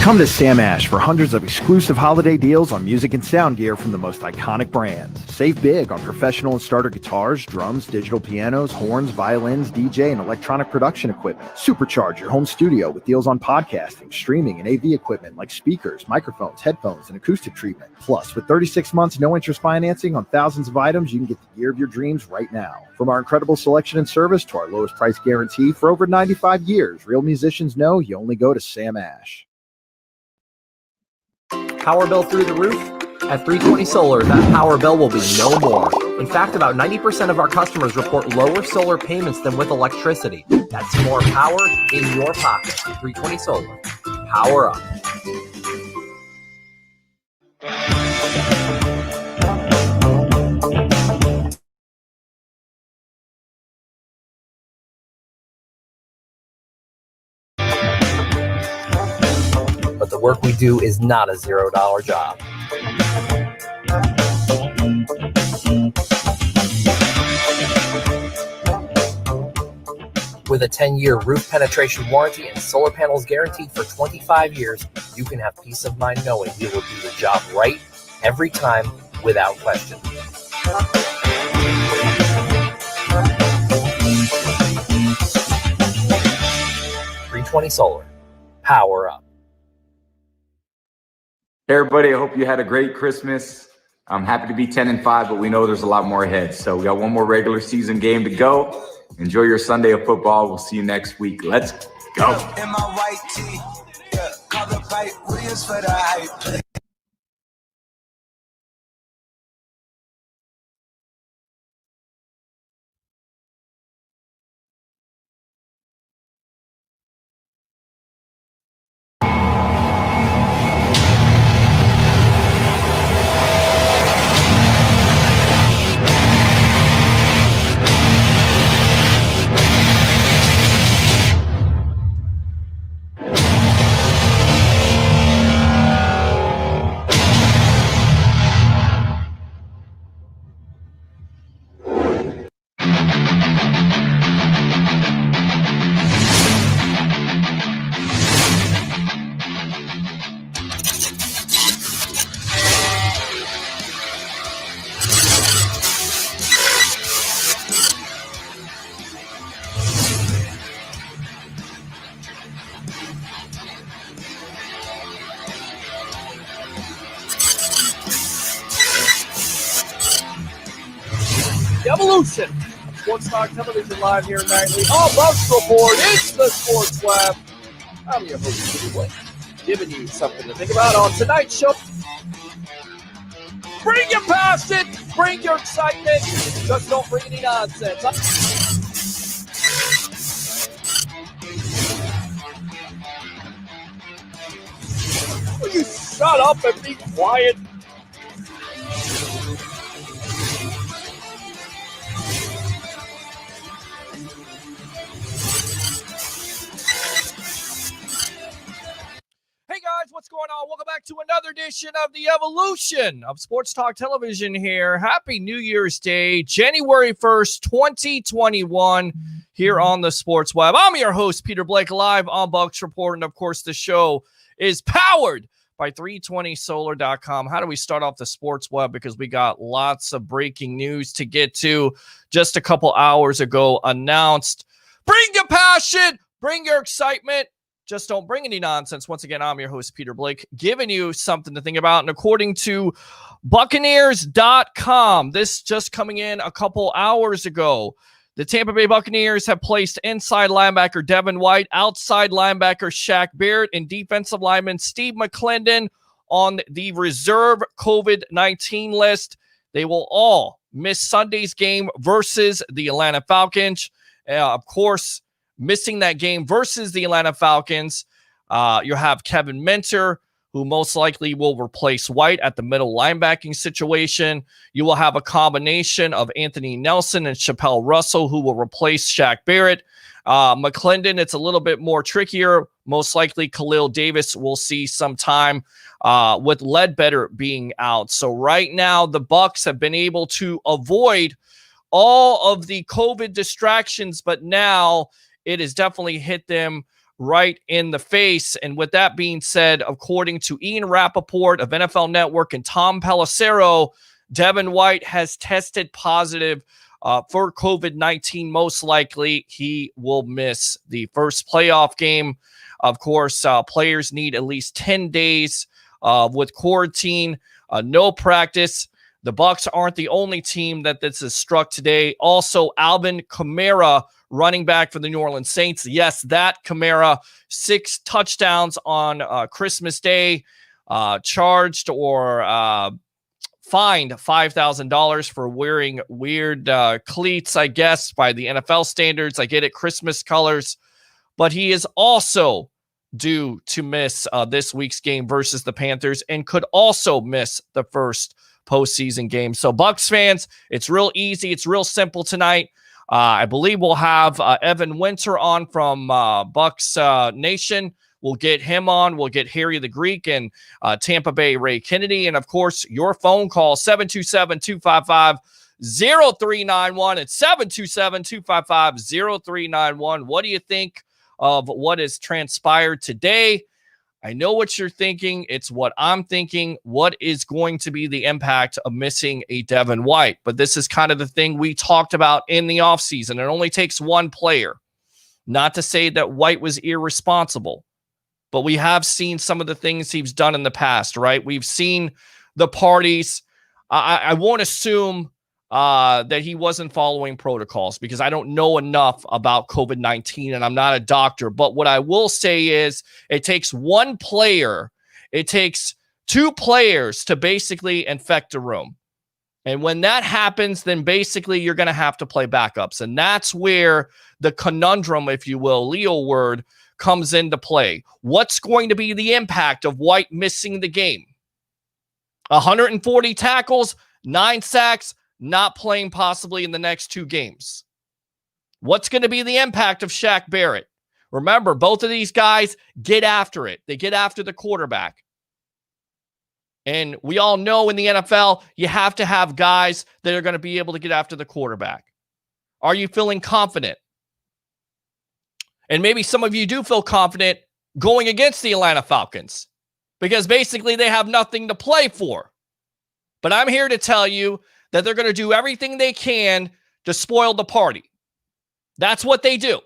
Come to Sam Ash for hundreds of exclusive holiday deals on music and sound gear from the most iconic brands. Save big on professional and starter guitars, drums, digital pianos, horns, violins, DJ, and electronic production equipment. Supercharge your home studio with deals on podcasting, streaming, and AV equipment like speakers, microphones, headphones, and acoustic treatment. Plus, with 36 months no-interest financing on thousands of items, you can get the gear of your dreams right now. From our incredible selection and service to our lowest price guarantee for over 95 years, real musicians know you only go to Sam Ash. Power bill through the roof? At 320 Solar, that power bill will be no more. In fact, about 90% of our customers report lower solar payments than with electricity. That's more power in your pocket. 320 Solar. Power up. But the work we do is not a $0 job. With a 10-year roof penetration warranty and solar panels guaranteed for 25 years, you can have peace of mind knowing you will do the job right every time without question. .320 Solar. Power up. Hey everybody, I hope you had a great Christmas. I'm happy to be 10-5, but we know there's a lot more ahead. So we got one more regular season game to go. Enjoy your Sunday of football. We'll see you next week. Let's go. In my white tee, call the pipe Williams for the hype. Evolution. Sports Talk Television live here nightly. All Bucs report. It's the Sports Lab. I'm your host, Peter Blake, giving you something to think about on tonight's show. Bring your passion, bring your excitement. Just don't bring any nonsense. Will you shut up and be quiet? Hey guys, what's going on? Welcome back to another edition of the Evolution of Sports Talk Television here. Happy New Year's Day, January 1st, 2021, here on the Sports Web. I'm your host, Peter Blake, live on Bucs Report, and of course, the show is powered by 320solar.com. How do we start off the Sports Web? Because we got lots of breaking news to get to. Just a couple hours ago, announced, bring your passion, bring your excitement. Just don't bring any nonsense. Once again, I'm your host, Peter Blake, giving you something to think about. And according to Buccaneers.com, this just coming in a couple hours ago, the Tampa Bay Buccaneers have placed inside linebacker Devin White, outside linebacker Shaq Barrett, and defensive lineman Steve McClendon on the reserve COVID-19 list. They will all miss Sunday's game versus the Atlanta Falcons. Of course, missing that game versus the Atlanta Falcons, you have Kevin Minter, who most likely will replace White at the middle linebacking situation. You will have a combination of Anthony Nelson and Chappelle Russell, who will replace Shaq Barrett. McClendon, it's a little bit more trickier. Most likely Khalil Davis will see some time with Ledbetter being out. So right now, the Bucs have been able to avoid all of the COVID distractions, but now it has definitely hit them right in the face. And with that being said, according to Ian Rappaport of NFL Network and Tom Pelissero, Devin White has tested positive for COVID-19. Most likely, he will miss the first playoff game. Of course, players need at least 10 days with quarantine, no practice. The Bucs aren't the only team that this has struck today. Also, Alvin Kamara, running back for the New Orleans Saints. Yes, that Kamara, 6 touchdowns on Christmas Day, charged or fined $5,000 for wearing weird cleats, I guess, by the NFL standards. I get it, Christmas colors. But he is also due to miss this week's game versus the Panthers and could also miss the first postseason game. So Bucs fans, it's real easy. It's real simple tonight. I believe we'll have Evan Winter on from Bucs Nation. We'll get him on. We'll get Harry the Greek and Tampa Bay Ray Kennedy. And, of course, your phone call, 727-255-0391. It's 727-255-0391. What do you think of what has transpired today? I know what you're thinking. It's what I'm thinking. What is going to be the impact of missing a Devin White? But this is kind of the thing we talked about in the offseason. It only takes one player. Not to say that White was irresponsible, but we have seen some of the things he's done in the past, right? We've seen the parties. I won't assume that he wasn't following protocols because I don't know enough about COVID-19 and I'm not a doctor. But what I will say is it takes one player. It takes 2 players to basically infect a room. And when that happens, then basically you're going to have to play backups. And that's where the conundrum, if you will, Leo word, comes into play. What's going to be the impact of White missing the game? 140 tackles, 9 sacks, not playing possibly in the next 2 games. What's going to be the impact of Shaq Barrett? Remember, both of these guys get after it. They get after the quarterback. And we all know in the NFL, you have to have guys that are going to be able to get after the quarterback. Are you feeling confident? And maybe some of you do feel confident going against the Atlanta Falcons because basically they have nothing to play for. But I'm here to tell you that they're going to do everything they can to spoil the party. That's what they do.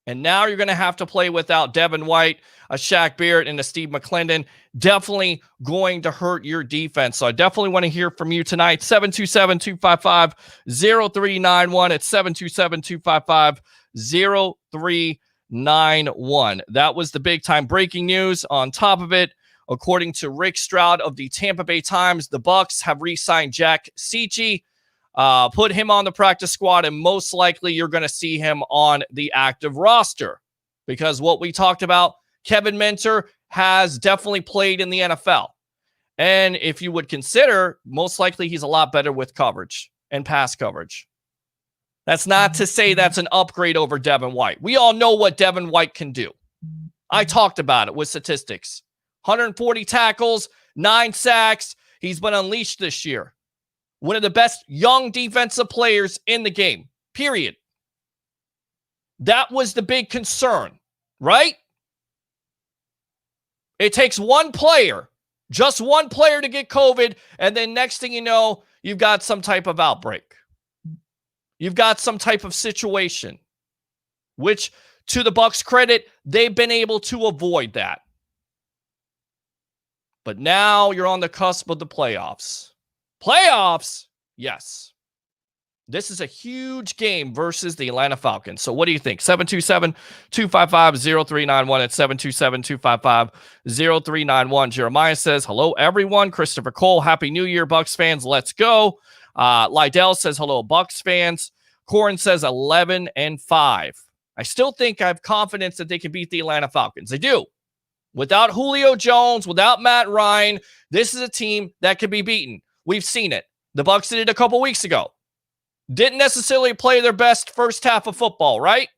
And now you're going to have to play without Devin White, a Shaq Barrett, and a Steve McClendon. Definitely going to hurt your defense. So I definitely want to hear from you tonight. 727-255-0391. It's 727-255-0391. That was the big time breaking news. On top of it, according to Rick Stroud of the Tampa Bay Times, the Bucs have re-signed Jack Cichy, put him on the practice squad, and most likely you're going to see him on the active roster because what we talked about, Kevin Minter has definitely played in the NFL. And if you would consider, most likely he's a lot better with coverage and pass coverage. That's not to say that's an upgrade over Devin White. We all know what Devin White can do. I talked about it with statistics. 140 tackles, 9 sacks. He's been unleashed this year. One of the best young defensive players in the game, period. That was the big concern, right? It takes one player, just one player to get COVID, and then next thing you know, you've got some type of outbreak. You've got some type of situation, which, to the Bucs' credit, they've been able to avoid that. But now you're on the cusp of the playoffs. Playoffs? Yes. This is a huge game versus the Atlanta Falcons. So what do you think? 727-255-0391 at 727-255-0391. Jeremiah says, hello, everyone. Christopher Cole, Happy New Year, Bucs fans. Let's go. Lydell says, hello, Bucs fans. Corin says 11-5. I still think I have confidence that they can beat the Atlanta Falcons. They do. Without Julio Jones, without Matt Ryan, this is a team that can be beaten. We've seen it. The Bucs did it a couple weeks ago. Didn't necessarily play their best first half of football, right?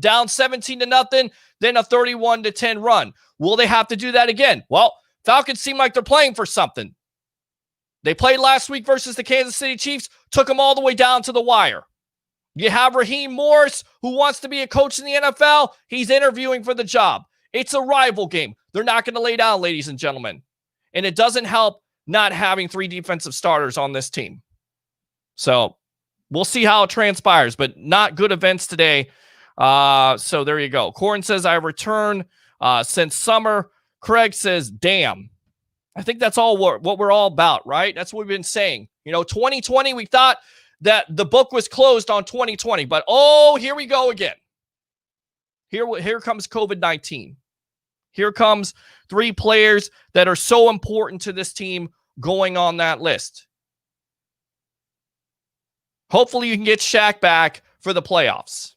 Down 17-0, then a 31-10 run. Will they have to do that again? Well, Falcons seem like they're playing for something. They played last week versus the Kansas City Chiefs, took them all the way down to the wire. You have Raheem Morris, who wants to be a coach in the NFL. He's interviewing for the job. It's a rival game. They're not going to lay down, ladies and gentlemen. And it doesn't help not having 3 defensive starters on this team. So we'll see how it transpires, but not good events today. So there you go. Corin says, I return since summer. Craig says, damn. I think that's all what we're all about, right? That's what we've been saying. 2020, we thought that the book was closed on 2020, but here we go again. Here comes COVID-19. Here comes 3 players that are so important to this team going on that list. Hopefully you can get Shaq back for the playoffs,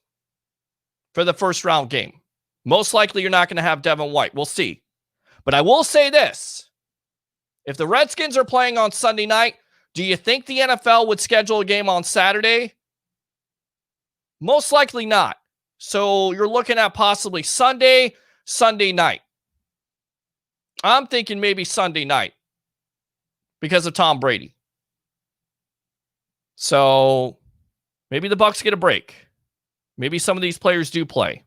for the first round game. Most likely you're not going to have Devin White. We'll see. But I will say this. If the Redskins are playing on Sunday night, do you think the NFL would schedule a game on Saturday? Most likely not. So you're looking at possibly Sunday night. I'm thinking maybe Sunday night because of Tom Brady. So maybe the Bucs get a break. Maybe some of these players do play.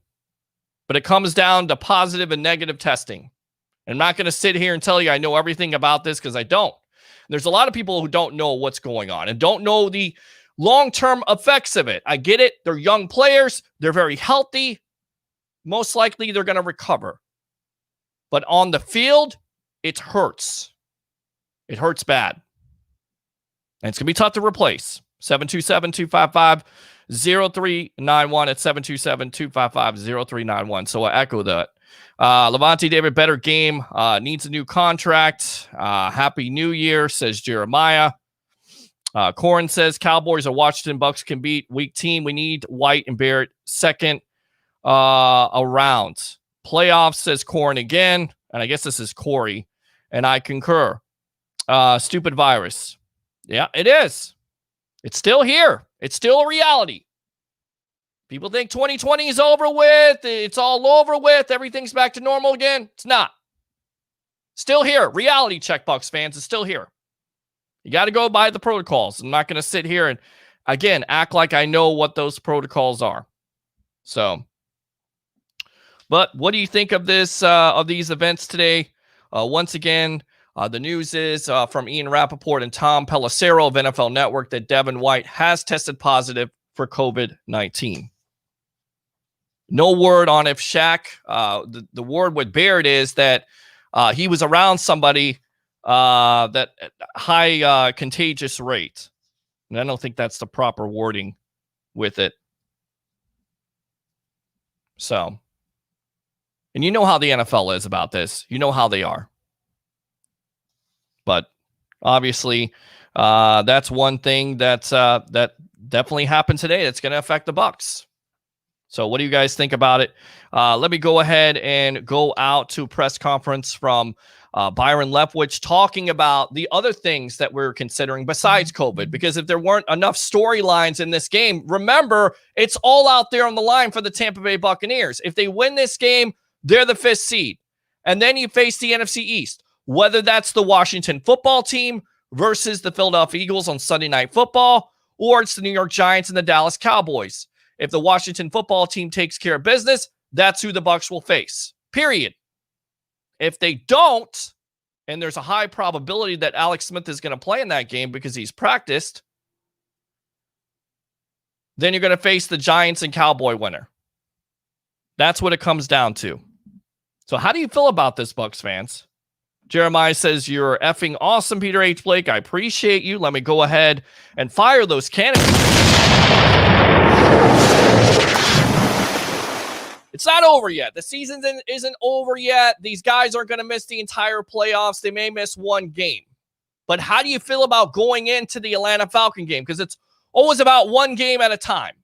But it comes down to positive and negative testing. I'm not going to sit here and tell you I know everything about this because I don't. There's a lot of people who don't know what's going on and don't know the long-term effects of it. I get it. They're young players. They're very healthy. Most likely they're going to recover. But on the field, it hurts. It hurts bad. And it's going to be tough to replace. 727-255-0391 at 727-255-0391. So I echo that. Levante David, better game. Needs a new contract. Happy New Year, says Jeremiah. Corin says Cowboys or Washington Bucs can beat weak team. We need White and Barrett second around. Playoffs, says Corin again. And I guess this is Corey. And I concur. Stupid virus. Yeah, it is. It's still here. It's still a reality. People think 2020 is over with. It's all over with. Everything's back to normal again. It's not. Still here. Reality check, Bucs fans. It's still here. You got to go by the protocols. I'm not going to sit here and, again, act like I know what those protocols are. So, but what do you think of this, of these events today? Once again, the news is from Ian Rappaport and Tom Pelissero of NFL Network that Devin White has tested positive for COVID-19. No word on if Shaq, the word with Baird is that he was around somebody that high contagious rate. And I don't think that's the proper wording with it. So, and you know how the NFL is about this. You know how they are. But obviously, that's one thing that definitely happened today that's going to affect the Bucs. So what do you guys think about it? Let me go ahead and go out to a press conference from Byron Leftwich talking about the other things that we're considering besides COVID. Because if there weren't enough storylines in this game, remember, it's all out there on the line for the Tampa Bay Buccaneers. If they win this game, they're the 5th seed. And then you face the NFC East, whether that's the Washington football team versus the Philadelphia Eagles on Sunday Night Football, or it's the New York Giants and the Dallas Cowboys. If the Washington football team takes care of business, that's who the Bucs will face. Period. If they don't, and there's a high probability that Alex Smith is going to play in that game because he's practiced, then you're going to face the Giants and Cowboy winner. That's what it comes down to. So how do you feel about this, Bucs fans? Jeremiah says, you're effing awesome, Peter H. Blake. I appreciate you. Let me go ahead and fire those cannons. It's not over yet. The season isn't over yet. These guys aren't going to miss the entire playoffs. They may miss one game. But how do you feel about going into the Atlanta Falcon game? Because it's always about one game at a time.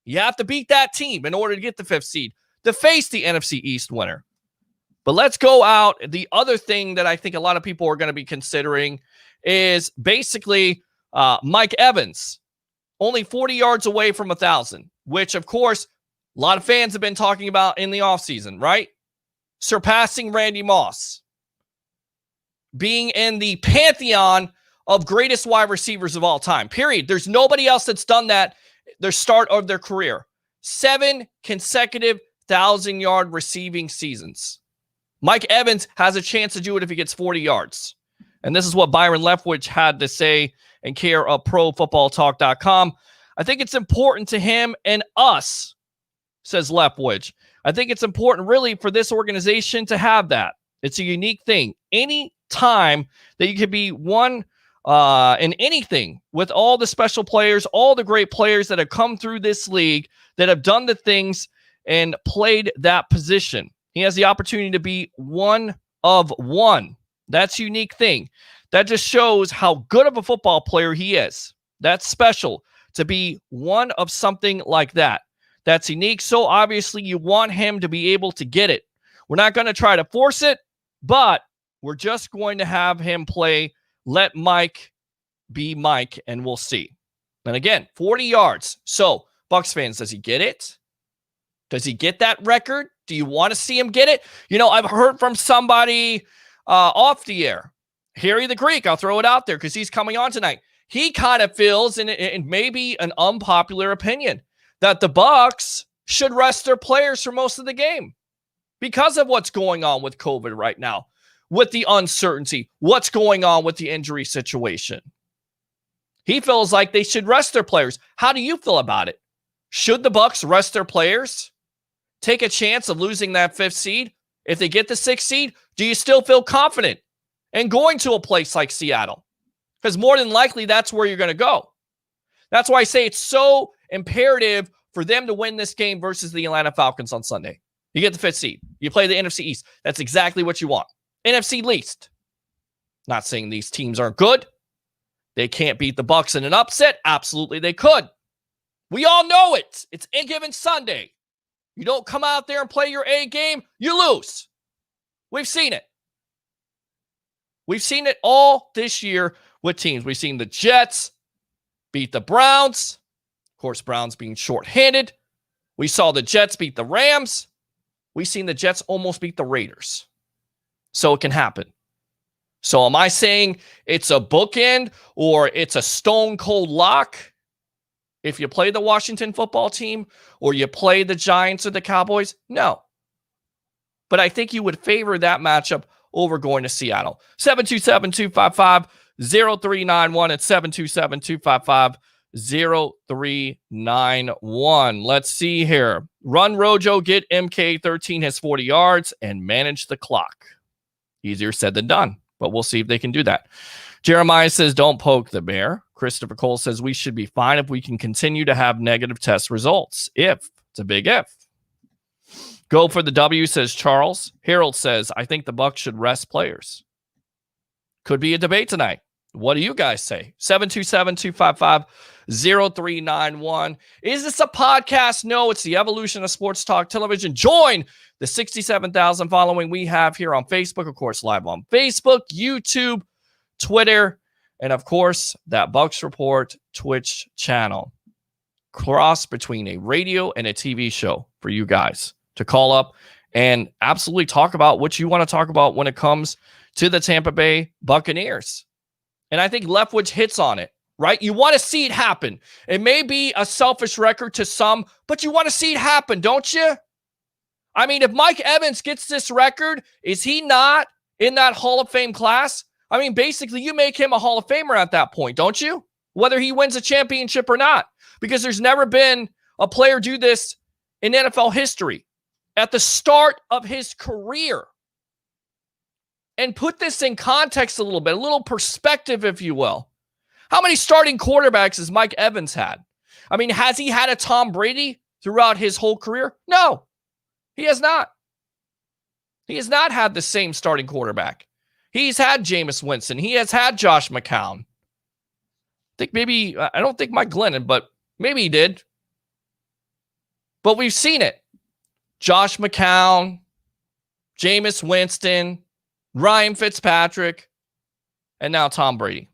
You have to beat that team in order to get the 5th seed to face the NFC East winner. But let's go out. The other thing that I think a lot of people are going to be considering is basically Mike Evans, only 40 yards away from 1,000, which, of course, a lot of fans have been talking about in the offseason, right? Surpassing Randy Moss. Being in the pantheon of greatest wide receivers of all time, period. There's nobody else that's done that their start of their career. 7 consecutive 1,000-yard receiving seasons. Mike Evans has a chance to do it if he gets 40 yards. And this is what Byron Leftwich had to say in care of ProFootballTalk.com. I think it's important to him and us, says Leftwich. I think it's important really for this organization to have that. It's a unique thing. Any time that you could be one in anything with all the special players, all the great players that have come through this league that have done the things and played that position. He has the opportunity to be one of one. That's a unique thing. That just shows how good of a football player he is. That's special to be one of something like that. That's unique. So obviously you want him to be able to get it. We're not going to try to force it, but we're just going to have him play. Let Mike be Mike, and we'll see. And again, 40 yards. So, Bucs fans, does he get it? Does he get that record? Do you want to see him get it? You know, I've heard from somebody off the air, Harry the Greek. I'll throw it out there because he's coming on tonight. He kind of feels, and maybe an unpopular opinion, that the Bucs should rest their players for most of the game because of what's going on with COVID right now, with the uncertainty, what's going on with the injury situation. He feels like they should rest their players. How do you feel about it? Should the Bucs rest their players? Take a chance of losing that 5th seed? If they get the 6th seed, do you still feel confident in going to a place like Seattle? Because more than likely, that's where you're going to go. That's why I say it's so imperative for them to win this game versus the Atlanta Falcons on Sunday. You get the 5th seed. You play the NFC East. That's exactly what you want. NFC least. Not saying these teams aren't good. They can't beat the Bucs in an upset. Absolutely, they could. We all know it. It's a given Sunday. You don't come out there and play your A game, you lose. We've seen it. We've seen it all this year with teams. We've seen the Jets beat the Browns. Of course, Browns being shorthanded. We saw the Jets beat the Rams. We've seen the Jets almost beat the Raiders. So it can happen. So am I saying it's a bookend or it's a stone cold lock? If you play the Washington football team or you play the Giants or the Cowboys, no. But I think you would favor that matchup over going to Seattle. 727-255-0391 at 727-255-0391. Let's see here. Run Rojo, get MK13, has 40 yards, and manage the clock. Easier said than done, but we'll see if they can do that. Jeremiah says, don't poke the bear. Christopher Cole says, we should be fine if we can continue to have negative test results. If. It's a big if. Go for the W, says Charles. Harold says, I think the Bucs should rest players. Could be a debate tonight. What do you guys say? 727-255-0391. Is this a podcast? No, it's the evolution of sports talk television. Join the 67,000 following we have here on Facebook, of course, live on Facebook, YouTube, Twitter, and of course, that Bucs Report Twitch channel. Cross between a radio and a TV show for you guys to call up and absolutely talk about what you want to talk about when it comes to the Tampa Bay Buccaneers. And I think Leftwich hits on it, right? You want to see it happen. It may be a selfish record to some, but you want to see it happen, don't you? I mean, if Mike Evans gets this record, is he not in that Hall of Fame class? I mean, basically, you make him a Hall of Famer at that point, don't you? Whether he wins a championship or not. Because there's never been a player do this in NFL history at the start of his career. And put this in context a little bit, a little perspective, if you will. How many starting quarterbacks has Mike Evans had? I mean, has he had a Tom Brady throughout his whole career? No, he has not. He has not had the same starting quarterback. He's had Jameis Winston. He has had Josh McCown. I don't think Mike Glennon, but maybe he did. But we've seen it. Josh McCown, Jameis Winston, Ryan Fitzpatrick, and now Tom Brady.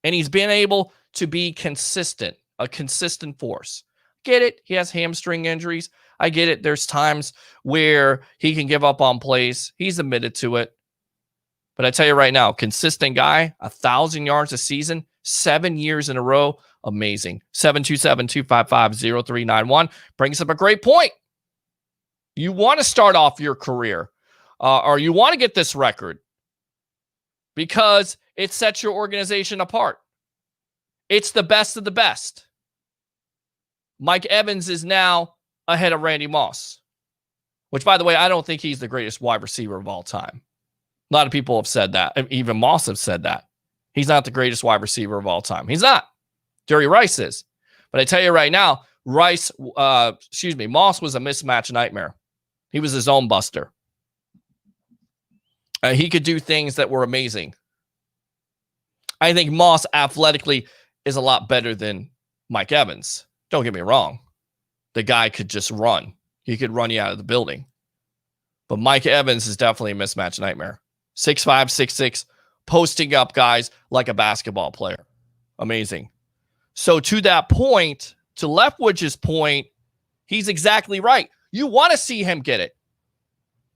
And he's been able to be consistent, a consistent force. Get it? He has hamstring injuries. I get it. There's times where he can give up on plays. He's admitted to it. But I tell you right now, consistent guy, 1,000 yards a season, 7 years in a row, amazing. 727-255-0391 brings up a great point. You want to start off your career or you want to get this record because it sets your organization apart. It's the best of the best. Mike Evans is now ahead of Randy Moss, which, by the way, I don't think he's the greatest wide receiver of all time. A lot of people have said that. Even Moss have said that. He's not the greatest wide receiver of all time. He's not. Jerry Rice is. But I tell you right now, Moss was a mismatch nightmare. He was his own buster. He could do things that were amazing. I think Moss athletically is a lot better than Mike Evans. Don't get me wrong. The guy could just run. He could run you out of the building. But Mike Evans is definitely a mismatch nightmare. 6'5", 6'6", posting up guys like a basketball player. Amazing. So to that point, to Leftwich's point, he's exactly right. You want to see him get it.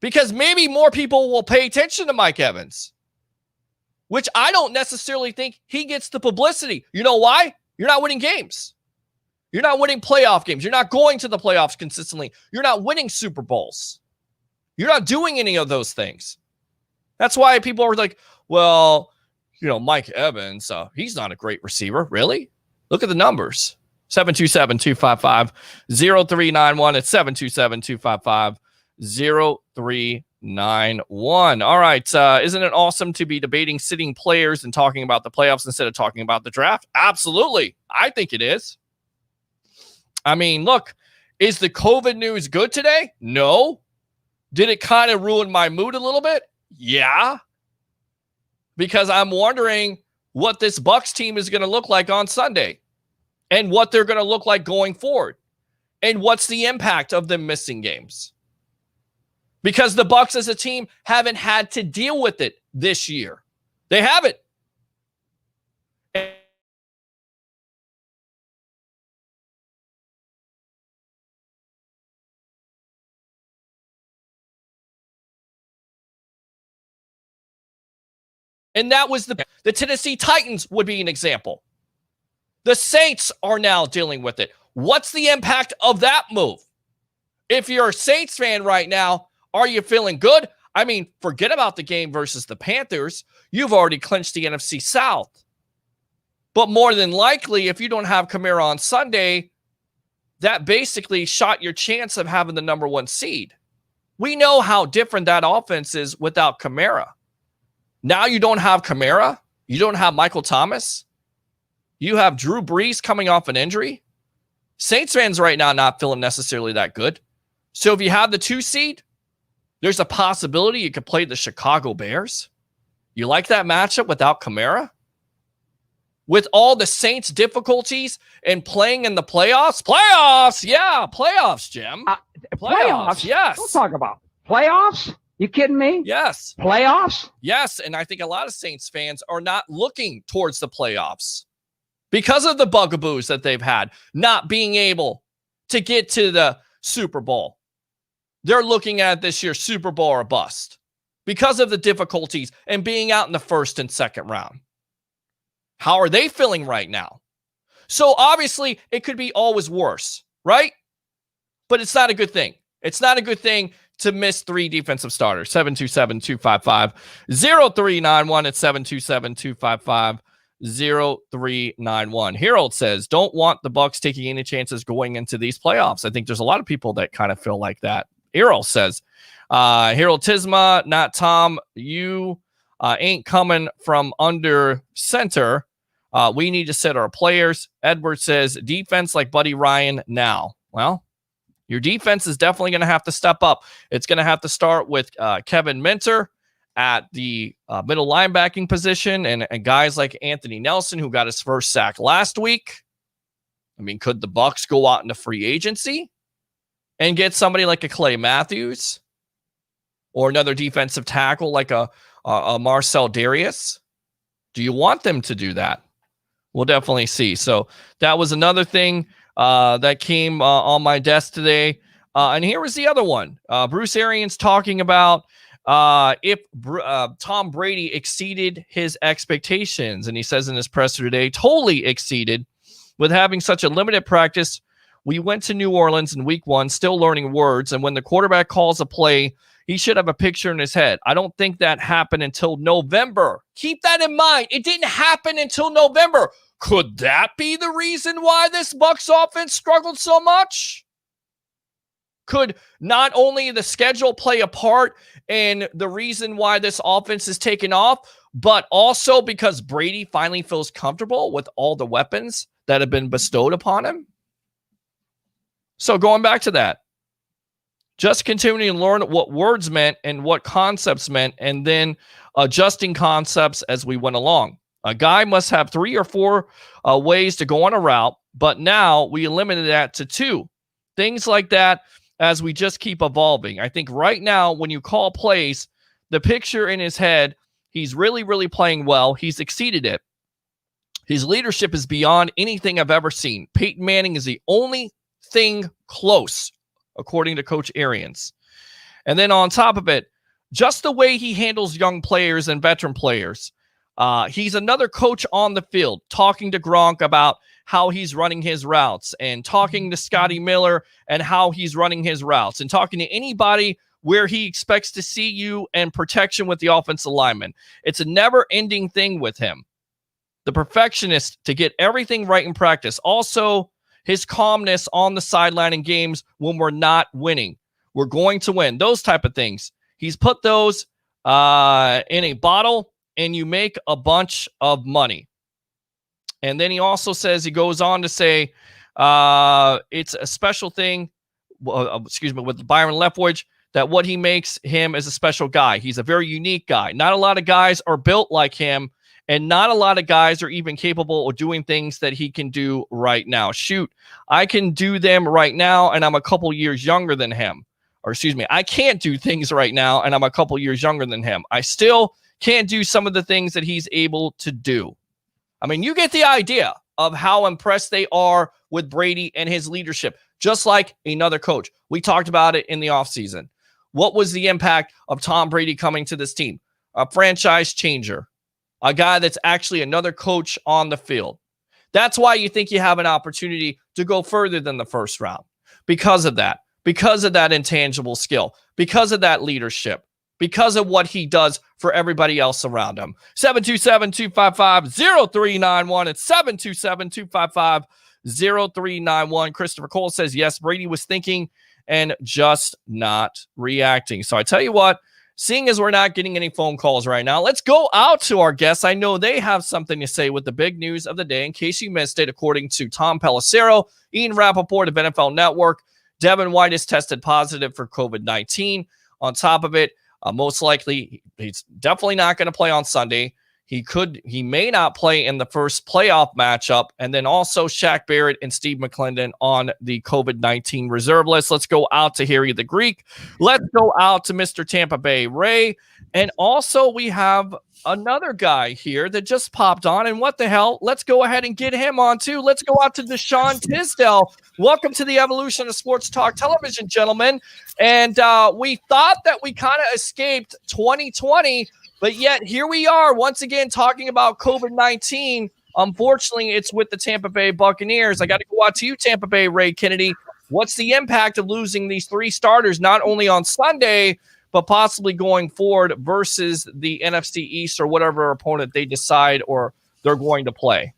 Because maybe more people will pay attention to Mike Evans. Which I don't necessarily think he gets the publicity. You know why? You're not winning games. You're not winning playoff games. You're not going to the playoffs consistently. You're not winning Super Bowls. You're not doing any of those things. That's why people are like, well, Mike Evans, he's not a great receiver. Really? Look at the numbers. 727-255-0391. It's 727-255-0391. All right. Isn't it awesome to be debating sitting players and talking about the playoffs instead of talking about the draft? Absolutely. I think it is. I mean, look, is the COVID news good today? No. Did it kind of ruin my mood a little bit? Yeah. Because I'm wondering what this Bucs team is going to look like on Sunday and what they're going to look like going forward and what's the impact of them missing games. Because the Bucs as a team haven't had to deal with it this year. They haven't. And that was the Tennessee Titans would be an example. The Saints are now dealing with it. What's the impact of that move? If you're a Saints fan right now, are you feeling good? I mean, forget about the game versus the Panthers. You've already clinched the NFC South. But more than likely, if you don't have Kamara on Sunday, that basically shot your chance of having the number one seed. We know how different that offense is without Kamara. Now you don't have Kamara. You don't have Michael Thomas. You have Drew Brees coming off an injury. Saints fans right now not feeling necessarily that good. So if you have the 2 seed, there's a possibility you could play the Chicago Bears. You like that matchup without Kamara? With all the Saints' difficulties in playing in the playoffs? Playoffs! Yeah, playoffs, Jim. Playoffs? Yes. Don't talk about playoffs. You kidding me? Yes. Playoffs? Yes, and I think a lot of Saints fans are not looking towards the playoffs because of the bugaboos that they've had, not being able to get to the Super Bowl. They're looking at this year Super Bowl or bust because of the difficulties and being out in the first and second round. How are they feeling right now? So obviously it could be always worse, right? But it's not a good thing. It's not a good thing to miss 3 defensive starters. 727-255-0391 at 727-255-0391. Harold says, don't want the Bucs taking any chances going into these playoffs. I think there's a lot of people that kind of feel like that. Harold says, Harold Tisma, not Tom, you ain't coming from under center. We need to set our players. Edward says, defense like Buddy Ryan now. Well, your defense is definitely going to have to step up. It's going to have to start with Kevin Minter at the middle linebacking position and guys like Anthony Nelson, who got his first sack last week. I mean, could the Bucs go out into free agency and get somebody like a Clay Matthews or another defensive tackle like a Marcel Darius? Do you want them to do that? We'll definitely see. So that was another thing that came on my desk today. And here was the other one. Bruce Arians talking about if Tom Brady exceeded his expectations. And he says in his presser today, totally exceeded. With having such a limited practice, we went to New Orleans in week 1, still learning words, and when the quarterback calls a play, he should have a picture in his head. I don't think that happened until November. Keep that in mind. It didn't happen until November. Could that be the reason why this Bucs offense struggled so much? Could not only the schedule play a part in the reason why this offense is taking off, but also because Brady finally feels comfortable with all the weapons that have been bestowed upon him? So going back to that, just continuing to learn what words meant and what concepts meant, and then adjusting concepts as we went along. A guy must have 3 or 4 ways to go on a route, but now we eliminated that to 2. Things like that as we just keep evolving. I think right now when you call plays, the picture in his head, he's really, really playing well. He's exceeded it. His leadership is beyond anything I've ever seen. Peyton Manning is the only thing close, according to Coach Arians. And then on top of it, just the way he handles young players and veteran players. He's another coach on the field, talking to Gronk about how he's running his routes, and talking to Scotty Miller and how he's running his routes, and talking to anybody where he expects to see you, and protection with the offensive lineman. It's a never-ending thing with him. The perfectionist to get everything right in practice. Also, his calmness on the sideline in games when we're not winning. We're going to win. Those type of things. He's put those in a bottle, and you make a bunch of money. And then he also says, he goes on to say, it's a special thing, with Byron Leftwich, that what he makes him is a special guy. He's a very unique guy. Not a lot of guys are built like him, and not a lot of guys are even capable of doing things that he can do right now. Shoot, I can do them right now, and I'm a couple years younger than him. Or excuse me, I can't do things right now, and I'm a couple years younger than him. I still can't do some of the things that he's able to do. I mean, you get the idea of how impressed they are with Brady and his leadership, just like another coach. We talked about it in the offseason. What was the impact of Tom Brady coming to this team? A franchise changer, a guy that's actually another coach on the field. That's why you think you have an opportunity to go further than the first round, because of that intangible skill, because of that leadership, because of what he does for everybody else around him. 727-255-0391. It's 727-255-0391. Christopher Cole says, yes, Brady was thinking and just not reacting. So I tell you what, seeing as we're not getting any phone calls right now, let's go out to our guests. I know they have something to say with the big news of the day. In case you missed it, according to Tom Pelissero, Ian Rappaport of NFL Network, Devin White is tested positive for COVID-19. On top of it, most likely, he's definitely not going to play on Sunday. He may not play in the first playoff matchup. And then also Shaq Barrett and Steve McClendon on the COVID-19 reserve list. Let's go out to Harry the Greek. Let's go out to Mr. Tampa Bay Ray. And also we have another guy here that just popped on. And what the hell? Let's go ahead and get him on too. Let's go out to Deshaun Tisdale. Welcome to the evolution of sports talk television, gentlemen. And we thought that we kind of escaped 2020, but yet here we are once again talking about COVID-19. Unfortunately, it's with the Tampa Bay Buccaneers. I got to go out to you, Tampa Bay Ray Kennedy. What's the impact of losing these 3 starters, not only on Sunday, but possibly going forward versus the NFC East or whatever opponent they decide or they're going to play?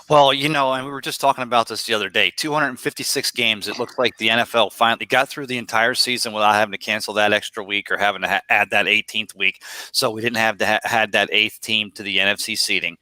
Well, and we were just talking about this the other day, 256 games. It looked like the NFL finally got through the entire season without having to cancel that extra week or having to add that 18th week. So we didn't have to had that 8th team to the NFC seeding.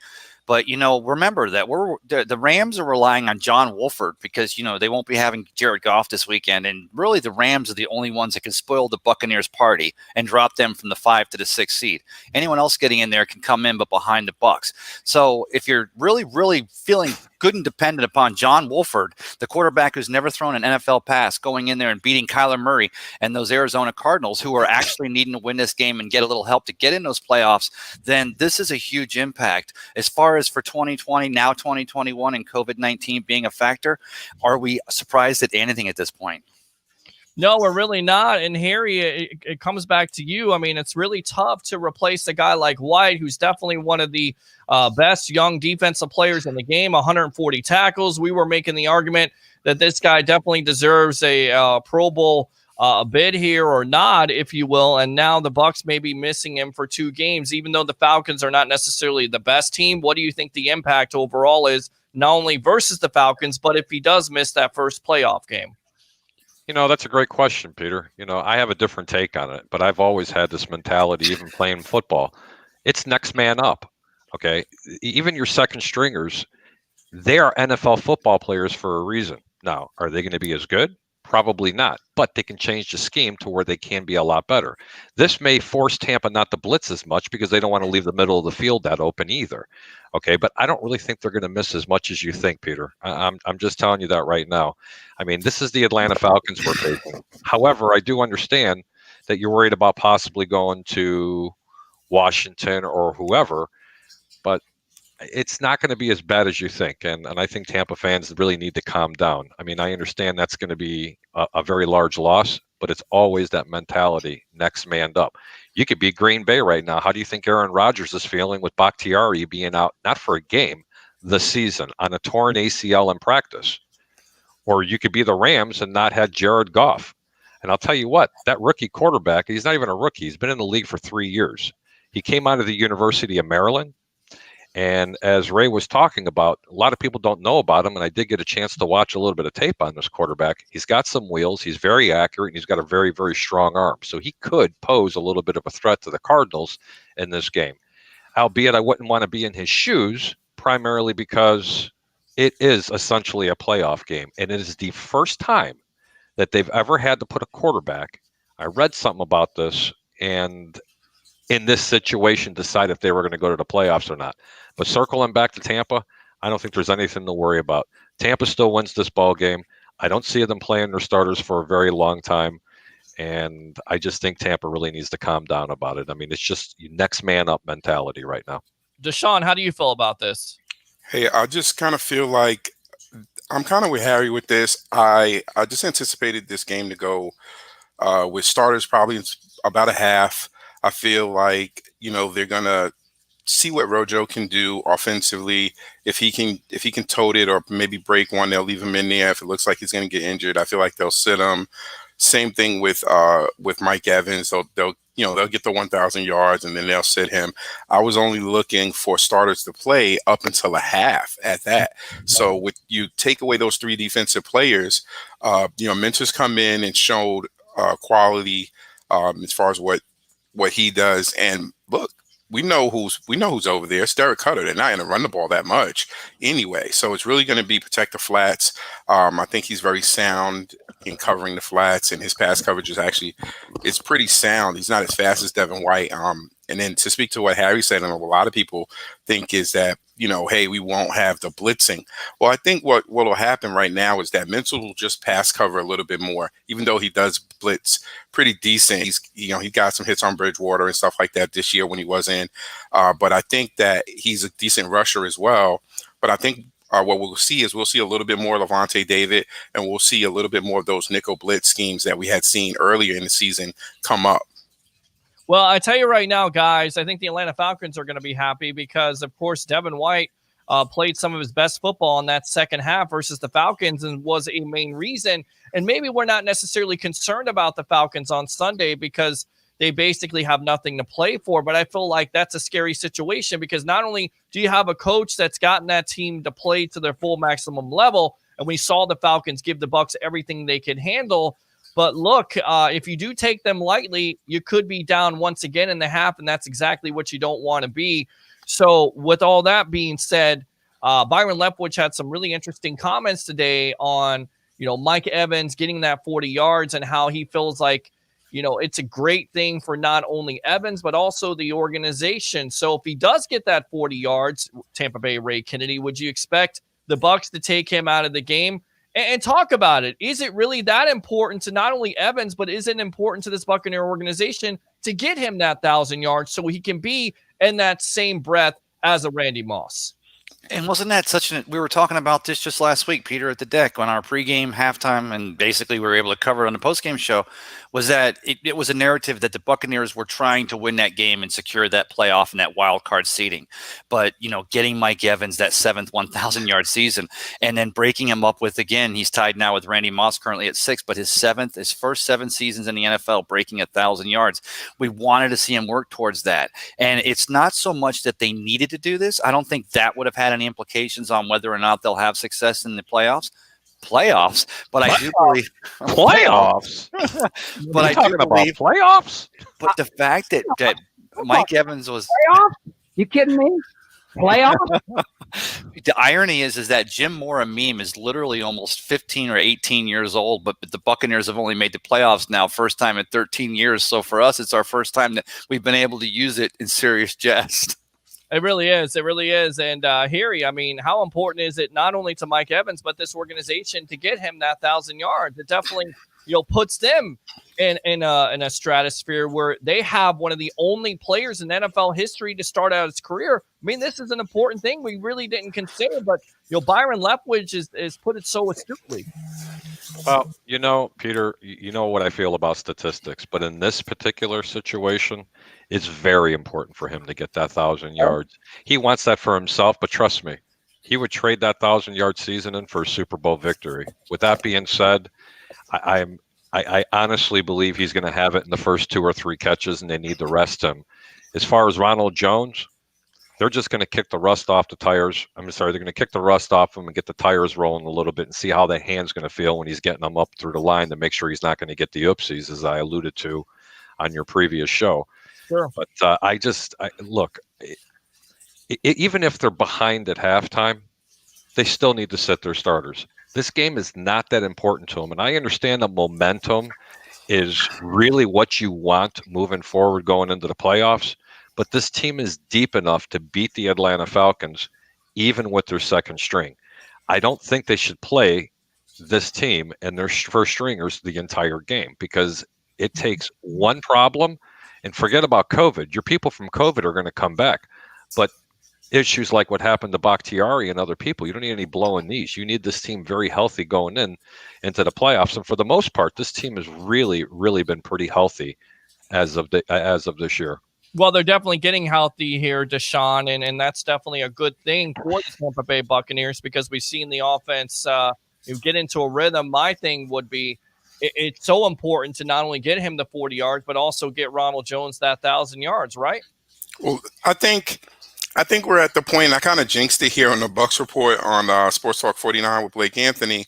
But, remember that the Rams are relying on John Wolford because, they won't be having Jared Goff this weekend. And really the Rams are the only ones that can spoil the Buccaneers party and drop them from the 5 to the 6 seed. Anyone else getting in there can come in, but behind the Bucs. So if you're really, really feeling good and dependent upon John Wolford, the quarterback who's never thrown an NFL pass, going in there and beating Kyler Murray and those Arizona Cardinals who are actually needing to win this game and get a little help to get in those playoffs, then this is a huge impact. As far as for 2020, now 2021, and COVID-19 being a factor, are we surprised at anything at this point? No, we're really not. And Harry, it comes back to you. I mean, it's really tough to replace a guy like White, who's definitely one of the best young defensive players in the game, 140 tackles. We were making the argument that this guy definitely deserves a Pro Bowl bid here or not, if you will. And now the Bucs may be missing him for 2 games, even though the Falcons are not necessarily the best team. What do you think the impact overall is, not only versus the Falcons, but if he does miss that first playoff game? That's a great question, Peter. I have a different take on it, but I've always had this mentality, even playing football. It's next man up. Okay. Even your second stringers, they are NFL football players for a reason. Now, are they going to be as good? Probably not, but they can change the scheme to where they can be a lot better. This may force Tampa not to blitz as much because they don't want to leave the middle of the field that open either. Okay, but I don't really think they're going to miss as much as you think, Peter. I'm just telling you that right now. I mean, this is the Atlanta Falcons we're facing. However, I do understand that you're worried about possibly going to Washington or whoever, but it's not going to be as bad as you think. And I think Tampa fans really need to calm down. I mean, I understand that's going to be a very large loss, but it's always that mentality, next man up. You could be Green Bay right now. How do you think Aaron Rodgers is feeling with Bakhtiari being out, not for a game, the season, on a torn ACL in practice? Or you could be the Rams and not have Jared Goff. And I'll tell you what, that rookie quarterback, he's not even a rookie. He's been in the league for 3 years. He came out of the University of Maryland. And as Ray was talking about, a lot of people don't know about him, and I did get a chance to watch a little bit of tape on this quarterback. He's got some wheels. He's very accurate, and he's got a very, very strong arm. So he could pose a little bit of a threat to the Cardinals in this game. Albeit I wouldn't want to be in his shoes, primarily because it is essentially a playoff game, and it is the first time that they've ever had to put a quarterback. I read something about this, and in this situation decide if they were going to go to the playoffs or not. But circling back to Tampa, I don't think there's anything to worry about. Tampa still wins this ball game. I don't see them playing their starters for a very long time. And I just think Tampa really needs to calm down about it. I mean, it's just next man up mentality right now. Deshaun, how do you feel about this? Hey, I just kind of feel like I'm kind of with Harry with this. I just anticipated this game to go with starters probably in about a half. I feel like, they're going to see what Rojo can do offensively. If he can tote it or maybe break one, they'll leave him in there. If it looks like he's going to get injured, I feel like they'll sit him. Same thing with Mike Evans. They'll get the 1,000 yards and then they'll sit him. I was only looking for starters to play up until a half at that. So with you take away those 3 defensive players, Mentors come in and showed quality as far as what he does. And look, we know who's over there. It's Derek Cutter. They're not going to run the ball that much anyway. So it's really going to be protect the flats. I think he's very sound in covering the flats, and his pass coverage it's pretty sound. He's not as fast as Devin White. And then to speak to what Harry said, and a lot of people think is that, hey, we won't have the blitzing. Well, I think what will happen right now is that Mental will just pass cover a little bit more, even though he does blitz pretty decent. He got some hits on Bridgewater and stuff like that this year when he was in. But I think that he's a decent rusher as well. But I think what we'll see a little bit more Levante David, and we'll see a little bit more of those nickel blitz schemes that we had seen earlier in the season come up. Well, I tell you right now, guys, I think the Atlanta Falcons are going to be happy because, of course, Devin White played some of his best football in that second half versus the Falcons and was a main reason. And maybe we're not necessarily concerned about the Falcons on Sunday because they basically have nothing to play for. But I feel like that's a scary situation because not only do you have a coach that's gotten that team to play to their full maximum level, and we saw the Falcons give the Bucs everything they could handle. But look, if you do take them lightly, you could be down once again in the half, and that's exactly what you don't want to be. So with all that being said, Byron Leftwich had some really interesting comments today on, Mike Evans getting that 40 yards and how he feels like, it's a great thing for not only Evans, but also the organization. So if he does get that 40 yards, Tampa Bay Ray Kennedy, would you expect the Bucs to take him out of the game? And talk about it. Is it really that important to not only Evans, but is it important to this Buccaneer organization to get him that 1,000 yards so he can be in that same breath as a Randy Moss? And wasn't that we were talking about this just last week, Peter, at the deck on our pregame, halftime, and basically we were able to cover it on the postgame show, was that it was a narrative that the Buccaneers were trying to win that game and secure that playoff and that wild card seeding. But, getting Mike Evans that 7th 1,000-yard season and then breaking him up with, again, he's tied now with Randy Moss currently at 6, but his first 7 seasons in the NFL breaking 1,000 yards. We wanted to see him work towards that. And it's not so much that they needed to do this. I don't think that would have had any implications on whether or not they'll have success in the playoffs, but I do believe playoffs. But I do believe playoffs. But the fact that Mike Evans was playoffs. You kidding me? Playoffs. The irony is that Jim Mora meme is literally almost 15 or 18 years old, but the Buccaneers have only made the playoffs now, first time in 13 years. So for us, it's our first time that we've been able to use it in serious jest. It really is. It really is. And Harry, I mean, how important is it not only to Mike Evans, but this organization to get him that 1,000 yards? It definitely, puts them in a stratosphere where they have one of the only players in NFL history to start out his career. I mean, this is an important thing we really didn't consider, but Byron Leftwich is put it so astutely. Well, Peter, you know what I feel about statistics, but in this particular situation, it's very important for him to get that 1,000 yards. He wants that for himself, but trust me, he would trade that 1,000-yard season in for a Super Bowl victory. With that being said, I honestly believe he's going to have it in the first 2 or 3 catches, and they need to rest him. As far as Ronald Jones, they're just going to kick the rust off the tires. They're going to kick the rust off him and get the tires rolling a little bit and see how the hand's going to feel when he's getting them up through the line to make sure he's not going to get the oopsies, as I alluded to on your previous show. Sure. But look, even if they're behind at halftime, they still need to sit their starters. This game is not that important to them. And I understand that momentum is really what you want moving forward going into the playoffs. But this team is deep enough to beat the Atlanta Falcons, even with their second string. I don't think they should play this team and their first stringers the entire game, because it takes one problem, and forget about COVID. Your people from COVID are going to come back. But issues like what happened to Bakhtiari and other people, you don't need any blowing knees. You need this team very healthy going into the playoffs. And for the most part, this team has really, really been pretty healthy as of this year. Well, they're definitely getting healthy here, Deshaun, and that's definitely a good thing for the Tampa Bay Buccaneers, because we've seen the offense get into a rhythm. My thing would be, it's so important to not only get him the 40 yards, but also get Ronald Jones that 1,000 yards, right? Well, I think we're at the point. I kind of jinxed it here on the Bucs report on Sports Talk 49 with Blake Anthony.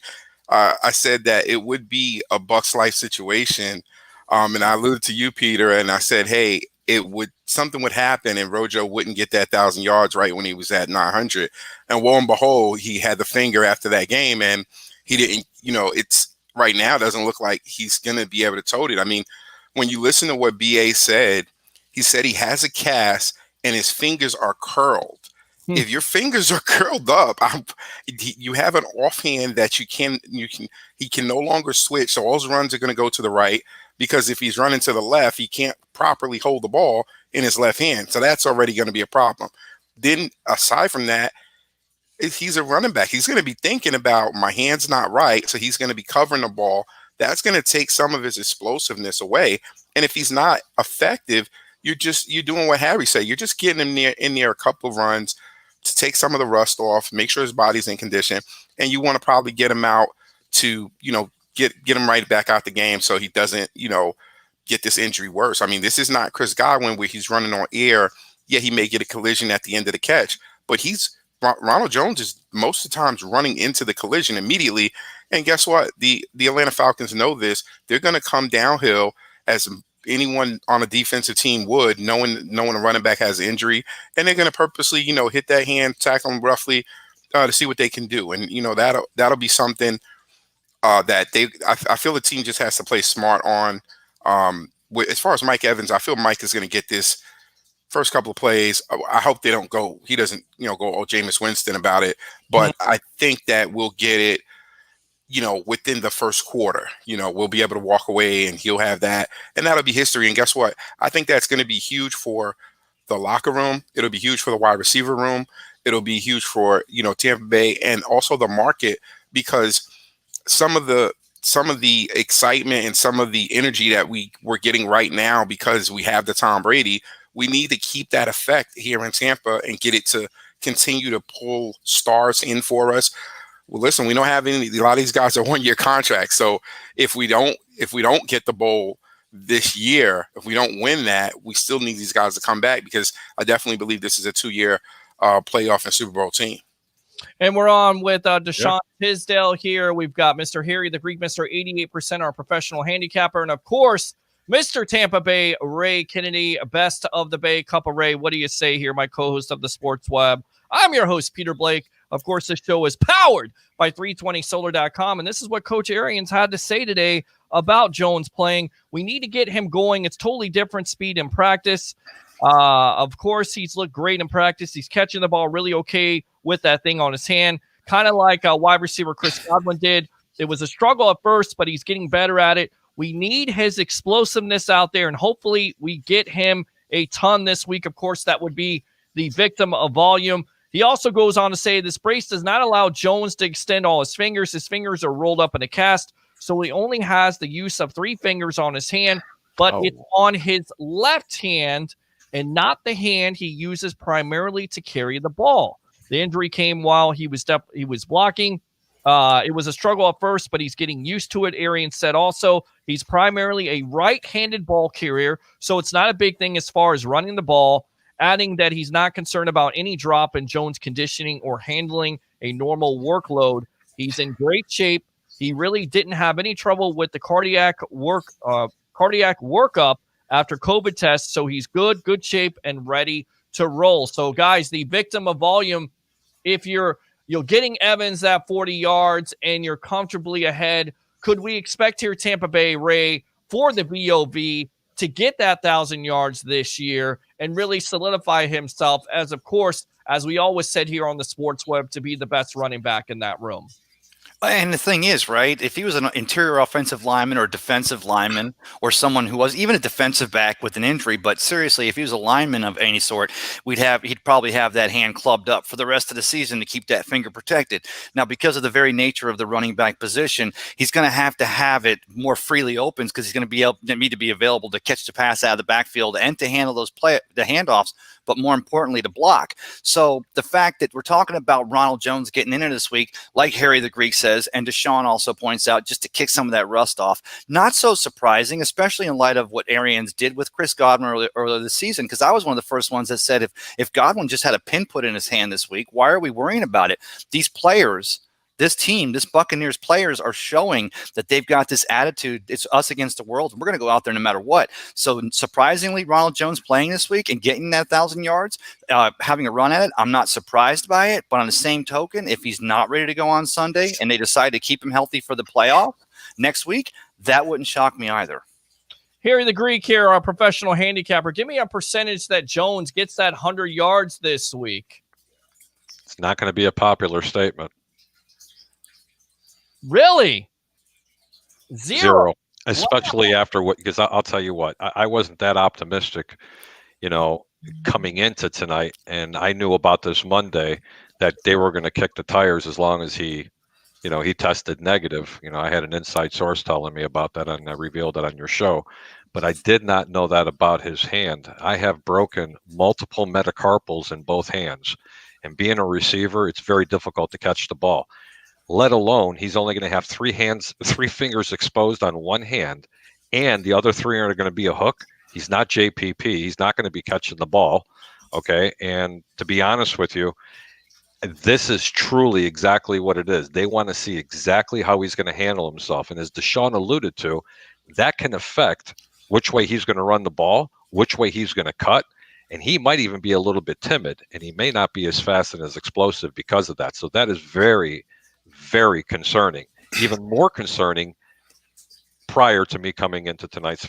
I said that it would be a Bucs life situation, and I alluded to you, Peter, and I said, hey, something would happen and Rojo wouldn't get that 1,000 yards right when he was at 900. And lo and behold, he had the finger after that game, and he didn't. It's right now doesn't look like he's going to be able to tote it. I mean, when you listen to what BA said, he said he has a cast and his fingers are curled. If your fingers are curled up, you have an offhand that he can no longer switch. So all his runs are going to go to the right, because if he's running to the left, he can't properly hold the ball in his left hand. So that's already going to be a problem. Then aside from that, if he's a running back, he's going to be thinking about, my hand's not right. So he's going to be covering the ball. That's going to take some of his explosiveness away. And if he's not effective, you're doing what Harry said. You're just getting him in there a couple of runs to take some of the rust off, make sure his body's in condition. And you want to probably get him out to, get him right back out the game so he doesn't, get this injury worse. I mean, this is not Chris Godwin where he's running on air. Yeah, he may get a collision at the end of the catch, but Ronald Jones is most of the times running into the collision immediately. And guess what? The Atlanta Falcons know this. They're going to come downhill as anyone on a defensive team would, knowing a running back has an injury, and they're going to purposely, hit that hand, tackle him roughly to see what they can do. And, that'll be something that I feel the team just has to play smart on. As far as Mike Evans, I feel Mike is going to get this first couple of plays. I hope they don't go, he doesn't, go, Jameis Winston about it, but I think that we'll get it, within the first quarter. We'll be able to walk away and he'll have that, and that'll be history. And guess what? I think that's going to be huge for the locker room. It'll be huge for the wide receiver room. it'll be huge for, Tampa Bay and also the market, because some of the excitement and some of the energy that we're getting right now, because we have the Tom Brady, we need to keep that effect here in Tampa and get it to continue to pull stars in for us. Well, listen, we don't have a lot of these guys are 1-year contracts. So if we don't get the bowl this year, if we don't win that, we still need these guys to come back, because I definitely believe this is a 2-year playoff and Super Bowl team. And we're on with Deshaun Tisdale here. We've got Mr. Harry the Greek, Mr. 88%, our professional handicapper, and of course, Mr. Tampa Bay, Ray Kennedy, best of the Bay. Cup of Ray, what do you say here, my co-host of the Sports Web? I'm your host, Peter Blake. Of course, this show is powered by 320solar.com, and this is what Coach Arians had to say today about Jones playing. We need to get him going. It's totally different speed in practice. Of course, he's looked great in practice. He's catching the ball really okay with that thing on his hand, kind of like wide receiver Chris Godwin did. It was a struggle at first, but he's getting better at it. We need his explosiveness out there, and hopefully we get him a ton this week. Of course, that would be the victim of volume. He also goes on to say this brace does not allow Jones to extend all his fingers. His fingers are rolled up in a cast, so he only has the use of 3 fingers on his hand, but it's on his left hand and not the hand he uses primarily to carry the ball. The injury came while he was blocking. It was a struggle at first, but he's getting used to it. Arians said also he's primarily a right-handed ball carrier, so it's not a big thing as far as running the ball, adding that he's not concerned about any drop in Jones' conditioning or handling a normal workload. He's in great shape. He really didn't have any trouble with the cardiac workup after COVID tests, so he's good shape, and ready to roll. So, guys, the victim of volume, if you're getting Evans at 40 yards and you're comfortably ahead, could we expect here Tampa Bay, Ray, for the VOV to get that 1,000 yards this year and really solidify himself as, of course, as we always said here on the Sports Web, to be the best running back in that room? And the thing is, right, if he was an interior offensive lineman or a defensive lineman or someone who was even a defensive back with an injury, but seriously, if he was a lineman of any sort, he'd probably have that hand clubbed up for the rest of the season to keep that finger protected. Now, because of the very nature of the running back position, he's going to have it more freely open, because he's going to need to be available to catch the pass out of the backfield and to handle the handoffs, but more importantly, to block. So the fact that we're talking about Ronald Jones getting in it this week, like Harry the Greek says, and Deshaun also points out, just to kick some of that rust off, not so surprising, especially in light of what Arians did with Chris Godwin earlier this season, because I was one of the first ones that said if Godwin just had a pin put in his hand this week, why are we worrying about it? These players, this team, this Buccaneers players are showing that they've got this attitude. It's us against the world, and we're going to go out there no matter what. So surprisingly, Ronald Jones playing this week and getting that 1,000 yards, having a run at it, I'm not surprised by it. But on the same token, if he's not ready to go on Sunday and they decide to keep him healthy for the playoff next week, that wouldn't shock me either. Harry the Greek here, our professional handicapper. Give me a percentage that Jones gets that 100 yards this week. It's not going to be a popular statement. Really? Zero. Especially after what, because I'll tell you what, I wasn't that optimistic, coming into tonight. And I knew about this Monday that they were going to kick the tires as long as he tested negative. I had an inside source telling me about that, and I revealed it on your show. But I did not know that about his hand. I have broken multiple metacarpals in both hands. And being a receiver, it's very difficult to catch the ball. Let alone he's only going to have 3 fingers exposed on one hand, and the other 3 are going to be a hook. He's not JPP. He's not going to be catching the ball. Okay. And to be honest with you, this is truly exactly what it is. They want to see exactly how he's going to handle himself. And as Deshaun alluded to, that can affect which way he's going to run the ball, which way he's going to cut. And he might even be a little bit timid, and he may not be as fast and as explosive because of that. So that is very, very concerning. Even more concerning prior to me coming into tonight's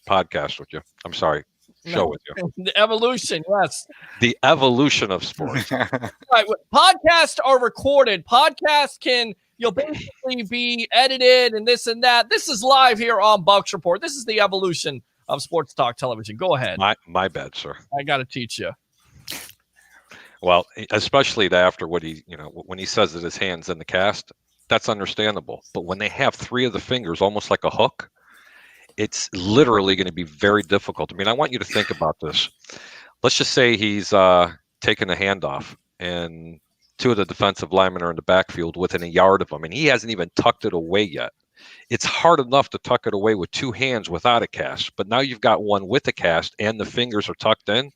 podcast with you. I'm sorry, show with you. The evolution, yes. The evolution of sports. Right. Podcasts are recorded. Podcasts can basically be edited and this and that. This is live here on Bucs Report. This is the evolution of sports talk television. Go ahead. My bad, sir. I got to teach you. Well, especially after what he, when he says that his hand's in the cast, that's understandable. But when they have three of the fingers almost like a hook, it's literally going to be very difficult. I mean, I want you to think about this. Let's just say he's taking a handoff and two of the defensive linemen are in the backfield within a yard of him, and he hasn't even tucked it away yet. It's hard enough to tuck it away with two hands without a cast, but now you've got one with a cast and the fingers are tucked in.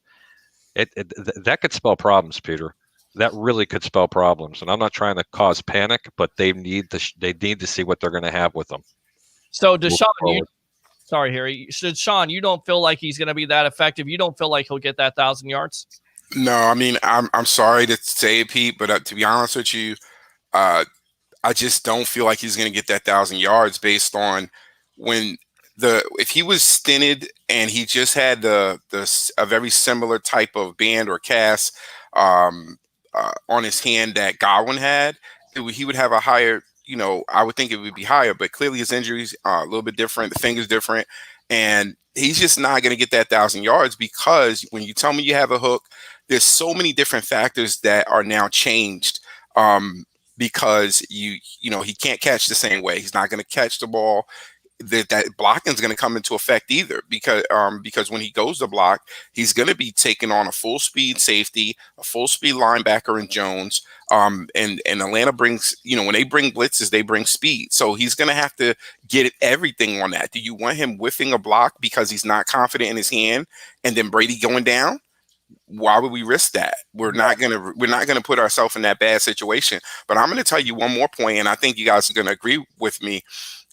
That could spell problems, Peter. That really could spell problems. And I'm not trying to cause panic, but they need to see what they're going to have with them. So Deshaun, sorry, Harry. So Sean, you don't feel like he's going to be that effective? You don't feel like he'll get that 1,000 yards? No, I mean, I'm sorry to say it, Pete, but to be honest with you, I just don't feel like he's going to get that 1,000 yards based on if he was stinted and he just had a very similar type of band or cast on his hand that Godwin had, he would have a higher, I would think it would be higher, but clearly his injuries are a little bit different. The finger's different. And he's just not going to get that 1,000 yards because when you tell me you have a hook, there's so many different factors that are now changed because he can't catch the same way. He's not going to catch the ball. That blocking is going to come into effect either because when he goes to block, he's going to be taking on a full speed safety, a full speed linebacker in Jones. And Atlanta brings, when they bring blitzes, they bring speed. So he's going to have to get everything on that. Do you want him whiffing a block because he's not confident in his hand and then Brady going down? Why would we risk that? We're not gonna put ourselves in that bad situation. But I'm gonna tell you one more point, and I think you guys are gonna agree with me.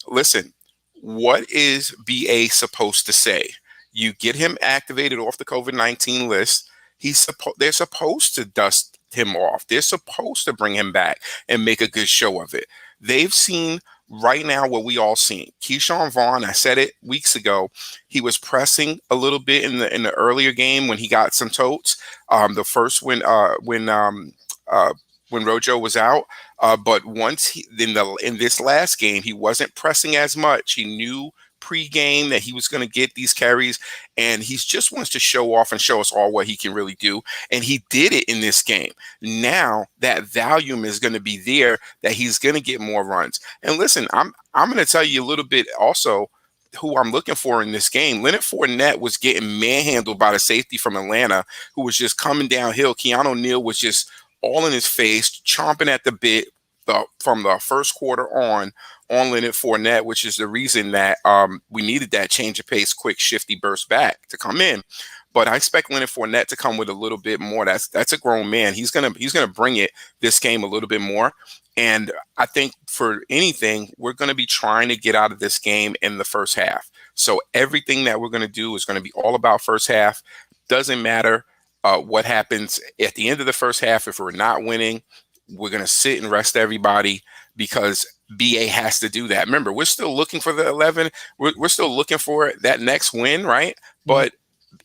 Listen, what is BA supposed to say? You get him activated off the COVID-19 list. They're supposed to dust him off. They're supposed to bring him back and make a good show of it. They've seen right now what we all seen. Keyshawn Vaughn, I said it weeks ago, he was pressing a little bit in the earlier game when he got some totes. The first when Rojo was out, but once in this last game, he wasn't pressing as much. He knew pre-game that he was going to get these carries, and he just wants to show off and show us all what he can really do. And he did it in this game. Now that volume is going to be there, that he's going to get more runs. And listen, I'm going to tell you a little bit also who I'm looking for in this game. Leonard Fournette was getting manhandled by the safety from Atlanta, who was just coming downhill. Keanu Neal was just all in his face, chomping at the bit from the first quarter on Leonard Fournette, which is the reason that we needed that change of pace, quick, shifty burst back to come in. But I expect Leonard Fournette to come with a little bit more. That's a grown man. He's gonna bring it this game a little bit more. And I think for anything, we're going to be trying to get out of this game in the first half. So everything that we're going to do is going to be all about first half. Doesn't matter what happens at the end of the first half. If we're not winning, we're going to sit and rest everybody because BA has to do that. Remember, we're still looking for the 11. We're still looking for that next win, right? But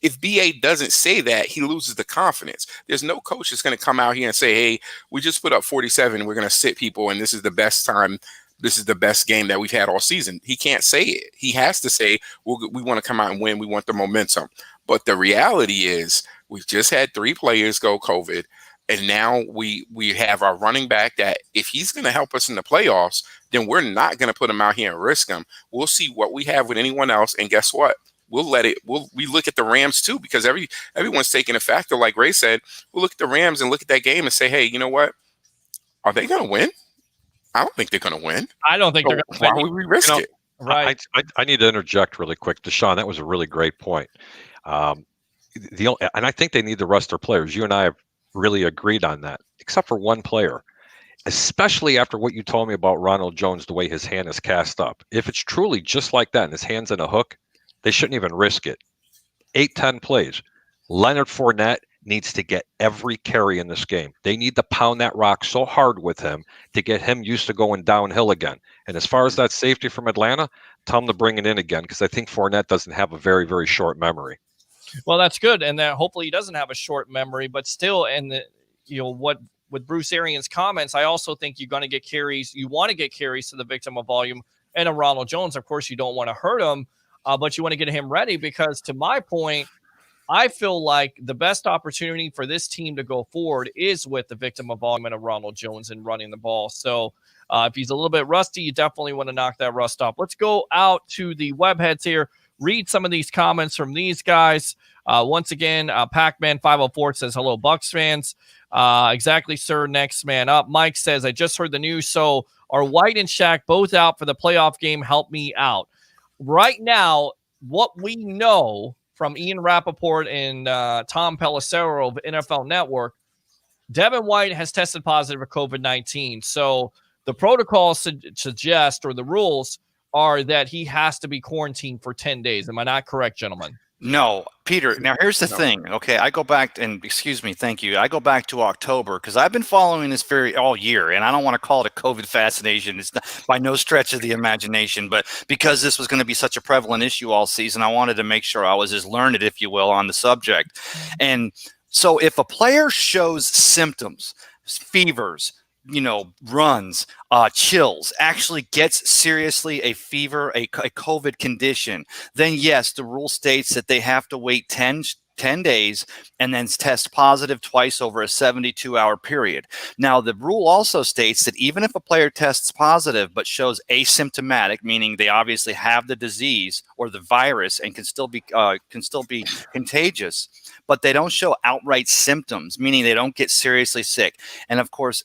if BA doesn't say that, he loses the confidence. There's no coach that's going to come out here and say, hey, we just put up 47. We're going to sit people, and this is the best time. This is the best game that we've had all season. He can't say it. He has to say, we want to come out and win. We want the momentum. But the reality is we've just had 3 players go COVID, and now we have our running back that if he's going to help us in the playoffs, then we're not going to put him out here and risk him. We'll see what we have with anyone else, and guess what? We look at the Rams too, because everyone's taking a factor. Like Ray said, we'll look at the Rams and look at that game and say, hey, you know what? Are they going to win? I don't think they're going to win. I don't think they're going to win. Why would we risk it? Right. I need to interject really quick. Deshaun, that was a really great point. And I think they need to rest their players. You and I have really agreed on that, except for one player, especially after what you told me about Ronald Jones, the way his hand is cast up. If it's truly just like that and his hand's in a hook, they shouldn't even risk it. 8-10 plays. Leonard Fournette needs to get every carry in this game. They need to pound that rock so hard with him to get him used to going downhill again. And as far as that safety from Atlanta, tell him to bring it in again, because I think Fournette doesn't have a very, very short memory. Well, that's good, and that hopefully he doesn't have a short memory. But still, and what with Bruce Arians' comments, I also think you're going to get carries. You want to get carries to the victim of volume, and a Ronald Jones. Of course, you don't want to hurt him. But you want to get him ready because, to my point, I feel like the best opportunity for this team to go forward is with the victim of volume of Ronald Jones and running the ball. So if he's a little bit rusty, you definitely want to knock that rust off. Let's go out to the webheads here, read some of these comments from these guys. Once again, Pac-Man 504 says, hello, Bucs fans. Exactly, sir. Next man up. Mike says, I just heard the news. So are White and Shaq both out for the playoff game? Help me out. Right now, what we know from Ian Rappaport and Tom Pelissero of NFL Network, Devin White has tested positive for COVID-19. So the protocol suggest, or the rules are that he has to be quarantined for 10 days. Am I not correct, gentlemen? No, Peter. Now here's the thing. Okay, I go back and excuse me, thank you. I go back to October because I've been following this all year, and I don't want to call it a COVID fascination. It's not, by no stretch of the imagination, but because this was going to be such a prevalent issue all season, I wanted to make sure I was as learned, if you will, on the subject. And so, if a player shows symptoms, fevers, runs, chills, actually gets seriously a fever, a COVID condition, then yes, the rule states that they have to wait 10 days and then test positive twice over a 72-hour period. Now, the rule also states that even if a player tests positive but shows asymptomatic, meaning they obviously have the disease or the virus and can still be contagious, but they don't show outright symptoms, meaning they don't get seriously sick. And of course,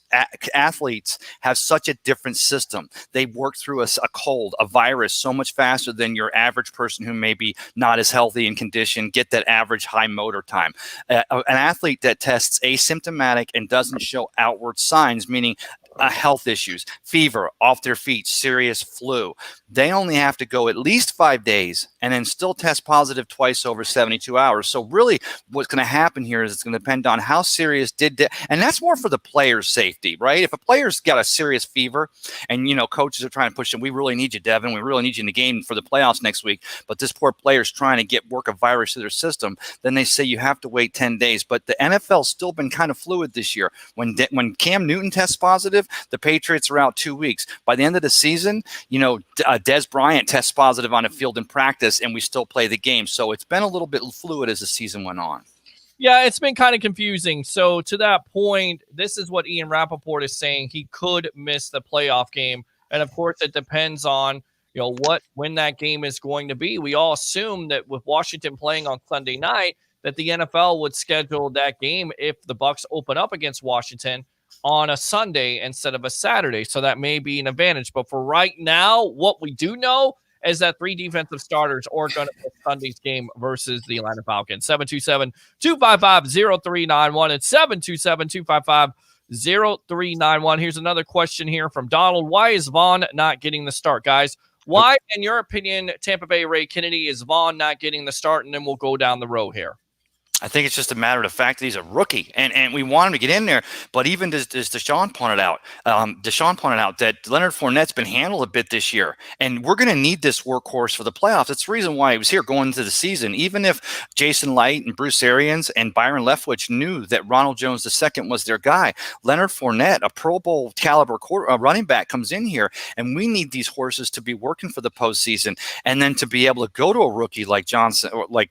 athletes have such a different system. They work through a cold, a virus, so much faster than your average person who may be not as healthy in condition, get that average high motor time. An athlete that tests asymptomatic and doesn't show outward signs, meaning health issues, fever, off their feet, serious flu, they only have to go at least 5 days and then still test positive twice over 72 hours. So really what's going to happen here is it's going to depend on how serious and that's more for the player's safety, right? If a player's got a serious fever and, coaches are trying to push him, we really need you, Devin. We really need you in the game for the playoffs next week. But this poor player's trying to work a virus through their system. Then they say you have to wait 10 days. But the NFL's still been kind of fluid this year. When Cam Newton tests positive, the Patriots are out 2 weeks. By the end of the season, Des Bryant tests positive on a field in practice, and we still play the game. So it's been a little bit fluid as the season went on. Yeah, it's been kind of confusing. So to that point, this is what Ian Rappaport is saying. He could miss the playoff game. And of course, it depends on, when that game is going to be. We all assume that with Washington playing on Sunday night, that the NFL would schedule that game if the Bucs open up against Washington on a Sunday instead of a Saturday. So that may be an advantage. But for right now, what we do know is that 3 defensive starters are going to miss Sunday's game versus the Atlanta Falcons. 727-255-0391 and 727-255-0391. Here's another question here from Donald. Why is Vaughn not getting the start, guys? Why, in your opinion, Tampa Bay Ray Kennedy, is Vaughn not getting the start? And then we'll go down the road here. I think it's just a matter of the fact that he's a rookie, and we want him to get in there. But even as Deshaun pointed out, that Leonard Fournette's been handled a bit this year, and we're going to need this workhorse for the playoffs. That's the reason why he was here going into the season. Even if Jason Light and Bruce Arians and Byron Leftwich knew that Ronald Jones II was their guy, Leonard Fournette, a Pro Bowl caliber running back, comes in here, and we need these horses to be working for the postseason, and then to be able to go to a rookie like Johnson, or like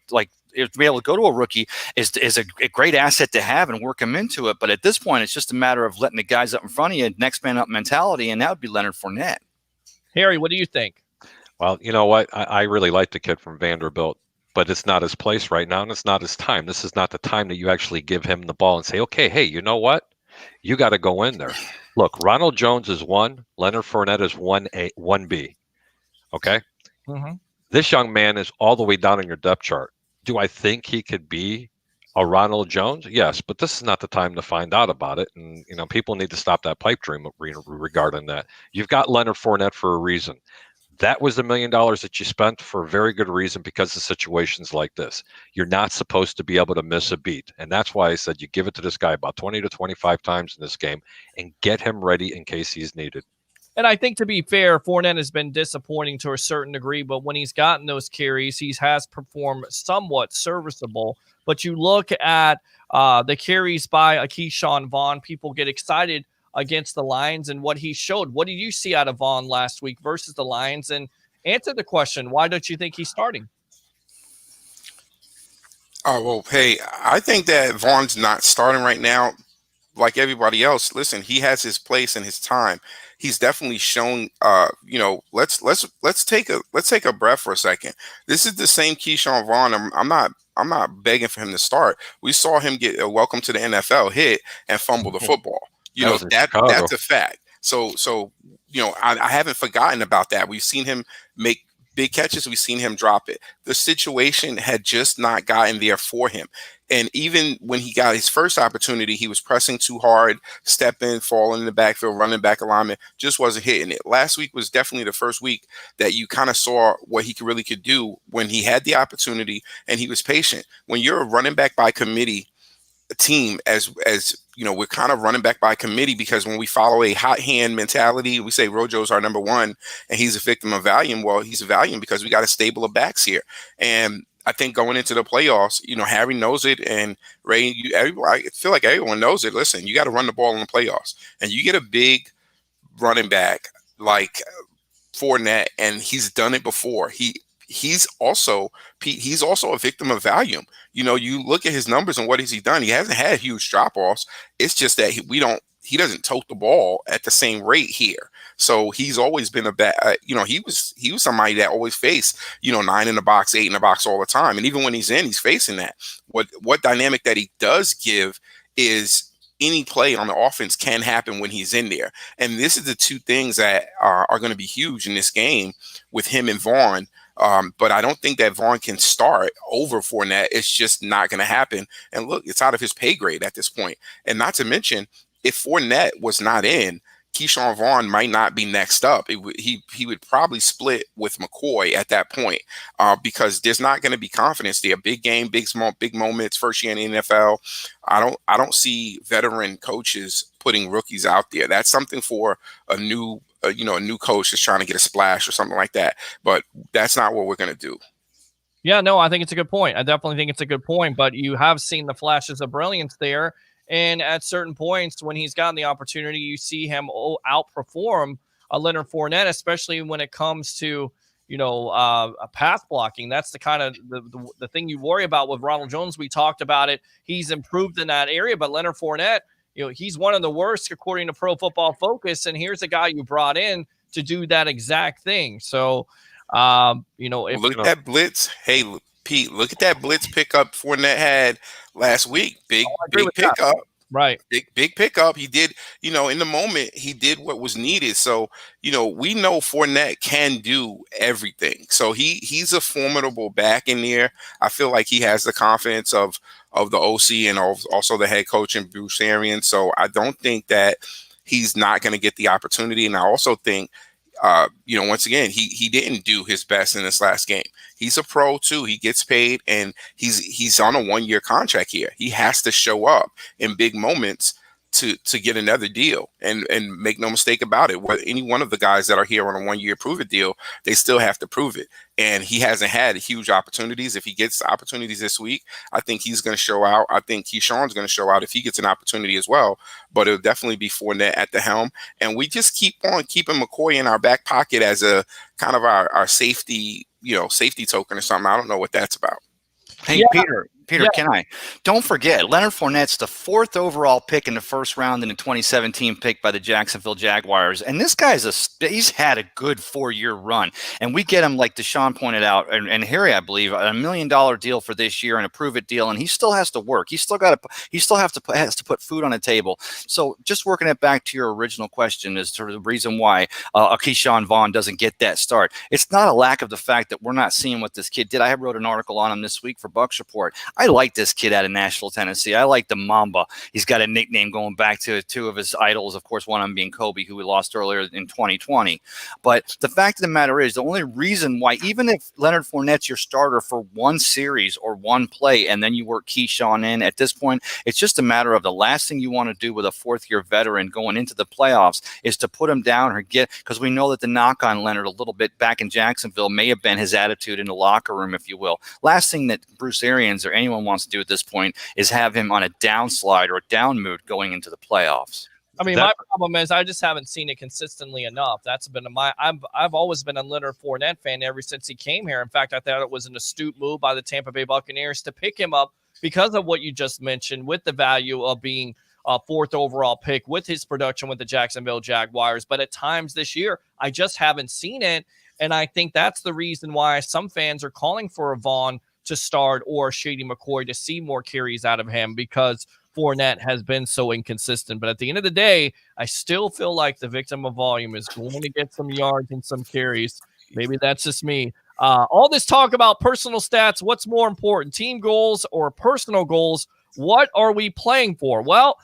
to be able to go to a rookie is a great asset to have and work him into it. But at this point, it's just a matter of letting the guys up in front of you, next man up mentality, and that would be Leonard Fournette. Harry, what do you think? Well, you know what? I really like the kid from Vanderbilt, but it's not his place right now, and it's not his time. This is not the time that you actually give him the ball and say, okay, hey, you know what? You got to go in there. Look, Ronald Jones is 1, Leonard Fournette is 1A, 1B. Okay? Mm-hmm. This young man is all the way down on your depth chart. Do I think he could be a Ronald Jones? Yes, but this is not the time to find out about it. And, people need to stop that pipe dream regarding that. You've got Leonard Fournette for a reason. That was $1 million that you spent for a very good reason, because of situations like this. You're not supposed to be able to miss a beat. And that's why I said you give it to this guy about 20 to 25 times in this game and get him ready in case he's needed. And I think, to be fair, Fournette has been disappointing to a certain degree, but when he's gotten those carries, he has performed somewhat serviceable. But you look at the carries by Keyshawn Vaughn, people get excited against the Lions and what he showed. What did you see out of Vaughn last week versus the Lions? And answer the question, why don't you think he's starting? Oh, well, hey, I think that Vaughn's not starting right now. Like everybody else, listen, he has his place and his time. He's definitely shown let's take a breath for a second. This is the same Keyshawn Vaughn. I'm not begging for him to start. We saw him get a welcome to the NFL hit and fumble the football. That was in That Chicago. that's a fact. So I haven't forgotten about that. We've seen him make big catches. We've seen him drop it. The situation had just not gotten there for him. And even when he got his first opportunity, he was pressing too hard, stepping, falling in the backfield, running back alignment, just wasn't hitting it. Last week was definitely the first week that you kind of saw what he really could do when he had the opportunity and he was patient. When you're a running back by committee team, as we're kind of running back by committee, because when we follow a hot hand mentality, we say Rojo's our number one and he's a victim of Valium. Well, he's a Valium because we got a stable of backs here. And I think going into the playoffs, Harry knows it, and Ray, I feel like everyone knows it. Listen, you got to run the ball in the playoffs, and you get a big running back like Fournette, and he's done it before. He's also, Pete, he's also a victim of Valium. You look at his numbers and what has he done? He hasn't had huge drop offs. It's just that he doesn't tote the ball at the same rate here. So he's always been a bad, he was somebody that always faced, 9 in the box, 8 in the box all the time. And even when he's in, he's facing that. What dynamic that he does give is any play on the offense can happen when he's in there. And this is the two things that are going to be huge in this game with him and Vaughn. But I don't think that Vaughn can start over Fournette. It's just not going to happen. And look, it's out of his pay grade at this point. And not to mention, if Fournette was not in, Keyshawn Vaughn might not be next up. He would probably split with McCoy at that point because there's not going to be confidence there. Big game, big moments, first year in the NFL. I don't see veteran coaches putting rookies out there. That's something for a new coach that's trying to get a splash or something like that. But that's not what we're going to do. Yeah, no, I think it's a good point. I definitely think it's a good point, but you have seen the flashes of brilliance there. And at certain points when he's gotten the opportunity, you see him outperform Leonard Fournette, especially when it comes to, a path blocking. That's the kind of the thing you worry about with Ronald Jones. We talked about it. He's improved in that area, but Leonard Fournette, he's one of the worst according to Pro Football Focus. And here's a guy you brought in to do that exact thing. So, look at that blitz. Hey, Pete, look at that blitz pickup Fournette had last week. Big pickup. That. Right. Big pickup. He did, in the moment, he did what was needed. So, we know Fournette can do everything. So he's a formidable back in there. I feel like he has the confidence of the OC and also the head coach and Bruce Arians. So I don't think that he's not going to get the opportunity. And I also think, once again, he didn't do his best in this last game. He's a pro too. He gets paid, and he's on a 1-year contract here. He has to show up in big moments to get another deal. And make no mistake about it, any one of the guys that are here on a 1-year prove it deal, they still have to prove it. And he hasn't had huge opportunities. If he gets opportunities this week, I think he's going to show out. I think Keyshawn's going to show out if he gets an opportunity as well. But it'll definitely be Fournette at the helm. And we just keep on keeping McCoy in our back pocket as a kind of our safety, safety token or something. I don't know what that's about. Hey, Yeah. Peter, can I? Don't forget, Leonard Fournette's the 4th overall pick in the first round in the 2017 pick by the Jacksonville Jaguars. And this guy's he's had a good 4-year run. And we get him, like Deshaun pointed out, and Harry, I believe, a $1 million deal for this year and a prove it deal. And he still has to work. Has to put food on the table. So just working it back to your original question as to the reason why Keyshawn Vaughn doesn't get that start. It's not a lack of the fact that we're not seeing what this kid did. I wrote an article on him this week for Bucs Report. I like this kid out of Nashville, Tennessee. I like the Mamba. He's got a nickname going back to 2 of his idols, of course, one of them being Kobe, who we lost earlier in 2020. But the fact of the matter is, the only reason why, even if Leonard Fournette's your starter for 1 series or 1 play, and then you work Keyshawn in, at this point, it's just a matter of the last thing you want to do with a 4th-year veteran going into the playoffs is to put him down or because we know that the knock on Leonard a little bit back in Jacksonville may have been his attitude in the locker room, if you will. Last thing that Bruce Arians or anyone wants to do at this point is have him on a downslide or a down mood going into the playoffs. I mean, my problem is I just haven't seen it consistently enough. That's been I've always been a Leonard Fournette fan ever since he came here. In fact, I thought it was an astute move by the Tampa Bay Buccaneers to pick him up because of what you just mentioned, with the value of being a 4th overall pick, with his production with the Jacksonville Jaguars. But at times this year, I just haven't seen it. And I think that's the reason why some fans are calling for a Vaughn to start or Shady McCoy to see more carries out of him, because Fournette has been so inconsistent. But at the end of the day, I still feel like the victim of volume is going to get some yards and some carries. Maybe that's just me. All this talk about personal stats, what's more important, team goals or personal goals? What are we playing for? Well,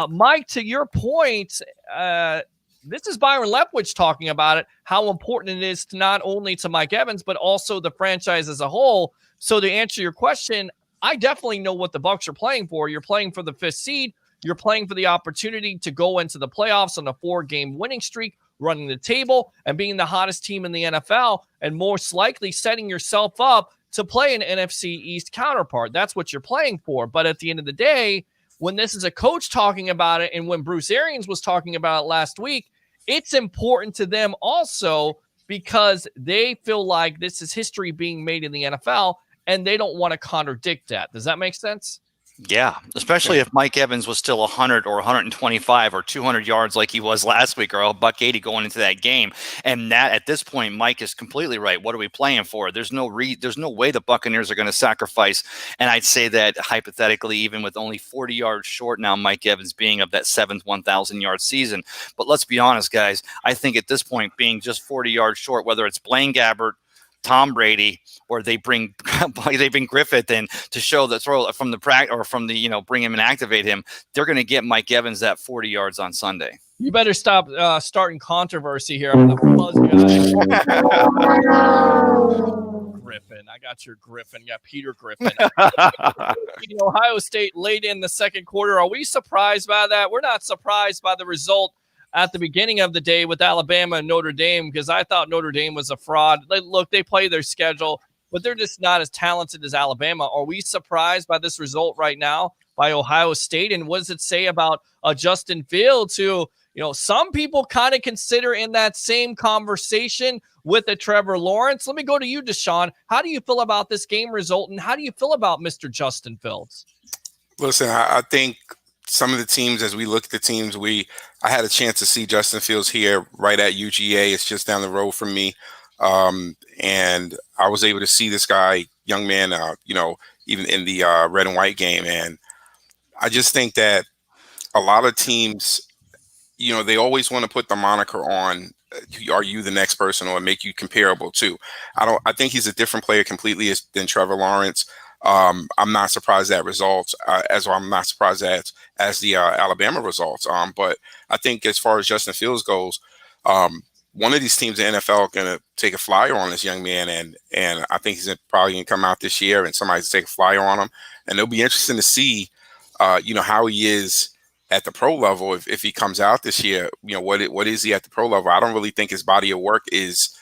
Mike, to your point, this is Byron Leftwich talking about it, how important it is to not only to Mike Evans, but also the franchise as a whole. So to answer your question, I definitely know what the Bucs are playing for. You're playing for the 5th seed. You're playing for the opportunity to go into the playoffs on a 4-game winning streak, running the table and being the hottest team in the NFL, and most likely setting yourself up to play an NFC East counterpart. That's what you're playing for. But at the end of the day, when this is a coach talking about it, and when Bruce Arians was talking about it last week, it's important to them also because they feel like this is history being made in the NFL, and they don't want to contradict that. Does that make sense? Yeah, especially if Mike Evans was still 100 or 125 or 200 yards like he was last week, or $180 going into that game. And that, at this point, Mike is completely right. What are we playing for? There's no way the Buccaneers are going to sacrifice. And I'd say that hypothetically, even with only 40 yards short now, Mike Evans being of that 7th 1,000-yard season. But let's be honest, guys. I think at this point, being just 40 yards short, whether it's Blaine Gabbert, Tom Brady, or they bring Griffith in to show the throw from the practice, or from the, bring him and activate him, they're going to get Mike Evans that 40 yards on Sunday. You better stop starting controversy here. I'm the buzz guy. Griffin. I got your Griffin. You got Peter Griffin. Ohio State late in the second quarter. Are we surprised by that? We're not surprised by the result at the beginning of the day with Alabama and Notre Dame, because I thought Notre Dame was a fraud. They play their schedule, but they're just not as talented as Alabama. Are we surprised by this result right now by Ohio State? And what does it say about Justin Fields, who, some people kind of consider in that same conversation with a Trevor Lawrence? Let me go to you, Deshaun. How do you feel about this game result, and how do you feel about Mr. Justin Fields? Listen, I think some of the teams, as we look at the teams, I had a chance to see Justin Fields here right at UGA. It's just down the road from me. And I was able to see this guy, young man, even in the red and white game. And I just think that a lot of teams, they always want to put the moniker on, are you the next person, or make you comparable to. I think he's a different player completely than Trevor Lawrence. I'm not surprised at results, as I'm not surprised as the Alabama results. But I think as far as Justin Fields goes, one of these teams in the NFL are going to take a flyer on this young man, and I think he's probably going to come out this year, and somebody's take a flyer on him, and it'll be interesting to see, how he is at the pro level if he comes out this year. What is he at the pro level? I don't really think his body of work is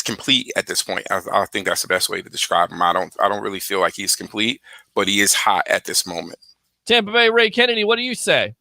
complete at this point. I think that's the best way to describe him. I don't really feel like he's complete, but he is hot at this moment. Tampa Bay Ray Kennedy, what do you say?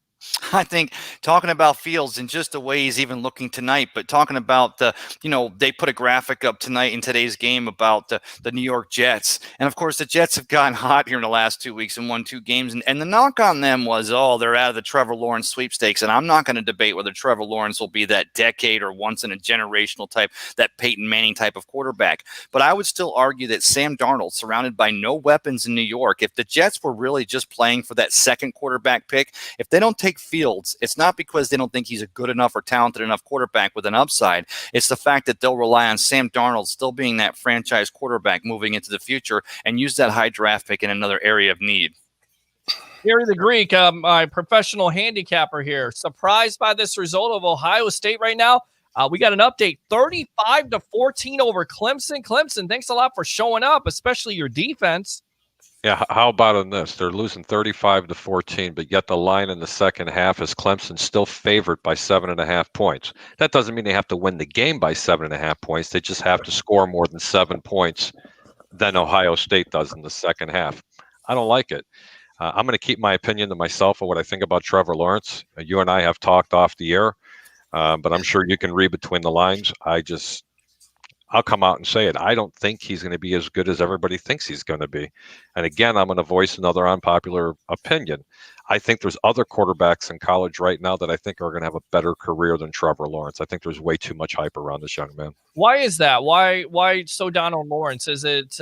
I think talking about Fields and just the way he's even looking tonight, but talking about they put a graphic up tonight in today's game about the New York Jets. And of course, the Jets have gotten hot here in the last 2 weeks and won 2 games. And the knock on them was, they're out of the Trevor Lawrence sweepstakes. And I'm not going to debate whether Trevor Lawrence will be that decade or once in a generational type, that Peyton Manning type of quarterback. But I would still argue that Sam Darnold, surrounded by no weapons in New York, if the Jets were really just playing for that second quarterback pick, if they don't take Fields, it's not because they don't think he's a good enough or talented enough quarterback with an upside. It's the fact that they'll rely on Sam Darnold still being that franchise quarterback moving into the future and use that high draft pick in another area of need. Gary the Greek, my professional handicapper here, surprised by this result of Ohio State right now. We got an update, 35-14 over Clemson. Clemson, thanks a lot for showing up, especially your defense. Yeah, how about on this? They're losing 35-14, but yet the line in the second half is Clemson still favored by 7.5 points. That doesn't mean they have to win the game by 7.5 points. They just have to score more than 7 points than Ohio State does in the second half. I don't like it. I'm going to keep my opinion to myself of what I think about Trevor Lawrence. You and I have talked off the air, but I'm sure you can read between the lines. I'll come out and say it. I don't think he's going to be as good as everybody thinks he's going to be. And again, I'm going to voice another unpopular opinion. I think there's other quarterbacks in college right now that I think are going to have a better career than Trevor Lawrence. I think there's way too much hype around this young man. Why is that? Why so down on Lawrence? Is it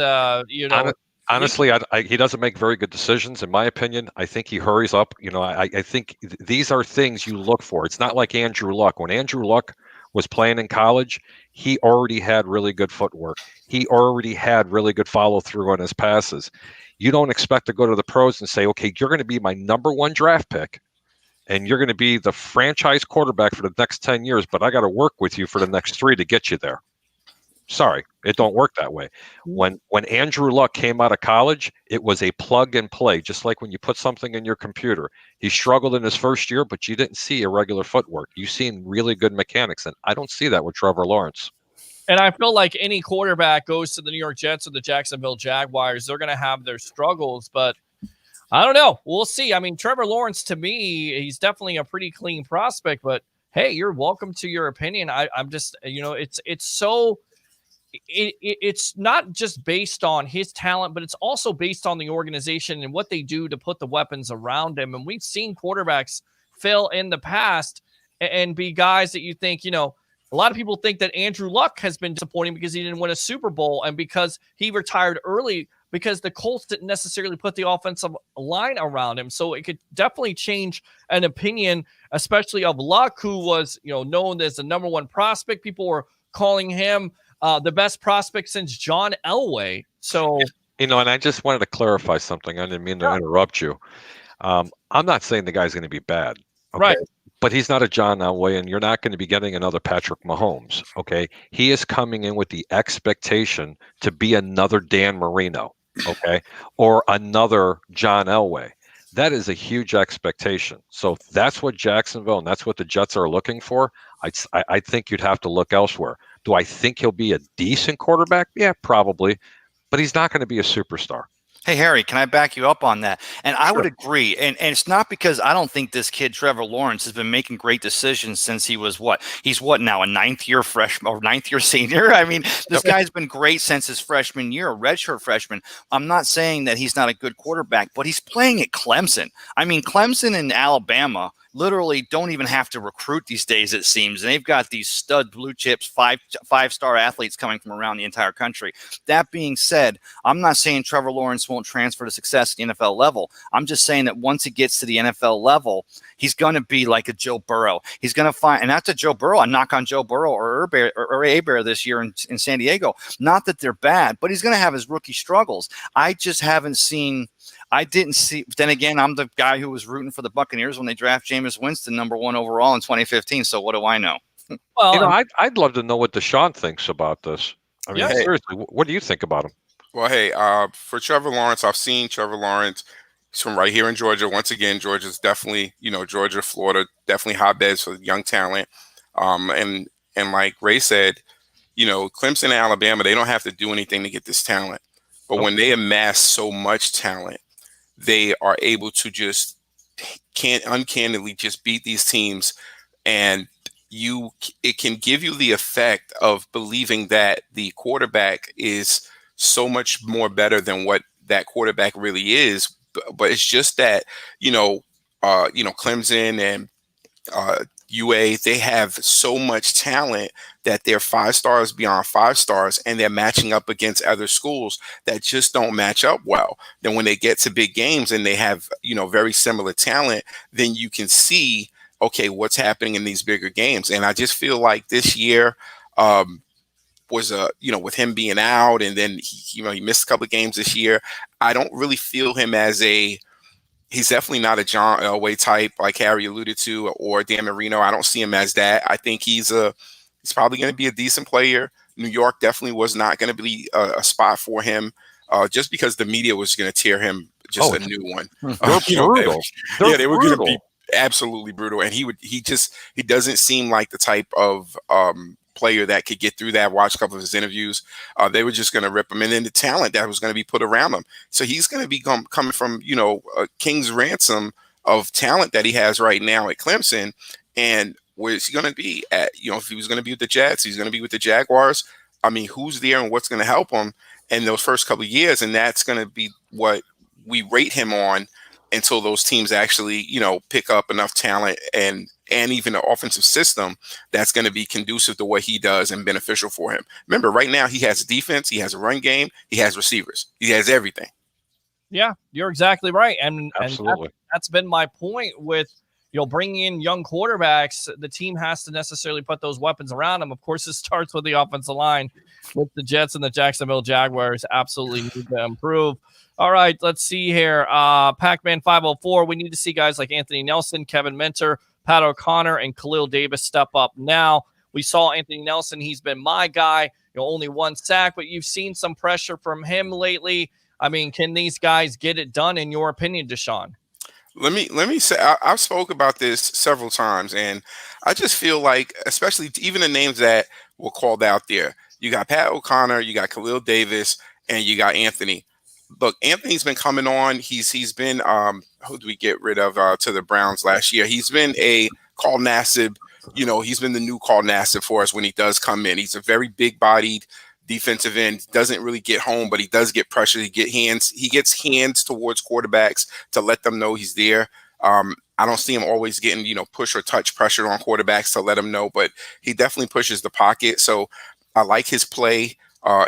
Honestly, he doesn't make very good decisions, in my opinion. I think he hurries up. I think these are things you look for. It's not like Andrew Luck. When Andrew Luck was playing in college, he already had really good footwork. He already had really good follow through on his passes. You don't expect to go to the pros and say, okay, you're going to be my number one draft pick and you're going to be the franchise quarterback for the next 10 years, but I got to work with you for the next 3 to get you there. Sorry, it don't work that way. When Andrew Luck came out of college, it was a plug and play, just like when you put something in your computer. He struggled in his first year, but you didn't see irregular footwork. You've seen really good mechanics, and I don't see that with Trevor Lawrence. And I feel like any quarterback goes to the New York Jets or the Jacksonville Jaguars, they're going to have their struggles, but I don't know. We'll see. I mean, Trevor Lawrence, to me, he's definitely a pretty clean prospect, but hey, you're welcome to your opinion. I'm just, it's so... It's not just based on his talent, but it's also based on the organization and what they do to put the weapons around him. And we've seen quarterbacks fail in the past and be guys that you think, a lot of people think that Andrew Luck has been disappointing because he didn't win a Super Bowl and because he retired early because the Colts didn't necessarily put the offensive line around him. So it could definitely change an opinion, especially of Luck, who was, known as the number one prospect. People were calling him the best prospect since John Elway. So, and I just wanted to clarify something. I didn't mean to interrupt you. I'm not saying the guy's going to be bad. Okay? Right. But he's not a John Elway, and you're not going to be getting another Patrick Mahomes. Okay. He is coming in with the expectation to be another Dan Marino. Okay. Or another John Elway. That is a huge expectation. So if that's what Jacksonville and that's what the Jets are looking for, I think you'd have to look elsewhere. Do I think he'll be a decent quarterback? Yeah, probably. But he's not going to be a superstar. Hey, Harry, can I back you up on that? And I would agree. And it's not because I don't think this kid, Trevor Lawrence, has been making great decisions since he was He's now, a ninth-year freshman or ninth-year senior? I mean, this guy's been great since his freshman year, a redshirt freshman. I'm not saying that he's not a good quarterback, but he's playing at Clemson. I mean, Clemson and Alabama literally don't even have to recruit these days, it seems. And they've got these stud blue chips, five-star athletes coming from around the entire country. That being said, I'm not saying Trevor Lawrence won't transfer to success at the NFL level. I'm just saying that once he gets to the NFL level, he's going to be like a Joe Burrow. He's going to find, and that's a Joe Burrow. I knock on Joe Burrow or Bear this year in San Diego. Not that they're bad, but he's going to have his rookie struggles. I just haven't seen. I didn't see. Then again, I'm the guy who was rooting for the Buccaneers when they draft Jameis Winston number 1 overall in 2015. So what do I know? Well, I'd love to know what Deshaun thinks about this. I mean, seriously, what do you think about him? Well, hey, for Trevor Lawrence, I've seen Trevor Lawrence. He's from right here in Georgia. Once again, Georgia's definitely, Georgia, Florida, definitely hotbeds for young talent. And like Ray said, Clemson and Alabama, they don't have to do anything to get this talent. But when they amass so much talent, they are able to just uncannily just beat these teams, and it can give you the effect of believing that the quarterback is so much more better than what that quarterback really is. But it's just that Clemson and UA, they have so much talent that they're 5 stars beyond 5 stars, and they're matching up against other schools that just don't match up well. Then when they get to big games and they have, very similar talent, then you can see, okay, what's happening in these bigger games. And I just feel like this year was with him being out, and then he missed a couple of games this year. I don't really feel him as he's definitely not a John Elway type like Harry alluded to, or Dan Marino. I don't see him as that. I think he's probably going to be a decent player. New York definitely was not going to be a spot for him, just because the media was going to tear him a new one. They're brutal. They were going to be absolutely brutal. And he doesn't seem like the type of player that could get through that. Watch a couple of his interviews. They were just going to rip him, and then the talent that was going to be put around him. So he's going to be coming from, a king's ransom of talent that he has right now at Clemson. And where is he going to be at? If he was going to be with the Jets, he's going to be with the Jaguars. I mean, who's there and what's going to help him in those first couple of years? And that's going to be what we rate him on until those teams actually, pick up enough talent and even an offensive system that's going to be conducive to what he does and beneficial for him. Remember, right now he has a defense, he has a run game, he has receivers, he has everything. Yeah, you're exactly right. And Absolutely. that's been my point with, bringing in young quarterbacks. The team has to necessarily put those weapons around them. Of course, it starts with the offensive line, with the Jets and the Jacksonville Jaguars absolutely need to improve. All right, let's see here. Pac-Man 504, we need to see guys like Anthony Nelson, Kevin Minter, Pat O'Connor, and Khalil Davis step up now. We saw Anthony Nelson. He's been my guy. Only one sack, but you've seen some pressure from him lately. I mean, can these guys get it done, in your opinion, Deshaun? Let me say, I've spoke about this several times, and I just feel like, especially even the names that were called out there, you got Pat O'Connor, you got Khalil Davis, and you got Anthony. Look, Anthony's been coming on. He's been who did we get rid of to the Browns last year? He's been a Carl Nassib. He's been the new Carl Nassib for us when he does come in. He's a very big-bodied defensive end, doesn't really get home, but he does get pressure. He gets hands towards quarterbacks to let them know he's there. I don't see him always getting, push or touch pressure on quarterbacks to let him know, but he definitely pushes the pocket. So I like his play.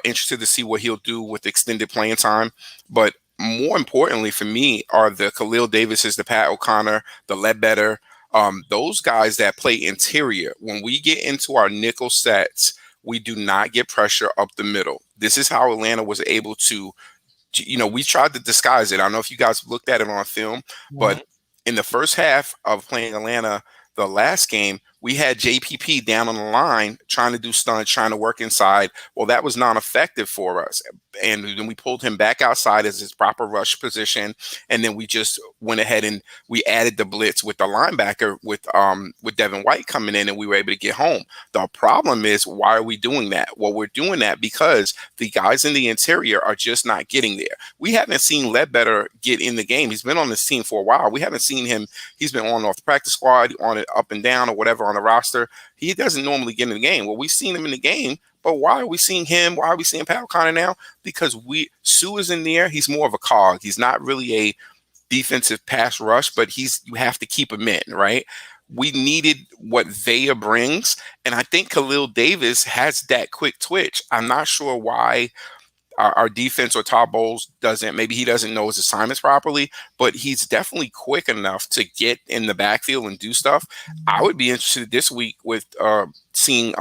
Interested to see what he'll do with extended playing time. But more importantly for me are the Khalil Davises, the Pat O'Connor, the Ledbetter, those guys that play interior. When we get into our nickel sets, we do not get pressure up the middle. This is how Atlanta was able to, we tried to disguise it. I don't know if you guys looked at it on film, but in the first half of playing Atlanta, the last game, we had JPP down on the line trying to do stunts, trying to work inside. Well, that was non-effective for us. And then we pulled him back outside as his proper rush position. And then we just went ahead and we added the blitz with the linebacker with Devin White coming in, and we were able to get home. The problem is, why are we doing that? Well, we're doing that because the guys in the interior are just not getting there. We haven't seen Ledbetter get in the game. He's been on this team for a while. We haven't seen him. He's been on off the practice squad, on it up and down or whatever on the roster. He doesn't normally get in the game. Well, we've seen him in the game, but why are we seeing him? Why are we seeing Pat O'Connor now? Because Sue is in there. He's more of a cog. He's not really a defensive pass rush, but you have to keep him in, right? We needed what Vea brings, and I think Khalil Davis has that quick twitch. I'm not sure why our defense or Todd Bowles maybe he doesn't know his assignments properly, but he's definitely quick enough to get in the backfield and do stuff. I would be interested this week with seeing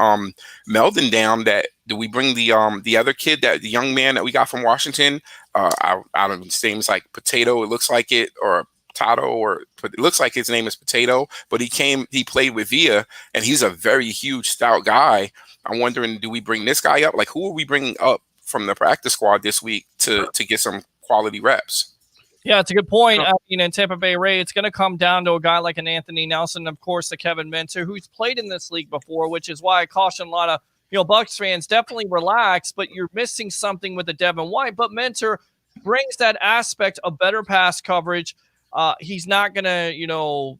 Meldon down. Do we bring the other kid, the young man that we got from Washington? I don't know, his name is like Potato, it looks like it, or Tato, it looks like his name is Potato, but he played with Vea, and he's a very huge, stout guy. I'm wondering, do we bring this guy up? Like, who are we bringing up from the practice squad this week to get some quality reps? Yeah, it's a good point. I mean, in Tampa Bay Ray, it's going to come down to a guy like an Anthony Nelson, of course, the Kevin Minter, who's played in this league before, which is why I caution a lot of Bucs fans, definitely relax, but you're missing something with the Devin White. But Minter brings that aspect of better pass coverage. He's not going to,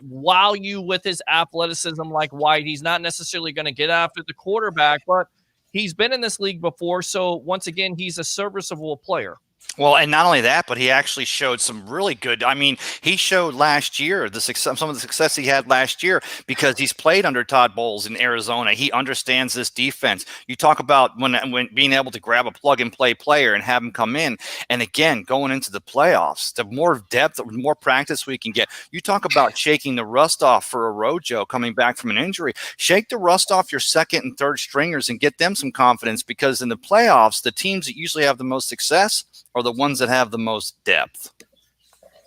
wow you with his athleticism like White. He's not necessarily going to get after the quarterback, but he's been in this league before. So once again, he's a serviceable player. Well, and not only that, but he actually showed some really good. I mean, he showed last year some of the success he had last year because he's played under Todd Bowles in Arizona. He understands this defense. You talk about when being able to grab a plug and play player and have him come in. And again, going into the playoffs, the more depth, the more practice we can get. You talk about shaking the rust off for a Rojo coming back from an injury. Shake the rust off your second and third stringers and get them some confidence, because in the playoffs, the teams that usually have the most success are the ones that have the most depth.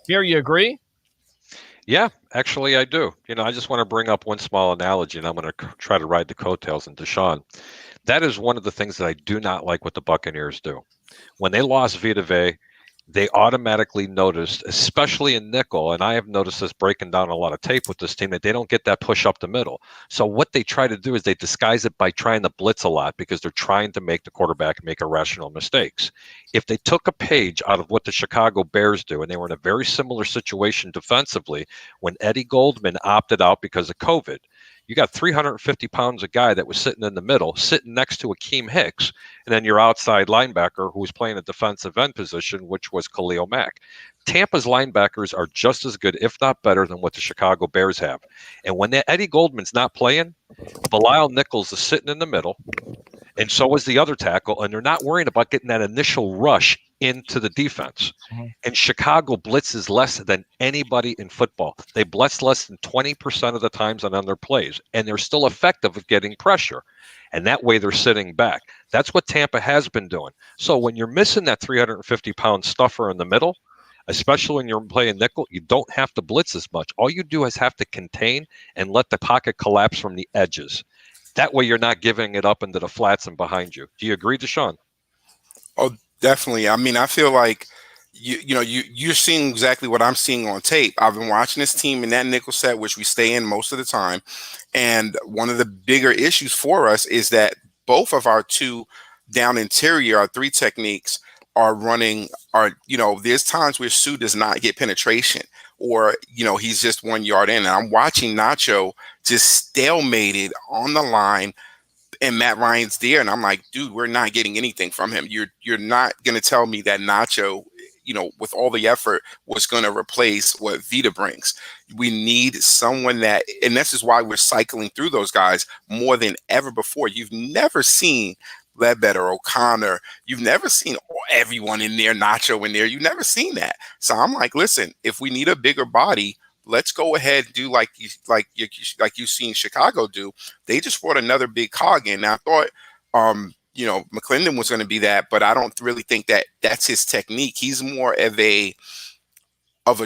Here, you agree? Yeah, actually I do. I just want to bring up one small analogy, and I'm going to try to ride the coattails in Deshaun. That is one of the things that I do not like what the Buccaneers do. When they lost Vita Vea, they automatically noticed, especially in nickel, and I have noticed this breaking down a lot of tape with this team, that they don't get that push up the middle. So what they try to do is they disguise it by trying to blitz a lot because they're trying to make the quarterback make irrational mistakes. If they took a page out of what the Chicago Bears do, and they were in a very similar situation defensively when Eddie Goldman opted out because of COVID, you got 350 pounds of guy that was sitting in the middle, sitting next to Akeem Hicks, and then your outside linebacker who was playing a defensive end position, which was Khalil Mack. Tampa's linebackers are just as good, if not better, than what the Chicago Bears have. And when Eddie Goldman's not playing, Belial Nichols is sitting in the middle, and so is the other tackle, and they're not worrying about getting that initial rush into the defense. And Chicago blitzes less than anybody in football. They blitz less than 20% of the times on their plays, and they're still effective at getting pressure. And that way they're sitting back. That's what Tampa has been doing. So when you're missing that 350-pound stuffer in the middle, especially when you're playing nickel, you don't have to blitz as much. All you do is have to contain and let the pocket collapse from the edges. That way you're not giving it up into the flats and behind you. Do you agree, Deshaun? Oh, definitely. I mean, I feel like you're seeing exactly what I'm seeing on tape. I've been watching this team in that nickel set, which we stay in most of the time. And one of the bigger issues for us is that both of our two down interior, our three techniques there's times where Sue does not get penetration, or, he's just 1 yard in. And I'm watching Nacho just stalemated on the line, and Matt Ryan's there, and I'm like, dude, we're not getting anything from him. You're not going to tell me that Nacho, with all the effort, was going to replace what Vita brings. We need someone and this is why we're cycling through those guys more than ever before. You've never seen Ledbetter, O'Connor. You've never seen everyone in there, Nacho in there. You've never seen that. So I'm like, listen, if we need a bigger body, let's go ahead and do like you've seen Chicago do. They just brought another big cog in. Now, I thought, McClendon was going to be that, but I don't really think that that's his technique. He's more of a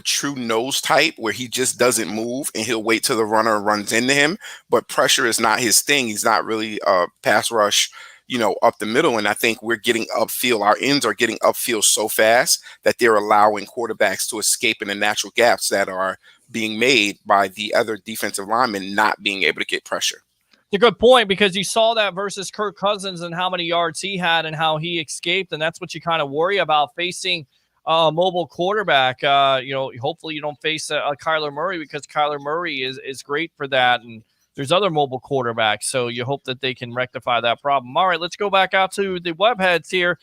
true nose type, where he just doesn't move and he'll wait till the runner runs into him. But pressure is not his thing. He's not really a pass rush, up the middle. And I think we're getting upfield. Our ends are getting upfield so fast that they're allowing quarterbacks to escape in the natural gaps that are being made by the other defensive linemen not being able to get pressure. It's a good point, because you saw that versus Kirk Cousins and how many yards he had and how he escaped. And that's what you kind of worry about facing a mobile quarterback. Hopefully you don't face a Kyler Murray, because Kyler Murray is great for that. And there's other mobile quarterbacks, so you hope that they can rectify that problem. All right, let's go back out to the webheads here.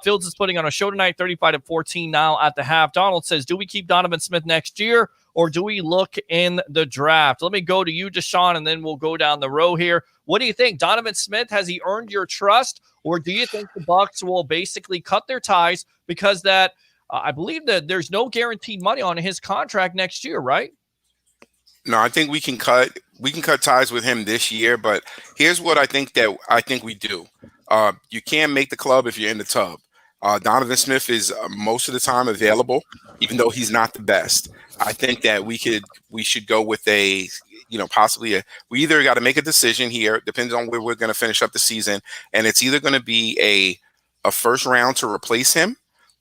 Fields is putting on a show tonight, 35-14 now at the half. Donald says, do we keep Donovan Smith next year, or do we look in the draft? Let me go to you, Deshaun, and then we'll go down the row here. What do you think? Donovan Smith, has he earned your trust, or do you think the Bucs will basically cut their ties because that I believe that there's no guaranteed money on his contract next year, right? No, I think we can cut ties with him this year, but here's what I think we do. You can't make the club if you're in the tub. Donovan Smith is most of the time available, even though he's not the best. I think that we should go with we either got to make a decision here, depends on where we're going to finish up the season, and it's either going to be a first round to replace him,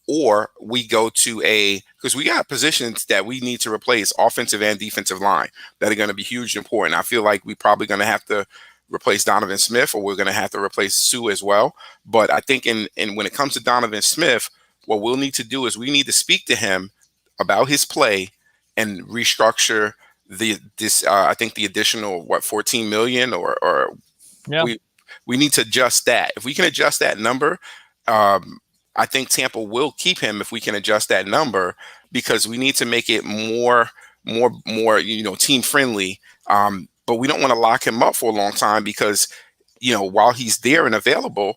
or we go to because we got positions that we need to replace, offensive and defensive line, that are going to be huge and important. I feel like we're probably going to have to replace Donovan Smith, or we're going to have to replace Sue as well. But I think when it comes to Donovan Smith, what we'll need to do is we need to speak to him about his play and restructure I think the additional, $14 million or yeah. We need to adjust that. If we can adjust that number, I think Tampa will keep him if we can adjust that number, because we need to make it more team friendly. But we don't want to lock him up for a long time, because, while he's there and available,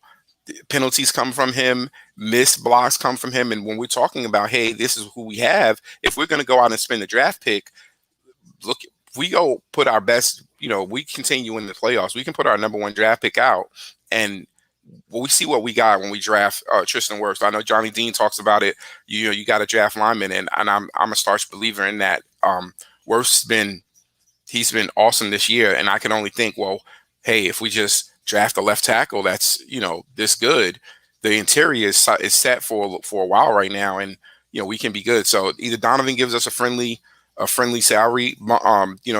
penalties come from him, missed blocks come from him. And when we're talking about, hey, this is who we have, if we're going to go out and spend the draft pick, look, if we go put our best, we continue in the playoffs, we can put our number one draft pick out, and we see what we got when we draft Tristan Wirfs. I know Johnny Dean talks about it. You got to draft linemen, and I'm a staunch believer in that. Wirfs he's been awesome this year, and I can only think, well, hey, if we just draft a left tackle that's this good, the interior is set for a while right now, and we can be good. So either Donovan gives us a friendly salary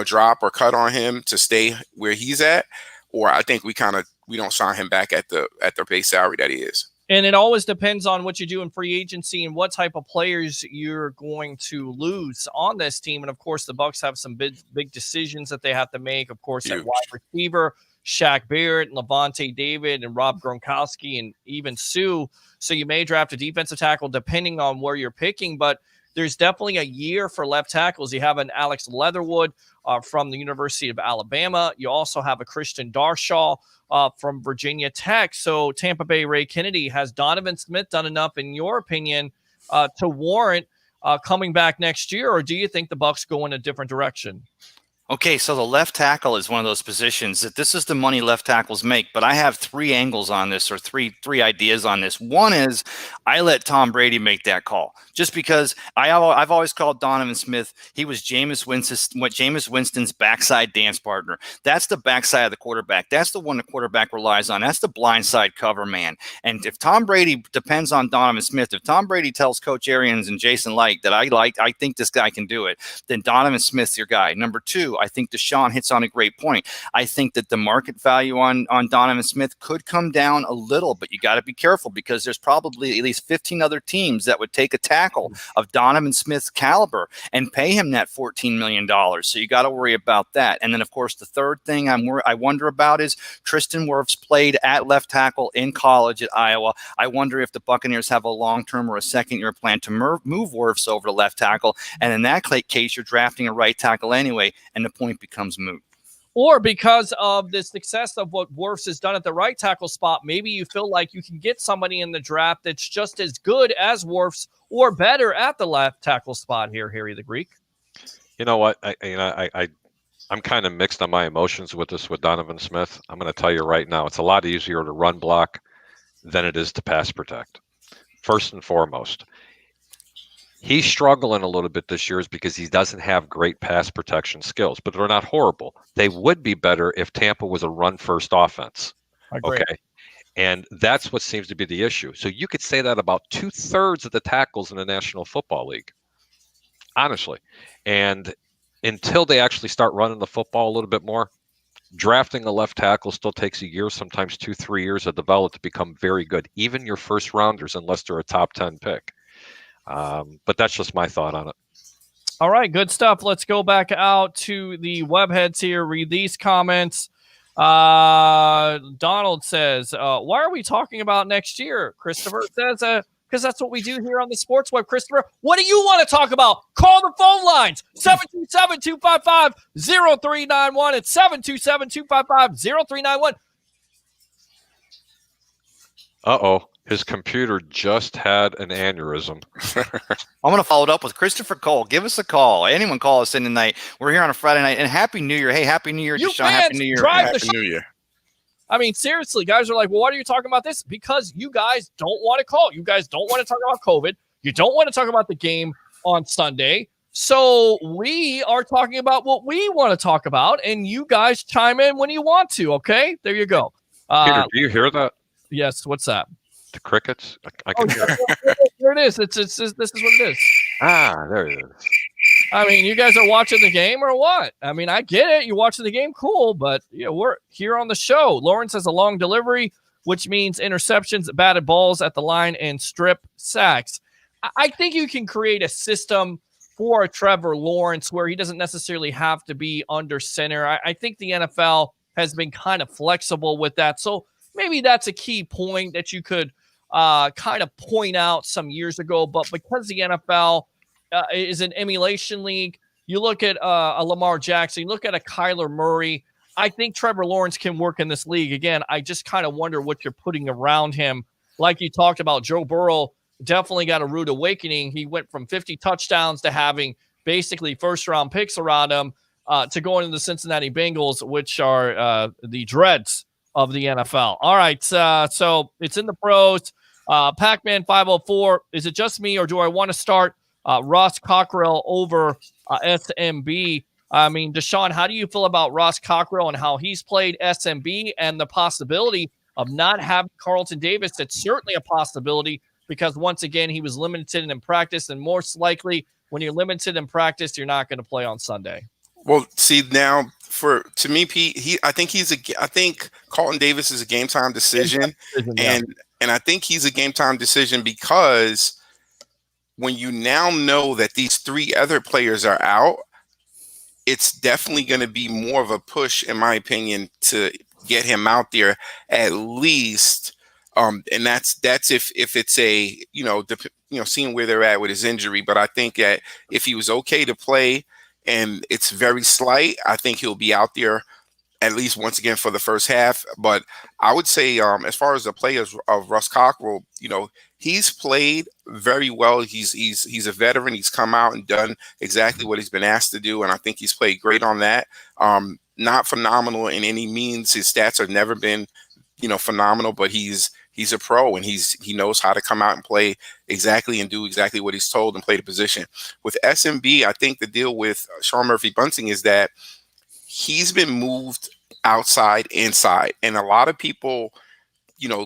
drop or cut on him to stay where he's at, or I think we don't sign him back at the base salary that he is. And it always depends on what you do in free agency and what type of players you're going to lose on this team. And of course, the Bucs have some big decisions that they have to make. Of course, at wide receiver, Shaq Barrett, Levante David, and Rob Gronkowski, and even Sue. So you may draft a defensive tackle depending on where you're picking, but there's definitely a year for left tackles. You have an Alex Leatherwood from the University of Alabama. You also have a Christian Darshaw from Virginia Tech. So Tampa Bay Ray Kennedy, has Donovan Smith done enough, in your opinion, to warrant coming back next year, or do you think the Bucs go in a different direction? Okay, so the left tackle is one of those positions that this is the money left tackles make, but I have three angles on this, or three ideas on this. One is I let Tom Brady make that call, just because I've always called Donovan Smith, he was Jameis Winston's backside dance partner. That's the backside of the quarterback. That's the one the quarterback relies on. That's the blind side cover man. And if Tom Brady depends on Donovan Smith, if Tom Brady tells Coach Arians and Jason Licht that I think this guy can do it, then Donovan Smith's your guy. Number two, I think Deshaun hits on a great point. I think that the market value on Donovan Smith could come down a little, but you got to be careful, because there's probably at least 15 other teams that would take a tackle of Donovan Smith's caliber and pay him that $14 million. So you got to worry about that. And then, of course, the third thing I wonder about is Tristan Wirfs played at left tackle in college at Iowa. I wonder if the Buccaneers have a long-term or a second-year plan to move Wirfs over to left tackle. And in that case, you're drafting a right tackle anyway, and the point becomes moot. Or because of the success of what Wirfs has done at the right tackle spot, maybe you feel like you can get somebody in the draft that's just as good as Wirfs or better at the left tackle spot here, Harry the Greek. You know what? I'm kind of mixed on my emotions with this with Donovan Smith. I'm going to tell you right now, it's a lot easier to run block than it is to pass protect. First and foremost, he's struggling a little bit this year is because he doesn't have great pass protection skills, but they're not horrible. They would be better if Tampa was a run-first offense. Okay. And that's what seems to be the issue. So you could say that about 2/3 of the tackles in the National Football League, honestly. And until they actually start running the football a little bit more, drafting a left tackle still takes a year, sometimes 2-3 years to develop to become very good. Even your first rounders, unless they're a top 10 pick. But that's just my thought on it. All right, good stuff. Let's go back out to the webheads here, read these comments. Donald says, why are we talking about next year? Christopher says, because that's what we do here on the Sports Web. Christopher, what do you want to talk about? Call the phone lines, 727-255-0391. It's 727-255-0391. Uh-oh. His computer just had an aneurysm. I'm going to follow it up with Christopher Cole. Give us a call. Anyone call us in tonight. We're here on a Friday night. And Happy New Year. Hey, Happy New Year, Deshaun. Happy New Year. Happy New Year. I mean, seriously, guys are like, well, why are you talking about this? Because you guys don't want to call. You guys don't want to talk about COVID. You don't want to talk about the game on Sunday. So we are talking about what we want to talk about, and you guys chime in when you want to, okay? There you go. Peter, do you hear that? Yes, what's that? The crickets? I can hear it. There it is. This is what it is. Ah, there it is. I mean, you guys are watching the game or what? I mean, I get it. You're watching the game, cool, but we're here on the show. Lawrence has a long delivery, which means interceptions, batted balls at the line, and strip sacks. I think you can create a system for a Trevor Lawrence where he doesn't necessarily have to be under center. I think the NFL has been kind of flexible with that. So maybe that's a key point that you could kind of point out some years ago. But because the NFL is an emulation league, you look at a Lamar Jackson, you look at a Kyler Murray, I think Trevor Lawrence can work in this league. Again, I just kind of wonder what you're putting around him. Like you talked about, Joe Burrow definitely got a rude awakening. He went from 50 touchdowns to having basically first-round picks around him to going to the Cincinnati Bengals, which are the dreads of the NFL. All right, so it's in the pros. Pac-Man 504, is it just me or do I want to start Ross Cockrell over SMB? I mean, Deshaun, how do you feel about Ross Cockrell and how he's played SMB and the possibility of not having Carlton Davis, that's certainly a possibility because once again, he was limited in practice, and most likely when you're limited in practice, you're not going to play on Sunday. Well, see now, to me, Pete, I think Carlton Davis is a game time decision, Yeah. and I think he's a game time decision because when you now know that these three other players are out, it's definitely going to be more of a push, in my opinion, to get him out there at least. And that's if it's a seeing where they're at with his injury. But I think that if he was okay to play and it's very slight, I think he'll be out there at least once again for the first half. But I would say, as far as the players of Russ Cockrell, he's played very well. He's a veteran. He's come out and done exactly what he's been asked to do, and I think he's played great on that. Not phenomenal in any means. His stats have never been, phenomenal, but he's a pro and he knows how to come out and play exactly and do exactly what he's told and play the position. With SMB, I think the deal with Sean Murphy-Bunting is that he's been moved outside, inside, and a lot of people,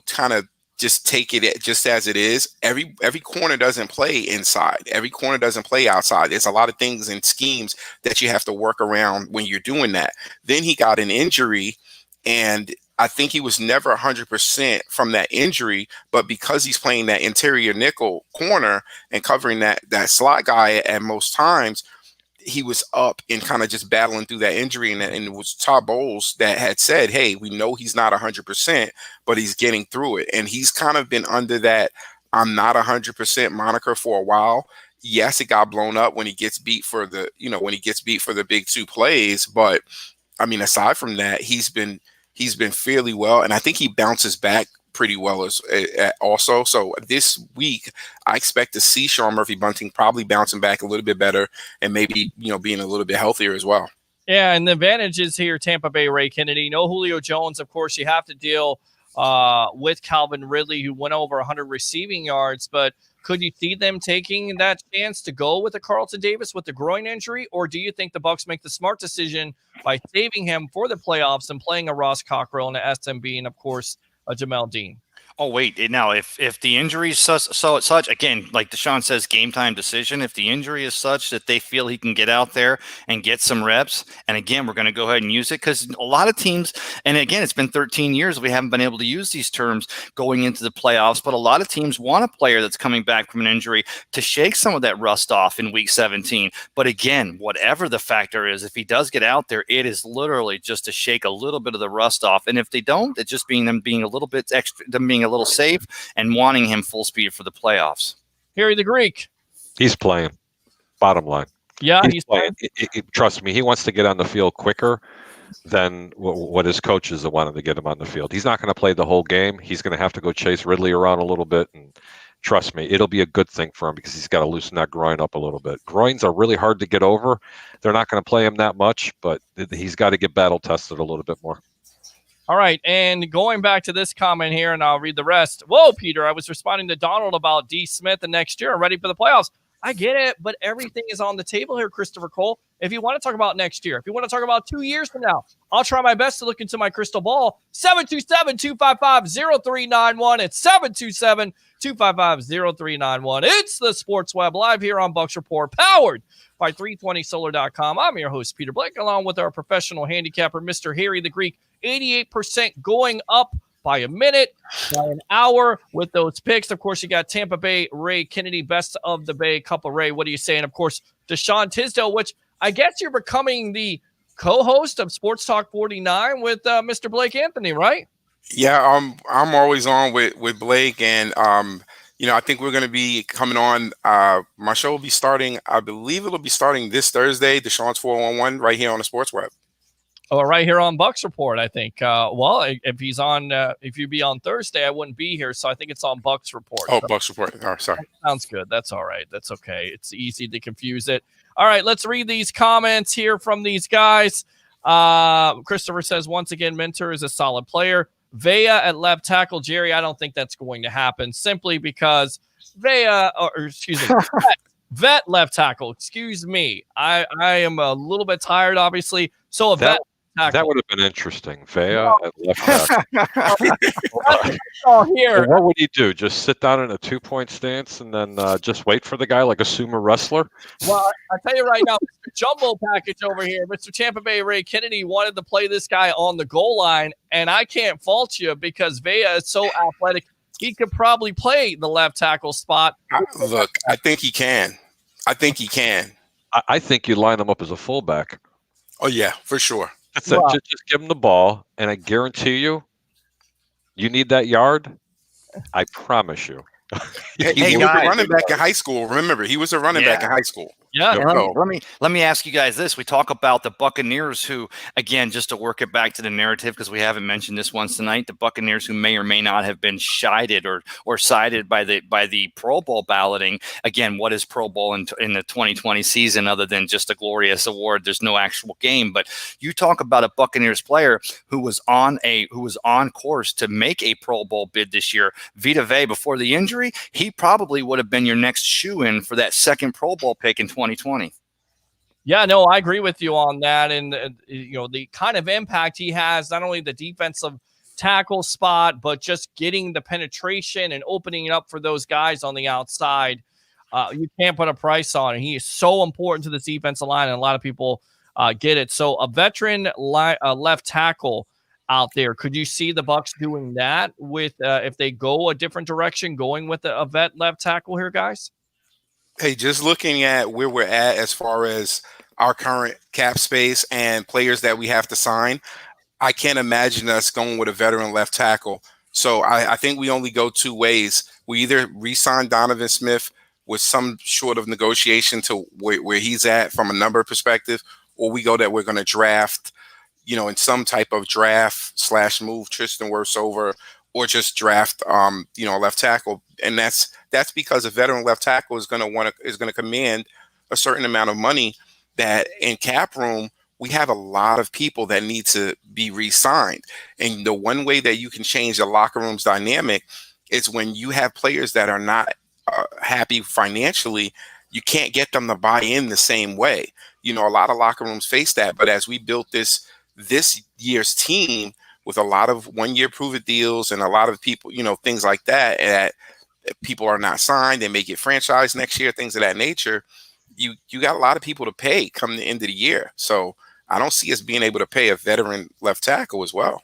kind of just take it just as it is. Every corner doesn't play inside. Every corner doesn't play outside. There's a lot of things and schemes that you have to work around when you're doing that. Then he got an injury, and I think he was never 100% from that injury, but because he's playing that interior nickel corner and covering that slot guy at most times, he was up and kind of just battling through that injury. And it was Todd Bowles that had said, hey, we know he's not 100%, but he's getting through it. And he's kind of been under that I'm not 100% moniker for a while. Yes, it got blown up when he gets beat for the big two plays. But I mean, aside from that, he's been fairly well. And I think he bounces back pretty well also. So this week, I expect to see Sean Murphy-Bunting probably bouncing back a little bit better and maybe, being a little bit healthier as well. Yeah, and the advantage is here, Tampa Bay, Ray Kennedy. No Julio Jones, of course. You have to deal with Calvin Ridley, who went over 100 receiving yards. But could you see them taking that chance to go with a Carlton Davis with the groin injury? Or do you think the Bucs make the smart decision by saving him for the playoffs and playing a Ross Cockrell and a SMB and, of course, a Jamel Dean? Oh, wait. Now, if the injury is such, again, like Deshaun says, game time decision, if the injury is such that they feel he can get out there and get some reps, and again, we're going to go ahead and use it because a lot of teams, and again, it's been 13 years, we haven't been able to use these terms going into the playoffs, but a lot of teams want a player that's coming back from an injury to shake some of that rust off in week 17. But again, whatever the factor is, if he does get out there, it is literally just to shake a little bit of the rust off. And if they don't, it's just them being a little bit extra, them being a little safe and wanting him full speed for the playoffs. Harry the Greek. He's playing. Bottom line. Yeah, he's playing. Trust me, he wants to get on the field quicker than what his coaches have wanted to get him on the field. He's not going to play the whole game. He's going to have to go chase Ridley around a little bit, and trust me, it'll be a good thing for him because he's got to loosen that groin up a little bit. Groins are really hard to get over. They're not going to play him that much, but he's got to get battle tested a little bit more. All right, and going back to this comment here, and I'll read the rest. Whoa, Peter, I was responding to Donald about D. Smith and next year. I'm ready for the playoffs. I get it, but everything is on the table here, Christopher Cole. If you want to talk about next year, if you want to talk about 2 years from now, I'll try my best to look into my crystal ball. 727-255-0391. It's 727-255-0391. It's the Sports Web live here on Bucs Report, powered by 320solar.com. I'm your host, Peter Blake, along with our professional handicapper, Mr. Harry the Greek. 88% going up by a minute, by an hour with those picks. Of course, you got Tampa Bay, Ray Kennedy, best of the Bay, couple Ray. What are you saying? Of course, Deshaun Tisdale, which I guess you're becoming the co-host of Sports Talk 49 with Mr. Blake Anthony, right? Yeah, I'm always on with Blake, and I think we're going to be coming on. My show will be starting, I believe it'll be starting this Thursday, Deshaun's 411, right here on the Sports Web. Oh, right here on Bucs Report, I think. Well, if he's on, if you be on Thursday, I wouldn't be here, so I think it's on Bucs Report. Oh, so. Bucs Report. Oh, sorry. Sounds good. That's all right. That's okay. It's easy to confuse it. All right, let's read these comments here from these guys. Christopher says, once again, Minter is a solid player. Vea at left tackle. Jerry, I don't think that's going to happen simply because Vet left tackle. Excuse me. I am a little bit tired, obviously. So a Vet tackle. That would have been interesting. Vea at left tackle. Oh, here. Well, what would he do? Just sit down in a 2-point stance and then just wait for the guy like a sumo wrestler? Well, I tell you right now, Mr. Jumbo Package over here, Mr. Tampa Bay Ray Kennedy wanted to play this guy on the goal line, and I can't fault you because Vea is so athletic. He could probably play the left tackle spot. Look, I think he can. I think he can. I think you line him up as a fullback. Oh, yeah, for sure. That's it. Just give him the ball, and I guarantee you, you need that yard. I promise you. He was a running back in high school. Remember, he was a running back in high school. Yeah. And let me ask you guys this. We talk about the Buccaneers who, again, just to work it back to the narrative, because we haven't mentioned this once tonight, the Buccaneers who may or may not have been chided or cited by the Pro Bowl balloting. Again, what is Pro Bowl in the 2020 season other than just a glorious award? There's no actual game. But you talk about a Buccaneers player who was on course to make a Pro Bowl bid this year. Vita Vea, before the injury, he probably would have been your next shoe-in for that second Pro Bowl pick in 2020. Yeah, no, I agree with you on that. And, the kind of impact he has, not only the defensive tackle spot, but just getting the penetration and opening it up for those guys on the outside. You can't put a price on it. He is so important to this defensive line, and a lot of people get it. So a veteran left tackle out there, could you see the Bucs doing that with if they go a different direction, going with a vet left tackle here, guys? Hey, just looking at where we're at as far as our current cap space and players that we have to sign, I can't imagine us going with a veteran left tackle. So I think we only go two ways. We either re-sign Donovan Smith with some sort of negotiation to where he's at from a number perspective, or we go that we're going to draft, in some type of draft/move Tristan Wirfs over, or just draft, a left tackle. And that's because a veteran left tackle is going to command a certain amount of money that in cap room, we have a lot of people that need to be re-signed. And the one way that you can change the locker room's dynamic is when you have players that are not happy financially, you can't get them to buy in the same way. A lot of locker rooms face that. But as we built this year's team with a lot of one-year prove-it deals and a lot of people, things like that people are not signed, they may get franchised next year, things of that nature. You got a lot of people to pay come the end of the year. So I don't see us being able to pay a veteran left tackle as well.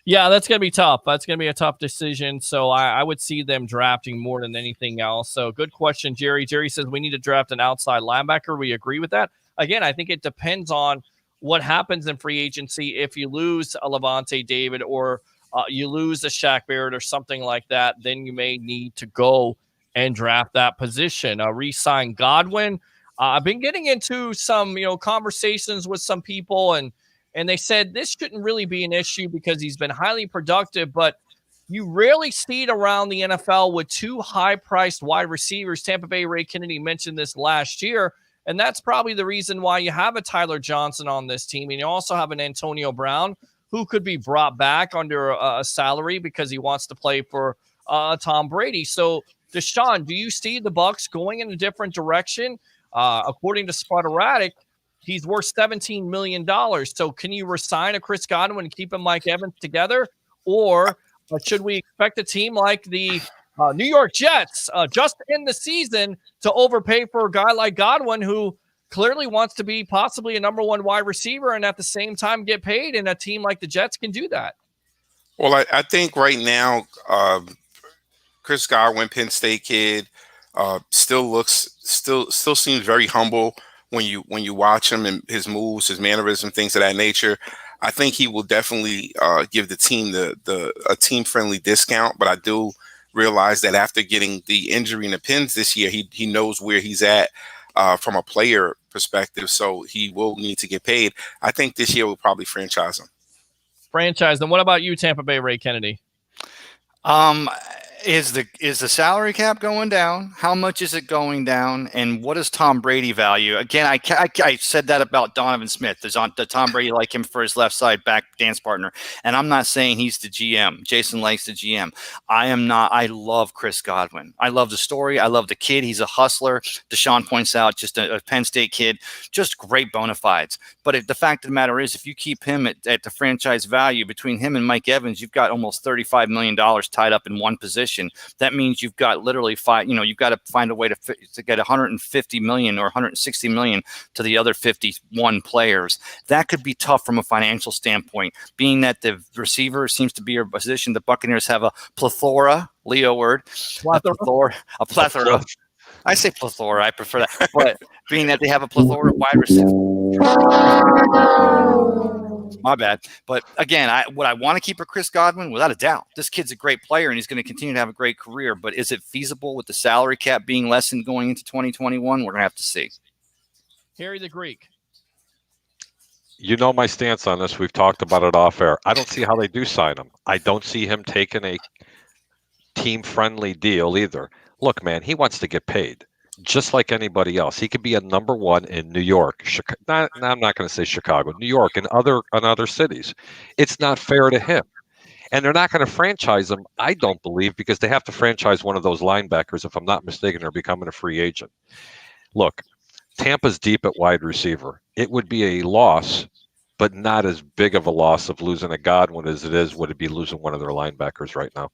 Yeah, that's going to be tough. That's going to be a tough decision. So I would see them drafting more than anything else. So good question, Jerry. Jerry says we need to draft an outside linebacker. We agree with that. Again, I think it depends on what happens in free agency. If you lose a Levante David or you lose a Shaq Barrett or something like that, then you may need to go and draft that position. Re-sign Godwin. I've been getting into some, conversations with some people, and they said this shouldn't really be an issue because he's been highly productive, but you rarely see it around the NFL with two high-priced wide receivers. Tampa Bay Ray Kennedy mentioned this last year, and that's probably the reason why you have a Tyler Johnson on this team, and you also have an Antonio Brown who could be brought back under a salary because he wants to play for Tom Brady. So, Deshaun, do you see the Bucs going in a different direction? According to Sputteratic, he's worth $17 million. So can you resign a Chris Godwin and keep him Mike Evans together? Or should we expect a team like the New York Jets just in the season to overpay for a guy like Godwin who clearly wants to be possibly a number one wide receiver and at the same time get paid, and a team like the Jets can do that? Well, I think right now, Chris Godwin, Penn State kid, still seems very humble when you watch him and his moves, his mannerisms, things of that nature. I think he will definitely give the team a team friendly discount. But I do realize that after getting the injury in the Pens this year, he knows where he's at from a player perspective. So he will need to get paid. I think this year we'll probably franchise him. Franchise. And what about you, Tampa Bay Ray Kennedy? Is the salary cap going down? How much is it going down? And what does Tom Brady value? Again, I said that about Donovan Smith. Does Tom Brady like him for his left side back dance partner? And I'm not saying he's the GM. Jason likes the GM. I am not. I love Chris Godwin. I love the story. I love the kid. He's a hustler. Deshaun points out, just a Penn State kid, just great bona fides. But the fact of the matter is, if you keep him at the franchise value between him and Mike Evans, you've got almost $35 million tied up in one position. That means you've got literally you've got to find a way to get 150 million or 160 million to the other 51 players. That could be tough from a financial standpoint, being that the receiver seems to be a position the Buccaneers have a plethora, Leo word, a plethora. I say plethora, I prefer that. But being that they have a plethora of wide receivers. My bad. But again, what I want to keep for Chris Godwin, without a doubt, this kid's a great player and he's going to continue to have a great career. But is it feasible with the salary cap being lessened going into 2021? We're going to have to see. Harry the Greek. You know my stance on this. We've talked about it off air. I don't see how they do sign him. I don't see him taking a team-friendly deal either. Look, man, he wants to get paid just like anybody else. He could be a number one in New York. I'm not going to say Chicago, New York, and other cities. It's not fair to him. And they're not going to franchise him, I don't believe, because they have to franchise one of those linebackers. If I'm not mistaken, they're becoming a free agent. Look, Tampa's deep at wide receiver. It would be a loss, but not as big of a loss of losing a Godwin as it would it be losing one of their linebackers right now.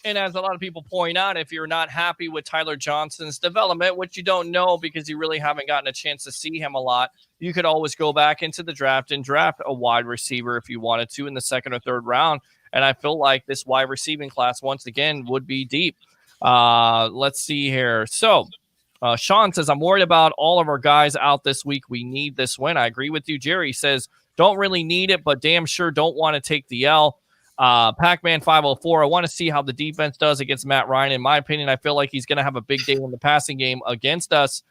And as a lot of people point out, if you're not happy with Tyler Johnson's development, which you don't know because you really haven't gotten a chance to see him a lot, you could always go back into the draft and draft a wide receiver if you wanted to in the second or third round. And I feel like this wide receiving class, once again, would be deep. Let's see here. So Sean says, I'm worried about all of our guys out this week. We need this win. I agree with you. Jerry says, don't really need it, but damn sure don't want to take the L. Pac-Man 504, I want to see how the defense does against Matt Ryan. In my opinion, I feel like he's going to have a big day in the passing game against us.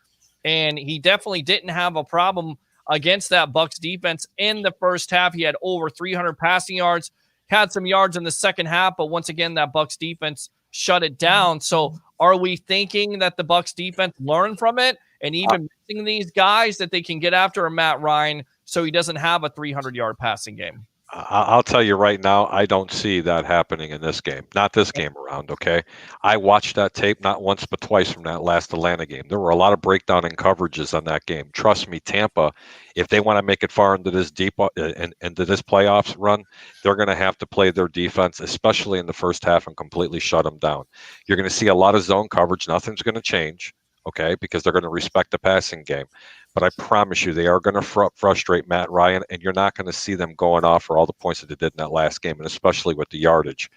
And he definitely didn't have a problem against that Bucs defense in the first half. He had over 300 passing yards, had some yards in the second half, but once again, that Bucs defense shut it down. So are we thinking that the Bucs defense learned from it and even missing these guys that they can get after a Matt Ryan so he doesn't have a 300-yard passing game? I'll tell you right now, I don't see that happening in this game. Not this game around, okay? I watched that tape not once but twice from that last Atlanta game. There were a lot of breakdown in coverages on that game. Trust me, Tampa, if they want to make it far into this deep into this playoffs run, they're going to have to play their defense, especially in the first half, and completely shut them down. You're going to see a lot of zone coverage. Nothing's going to change, okay, because they're going to respect the passing game. But I promise you, they are going to frustrate Matt Ryan, and you're not going to see them going off for all the points that they did in that last game, and especially with the yardage.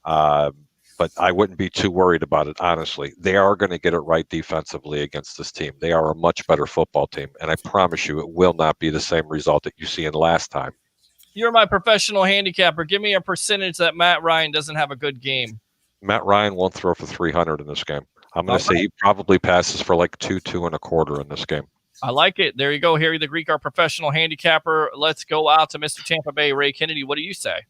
But I wouldn't be too worried about it, honestly. They are going to get it right defensively against this team. They are a much better football team, and I promise you it will not be the same result that you see in last time. You're my professional handicapper. Give me a percentage that Matt Ryan doesn't have a good game. Matt Ryan won't throw for 300 in this game. I'm going to say he probably passes for like 2.25 in this game. I like it. There you go, Harry the Greek, our professional handicapper. Let's go out to Mr. Tampa Bay, Ray Kennedy. What do you say?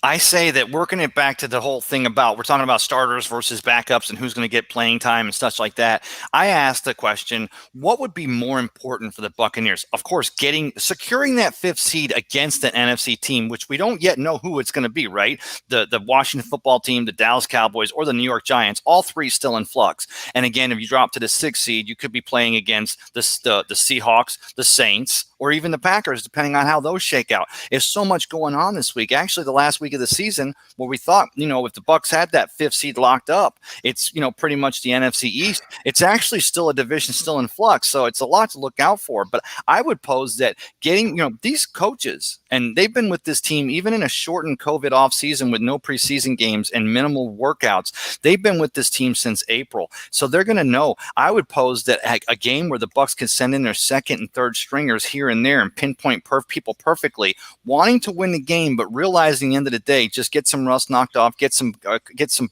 I say that working it back to the whole thing about we're talking about starters versus backups and who's going to get playing time and stuff like that. I asked the question, what would be more important for the Buccaneers? Of course, securing that fifth seed against an NFC team, which we don't yet know who it's going to be, right? The Washington football team, the Dallas Cowboys, or the New York Giants, all three still in flux. And again, if you drop to the sixth seed, you could be playing against the Seahawks, the Saints, or even the Packers, depending on how those shake out. There's so much going on this week. Actually, the last week of the season where we thought, if the Bucs had that fifth seed locked up, it's, pretty much the NFC East. It's actually still a division still in flux. So it's a lot to look out for. But I would pose that getting, these coaches, and they've been with this team, even in a shortened COVID offseason with no preseason games and minimal workouts, they've been with this team since April. So they're going to know. I would pose that a game where the Bucs can send in their second and third stringers here here and there and pinpoint people perfectly, wanting to win the game, but realizing at the end of the day, just get some rust knocked off, get some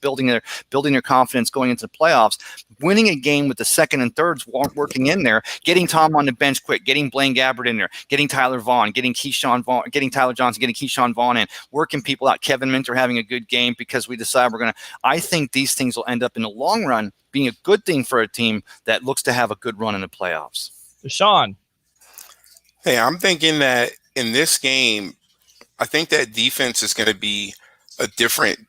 building their confidence going into the playoffs. Winning a game with the second and thirds working in there, getting Tom on the bench quick, getting Blaine Gabbert in there, getting Tyler Vaughn, getting Tyler Johnson, getting Keyshawn Vaughn in, working people out. Kevin Minter having a good game because we decide we're going to. I think these things will end up in the long run being a good thing for a team that looks to have a good run in the playoffs. Deshaun. Hey, I'm thinking that in this game, I think that defense is going to be a different.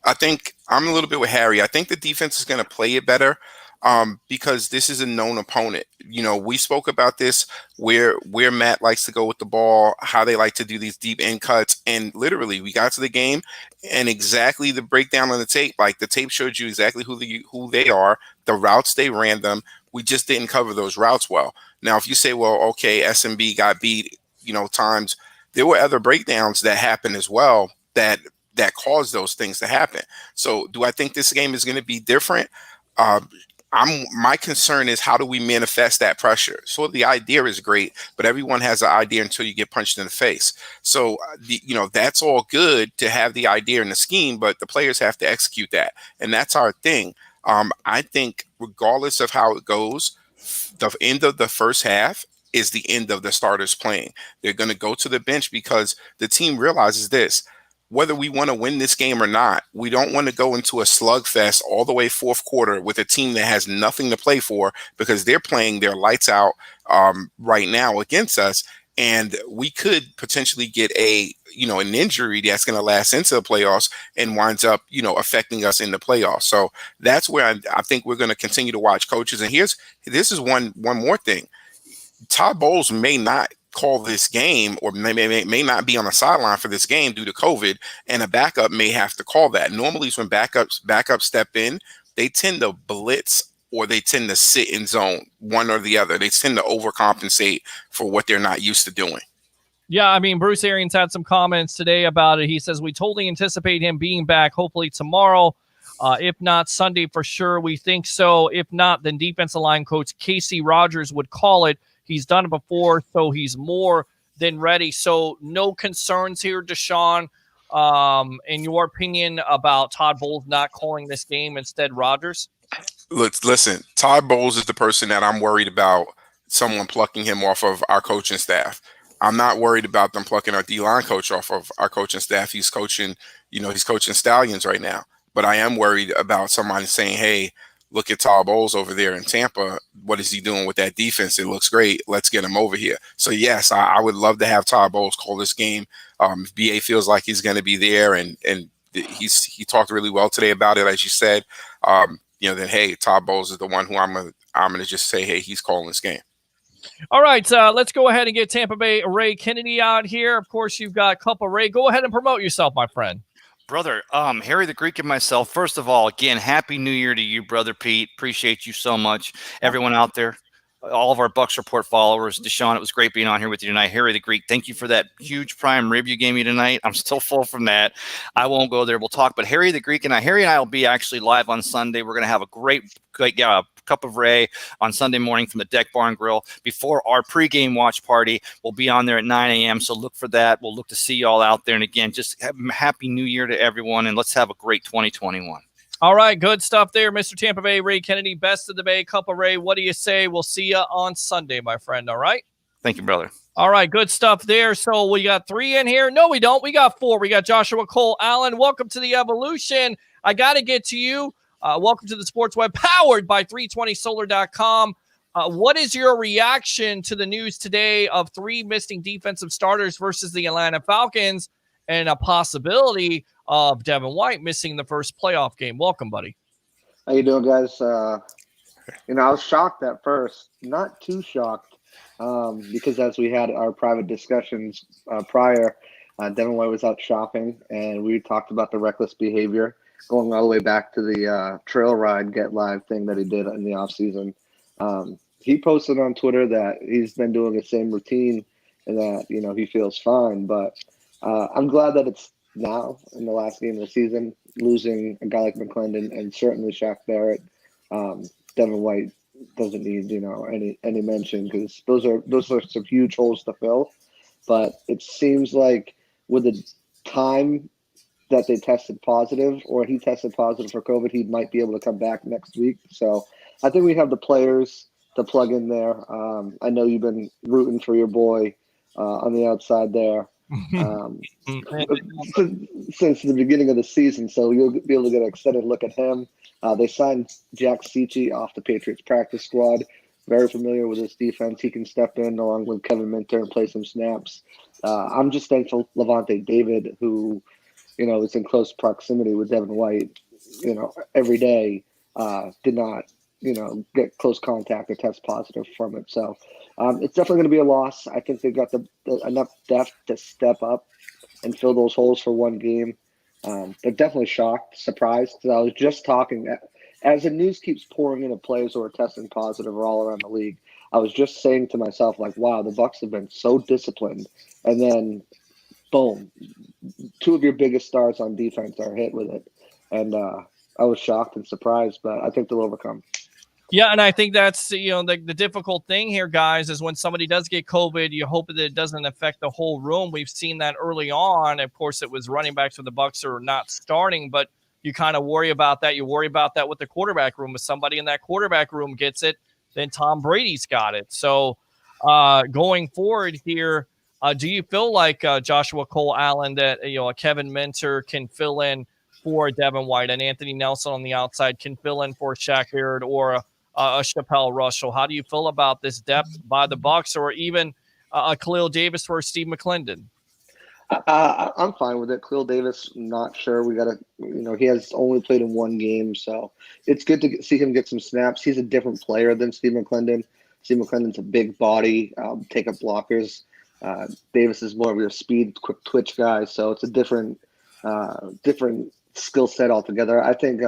I think I'm a little bit with Harry. I think the defense is going to play it better because this is a known opponent. You know, we spoke about this where Matt likes to go with the ball, how they like to do these deep end cuts, and literally we got to the game and exactly the breakdown on the tape. Like the tape showed you exactly who they are, the routes they ran them. We just didn't cover those routes well. Now, if you say, well, okay, SMB got beat, times. There were other breakdowns that happened as well that caused those things to happen. So do I think this game is going to be different? My concern is how do we manifest that pressure? So the idea is great, but everyone has an idea until you get punched in the face. So, that's all good to have the idea and the scheme, but the players have to execute that. And that's our thing. I think regardless of how it goes, the end of the first half is the end of the starters playing. They're going to go to the bench because the team realizes this. Whether we want to win this game or not, we don't want to go into a slugfest all the way fourth quarter with a team that has nothing to play for because they're playing their lights out right now against us. And we could potentially get an injury that's going to last into the playoffs and winds up, affecting us in the playoffs. So that's where I think we're going to continue to watch coaches. And this is one more thing. Todd Bowles may not call this game or may not be on the sideline for this game due to COVID, and a backup may have to call that. Normally when backups step in, they tend to blitz or they tend to sit in zone, one or the other. They tend to overcompensate for what they're not used to doing. Yeah, I mean, Bruce Arians had some comments today about it. He says, we totally anticipate him being back hopefully tomorrow. If not Sunday for sure, we think so. If not, then defensive line coach Casey Rogers would call it. He's done it before, so he's more than ready. So no concerns here, Deshaun, in your opinion, about Todd Bowles not calling this game, instead Rogers? Listen, Todd Bowles is the person that I'm worried about someone plucking him off of our coaching staff. I'm not worried about them plucking our D-line coach off of our coaching staff. He's coaching Stallions right now. But I am worried about somebody saying, hey, look at Todd Bowles over there in Tampa. What is he doing with that defense? It looks great. Let's get him over here. So, yes, I would love to have Todd Bowles call this game. If BA feels like he's going to be there and he talked really well today about it, as you said, then, hey, Todd Bowles is the one who I'm going to just say, hey, he's calling this game. All right, let's go ahead and get Tampa Bay Ray Kennedy out here. Of course, you've got Cup of Ray. Go ahead and promote yourself, my friend. Brother, Harry the Greek and myself, first of all, again, Happy New Year to you, Brother Pete. Appreciate you so much. Everyone out there, all of our Bucs Report followers. Deshaun, it was great being on here with you tonight. Harry the Greek, thank you for that huge prime rib you gave me tonight. I'm still full from that. I won't go there. We'll talk. But Harry the Greek and I will be actually live on Sunday. We're going to have a great Cup of Ray on Sunday morning from the Deck Barn Grill before our pregame watch party. We'll be on there at 9 a.m., so look for that. We'll look to see you all out there. And again, just Happy New Year to everyone, and let's have a great 2021. All right, good stuff there, Mr. Tampa Bay Ray Kennedy, best of the Bay, Cup of Ray. What do you say? We'll see you on Sunday, my friend, all right? Thank you, brother. All right, good stuff there. So we got 3 in here. No, we don't. We got 4. We got Joshua Cole Allen. Welcome to the Evolution. I got to get to you. Welcome to the Sports Web, powered by 320solar.com. What is your reaction to the news today of 3 missing defensive starters versus the Atlanta Falcons and a possibility of Devin White missing the first playoff game? Welcome, buddy. How you doing, guys? I was shocked at first, not too shocked, because as we had our private discussions prior, Devin White was out shopping, and we talked about the reckless behavior going all the way back to the trail ride get live thing that he did in the offseason. He posted on Twitter that he's been doing the same routine and that, he feels fine. But I'm glad that it's now in the last game of the season, losing a guy like McClendon and certainly Shaq Barrett. Devin White doesn't need any mention because those are some huge holes to fill. But it seems like with the time that they tested positive or he tested positive for COVID, he might be able to come back next week. So I think we have the players to plug in there. I know you've been rooting for your boy on the outside there since the beginning of the season. So you'll be able to get an extended look at him. They signed Jack Cicci off the Patriots practice squad. Very familiar with his defense. He can step in along with Kevin Minter and play some snaps. I'm just thankful Levante David, who is in close proximity with Devin White, every day, did not, get close contact or test positive from it. So it's definitely going to be a loss. I think they've got the enough depth to step up and fill those holes for one game. But definitely shocked, surprised. Because I was just talking, as the news keeps pouring in of players who are testing positive all around the league, I was just saying to myself, like, wow, the Bucs have been so disciplined. And then, boom, two of your biggest stars on defense are hit with it. And I was shocked and surprised, but I think they'll overcome. Yeah, and I think that's the difficult thing here, guys, is when somebody does get COVID, you hope that it doesn't affect the whole room. We've seen that early on. Of course, it was running backs for the Bucs are not starting, but you kind of worry about that. You worry about that with the quarterback room. If somebody in that quarterback room gets it, then Tom Brady's got it. So going forward here, do you feel like Joshua Cole Allen, that a Kevin Minter can fill in for Devin White, and Anthony Nelson on the outside can fill in for Shaq Barrett or a Chappelle Russell? How do you feel about this depth by the Bucs, or even a Khalil Davis for Steve McClendon? I'm fine with it. Khalil Davis, not sure. We got to, he has only played in one game, so it's good to see him get some snaps. He's a different player than Steve McClendon. Steve McClendon's a big body, take up blockers. Davis is more of your speed, quick twitch guy, so it's a different skill set altogether. I think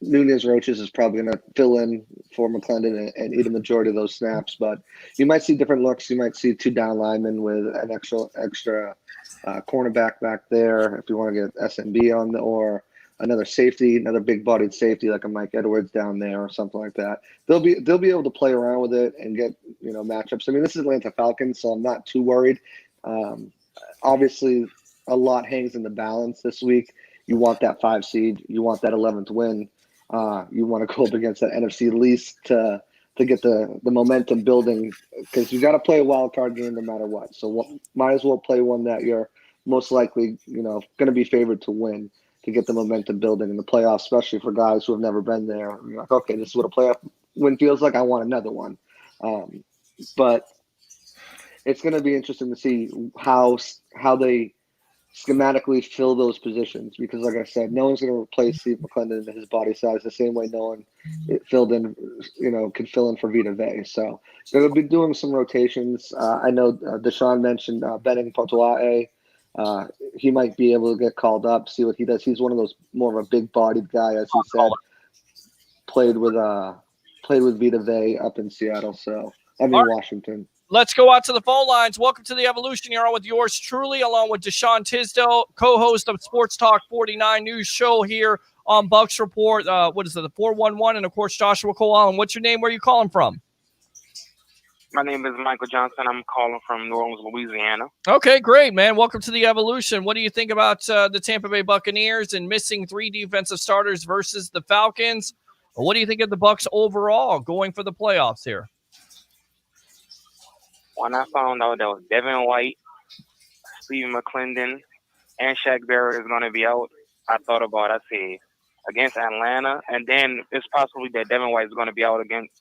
Nunez Roaches is probably going to fill in for McClendon and eat a majority of those snaps, but you might see different looks. You might see two down linemen with an extra cornerback back there if you want to get SMB on, or another safety, another big-bodied safety like a Mike Edwards down there or something like that. They'll be able to play around with it and get matchups. I mean, this is Atlanta Falcons, so I'm not too worried. Obviously, a lot hangs in the balance this week. You want that 5 seed. You want that 11th win. You want to go up against that NFC least to get the momentum building, because you got to play a wild card game no matter what. So might as well play one that you're most likely going to be favored to win, to get the momentum building in the playoffs, especially for guys who have never been there. You're like, okay, this is what a playoff win feels like. I want another one. But it's going to be interesting to see how they schematically fill those positions, because like I said, no one's going to replace Steve McClendon in his body size the same way no one filled in, could fill in for Vita Vea. So they're going to be doing some rotations. I know Deshaun mentioned Benning Potoa'e. He might be able to get called up, see what he does. He's one of those more of a big-bodied guy, as he said. Played with Vita Vea up in Seattle. So Washington. Let's go out to the phone lines. Welcome to the Evolution. You're on with yours truly, along with Deshaun Tisdale, co-host of Sports Talk 49 News Show here on Bucs Report. What is it, the 411? And, of course, Joshua Cole Allen. What's your name? Where are you calling from? My name is Michael Johnson. I'm calling from New Orleans, Louisiana. Okay, great, man. Welcome to the Evolution. What do you think about the Tampa Bay Buccaneers and missing 3 defensive starters versus the Falcons? What do you think of the Bucs overall going for the playoffs here? When I found out that was Devin White, Steve McClendon, and Shaq Barrett is going to be out, I thought about it. I said, against Atlanta, and then it's possibly that Devin White is going to be out against,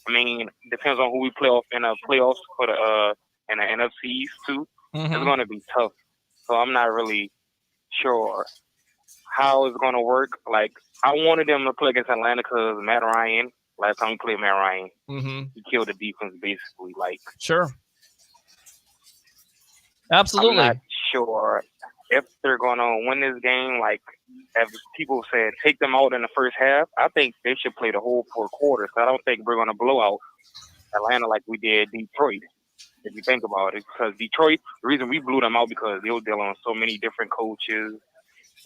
depends on who we play off in the playoffs for the in the NFC East too. Mm-hmm. It's going to be tough. So I'm not really sure how it's going to work. Like, I wanted them to play against Atlanta because Matt Ryan, last time we played Matt Ryan, he killed the defense basically. Like, sure. Absolutely. I'm not sure if they're going to win this game. Like, as people said, take them out in the first half. I think they should play the whole 4 quarters. I don't think we're going to blow out Atlanta like we did Detroit, if you think about it. Because Detroit, the reason we blew them out because they were dealing with so many different coaches,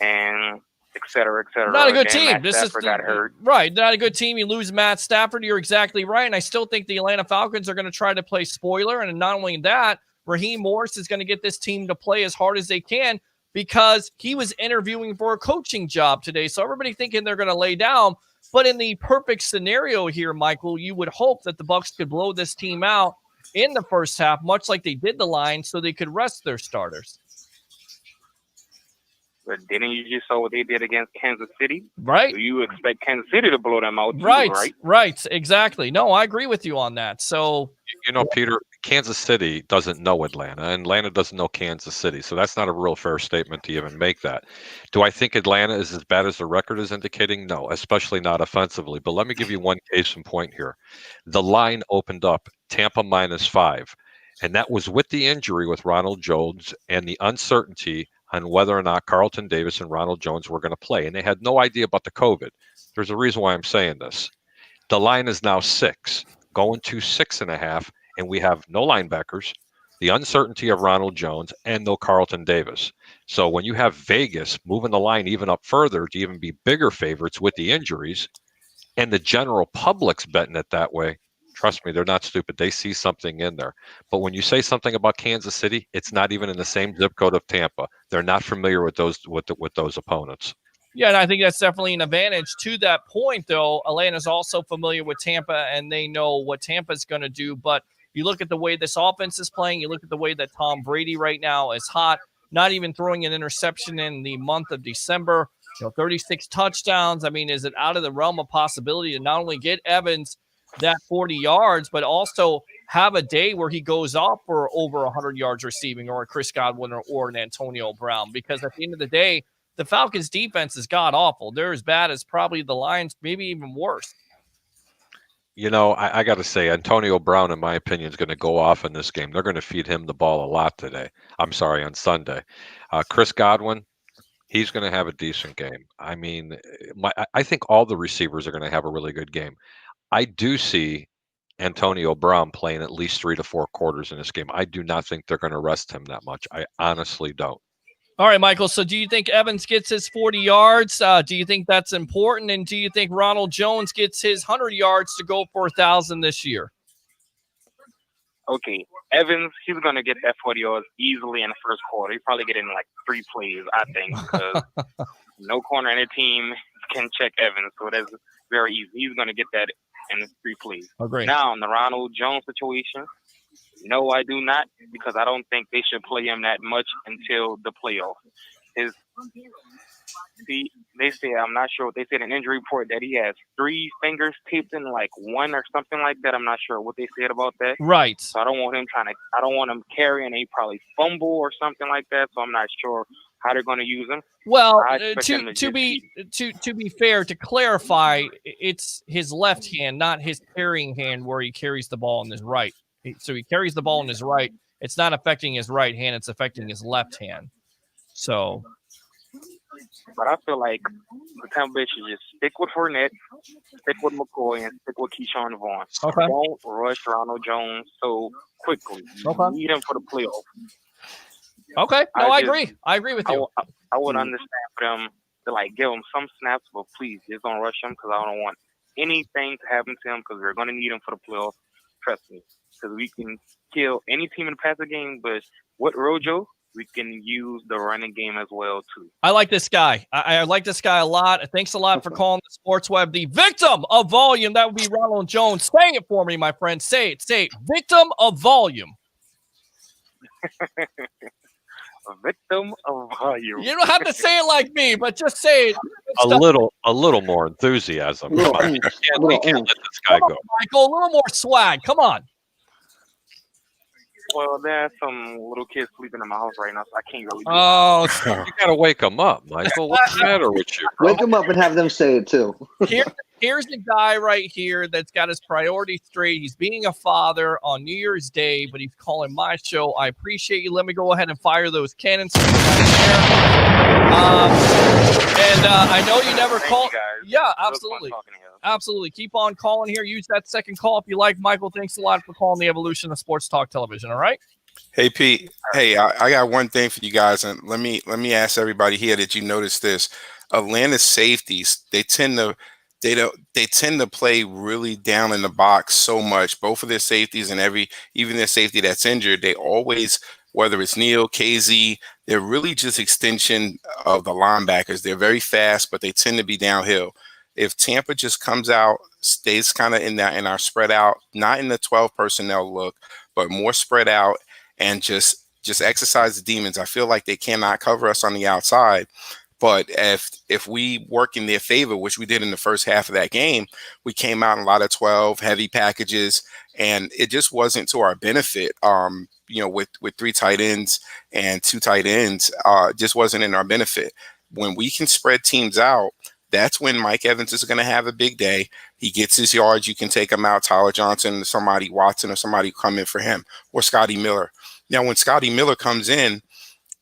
and et cetera, et cetera. Not a good Then team. Matt This Stafford got hurt. Right. Not a good team. You lose Matt Stafford. You're exactly right. And I still think the Atlanta Falcons are going to try to play spoiler. And not only that, Raheem Morris is going to get this team to play as hard as they can because he was interviewing for a coaching job today. So everybody thinking they're going to lay down. But in the perfect scenario here, Michael, you would hope that the Bucs could blow this team out in the first half, much like they did the Lions, so they could rest their starters. But didn't you just saw what they did against Kansas City? Right. So you expect Kansas City to blow them out too, Right, right? right, exactly. No, I agree with you on that. So, Peter, Kansas City doesn't know Atlanta, and Atlanta doesn't know Kansas City. So that's not a real fair statement to even make that. Do I think Atlanta is as bad as the record is indicating? No, especially not offensively. But let me give you one case in point here. The line opened up Tampa -5, and that was with the injury with Ronald Jones and the uncertainty on whether or not Carlton Davis and Ronald Jones were going to play. And they had no idea about the COVID. There's a reason why I'm saying this. The line is now 6, going to 6.5, and we have no linebackers, the uncertainty of Ronald Jones, and no Carlton Davis. So when you have Vegas moving the line even up further to even be bigger favorites with the injuries, and the general public's betting it that way, trust me, they're not stupid. They see something in there. But when you say something about Kansas City, it's not even in the same zip code of Tampa. They're not familiar with those opponents. yeah, and I think that's definitely an advantage. To that point, though, Atlanta's also familiar with Tampa, and they know what Tampa's going to do. But you look at the way this offense is playing, you look at the way that Tom Brady right now is hot, not even throwing an interception in the month of December, 36 touchdowns. I mean, is it out of the realm of possibility to not only get Evans that 40 yards, but also have a day where he goes off for over 100 yards receiving, or a Chris Godwin or an Antonio Brown? Because at the end of the day, the Falcons defense is god awful. They're as bad as probably the Lions, maybe even worse. I got to say, Antonio Brown, in my opinion, is going to go off in this game. They're going to feed him the ball a lot today. I'm sorry, on Sunday. Chris Godwin, he's going to have a decent game. I mean, I think all the receivers are going to have a really good game. I do see Antonio Brown playing at least 3 to 4 quarters in this game. I do not think they're going to rest him that much. I honestly don't. All right, Michael. So do you think Evans gets his 40 yards? Do you think that's important? And do you think Ronald Jones gets his 100 yards to go for 1,000 this year? Okay, Evans, he's going to get that 40 yards easily in the first quarter. He probably get in like 3 plays, I think, because no corner in the team can check Evans. So that's very easy. He's going to get that in 3 plays. Agree. Now, in the Ronald Jones situation, no, I do not, because I don't think they should play him that much until the playoffs. They say, I'm not sure what they said in an injury report, that he has 3 fingers taped in like 1 or something like that. I'm not sure what they said about that. Right. So I don't want him carrying a probably fumble or something like that. So I'm not sure how they're going to use him. Well, to be fair, to clarify, it's his left hand, not his carrying hand, where he carries the ball in his right. So he carries the ball in his right. It's not affecting his right hand. It's affecting his left hand. So. But I feel like the Tampa Bay should just stick with Fournette, stick with McCoy, and stick with Keyshawn Vaughn. Okay. Don't rush Ronald Jones so quickly. Okay. You need him for the playoffs. Okay. No, I agree. I agree with you. I would understand for them to give him some snaps, but please just don't rush him, because I don't want anything to happen to him, because we're going to need him for the playoffs. Trust me, because we can kill any team in the passing game, but with Rojo, we can use the running game as well, too. I like this guy. I like this guy a lot. Thanks a lot for calling the Sports Web the victim of volume. That would be Ronald Jones. Say it for me, my friend. Say it. Say it. Victim of volume. A victim of volume. You don't have to say it like me, but just say it. A little more enthusiasm. Come on. We can't let this guy go. Michael, a little more swag. Come on. Well, there's some little kids sleeping in my house right now, so I can't really do it. You got to wake them up, Michael. What's the matter with you, bro? Wake them up and have them say it, too. Here's the guy right here that's got his priorities straight. He's being a father on New Year's Day, but he's calling my show. I appreciate you. Let me go ahead and fire those cannons. And I know you never call. Yeah, absolutely. Absolutely. Keep on calling here. Use that second call if you like. Michael, thanks a lot for calling the evolution of sports talk television. All right. Hey, Pete. Hey, I got one thing for you guys, and let me ask everybody here that you noticed this. Atlanta's safeties, they tend to play really down in the box so much. Both of their safeties and even their safety that's injured, they always, whether it's Neil, KZ, they're really just extension of the linebackers. They're very fast, but they tend to be downhill. If Tampa just comes out, stays kind of in our spread out, not in the 12 personnel look, but more spread out, and just exercise the demons, I feel like they cannot cover us on the outside. But if we work in their favor, which we did in the first half of that game, we came out in a lot of 12 heavy packages, and it just wasn't to our benefit. With 3 tight ends and 2 tight ends, just wasn't in our benefit. When we can spread teams out, that's when Mike Evans is going to have a big day. He gets his yards. You can take him out. Tyler Johnson, somebody, Watson, or somebody come in for him, or Scotty Miller. Now, when Scotty Miller comes in,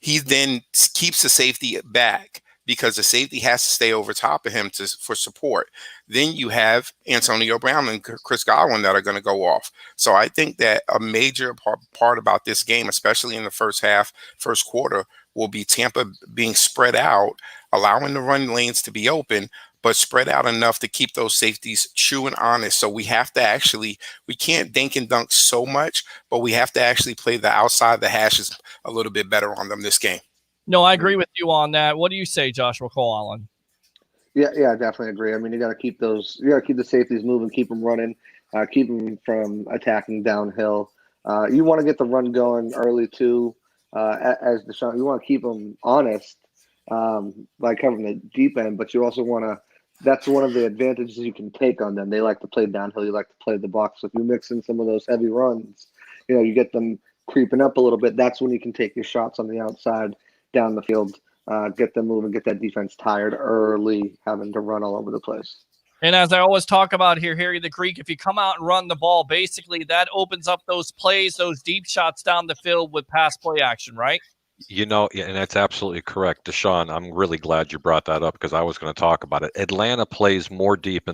he then keeps the safety back because the safety has to stay over top of him for support. Then you have Antonio Brown and Chris Godwin that are going to go off. So I think that a major part about this game, especially in the first half, first quarter, will be Tampa being spread out, allowing the run lanes to be open, but spread out enough to keep those safeties true and honest. So we can't dink and dunk so much, but we have to actually play the outside the hashes a little bit better on them this game. No, I agree with you on that. What do you say, Joshua Cole-Allen? Yeah, I definitely agree. I mean, you got to keep the safeties moving, keep them running, keep them from attacking downhill. You want to get the run going early too, as Deshaun. You want to keep them honest by covering the deep end, but you also want to. That's one of the advantages you can take on them. They like to play downhill. You like to play the box. So if you mix in some of those heavy runs, you get them creeping up a little bit. That's when you can take your shots on the outside down the field, get them moving, get that defense tired early, having to run all over the place. And as I always talk about here, Harry the Greek, if you come out and run the ball, basically that opens up those plays, those deep shots down the field with pass play action, right? And that's absolutely correct. Deshaun, I'm really glad you brought that up because I was going to talk about it. Atlanta plays more deep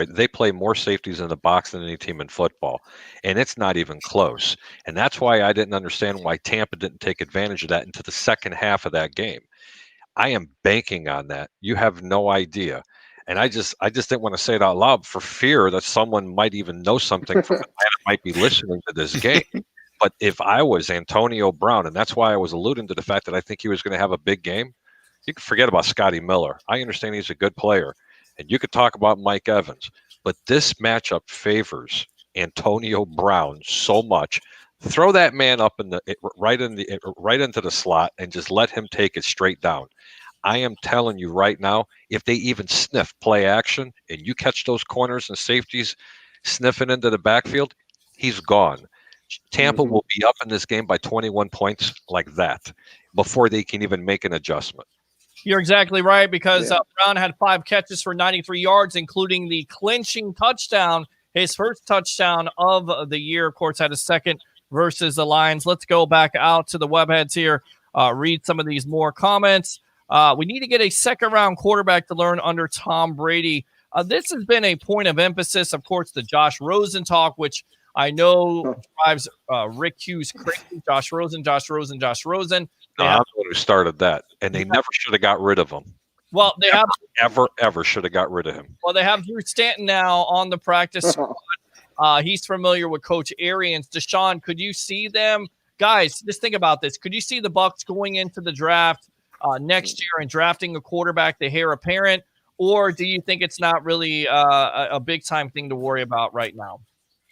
they play more safeties in the box than any team in football. And it's not even close. And that's why I didn't understand why Tampa didn't take advantage of that into the second half of that game. I am banking on that. You have no idea. And I just didn't want to say it out loud for fear that someone might even know something from Atlanta might be listening to this game. But if I was Antonio Brown, and that's why I was alluding to the fact that I think he was going to have a big game, you can forget about Scotty Miller. I understand he's a good player, and you could talk about Mike Evans, but this matchup favors Antonio Brown so much. Throw that man up right into the slot and just let him take it straight down. I am telling you right now, if they even sniff play action and you catch those corners and safeties sniffing into the backfield, he's gone. Tampa will be up in this game by 21 points like that before they can even make an adjustment. You're exactly right because Brown had 5 catches for 93 yards, including the clinching touchdown, his first touchdown of the year. Of course, had a second versus the Lions. Let's go back out to the webheads here, read some of these more comments. We need to get a second-round quarterback to learn under Tom Brady. This has been a point of emphasis, of course, the Josh Rosen talk, which I know drives Rick Hughes crazy. Josh Rosen. I'm the one who started that, and they never should have got rid of him. Well, they ever should have got rid of him. Well, they have Drew Stanton now on the practice squad. He's familiar with Coach Arians. Deshaun, could you see them? Guys, just think about this. Could you see the Bucs going into the draft next year and drafting a quarterback, the heir apparent, or do you think it's not really a big-time thing to worry about right now?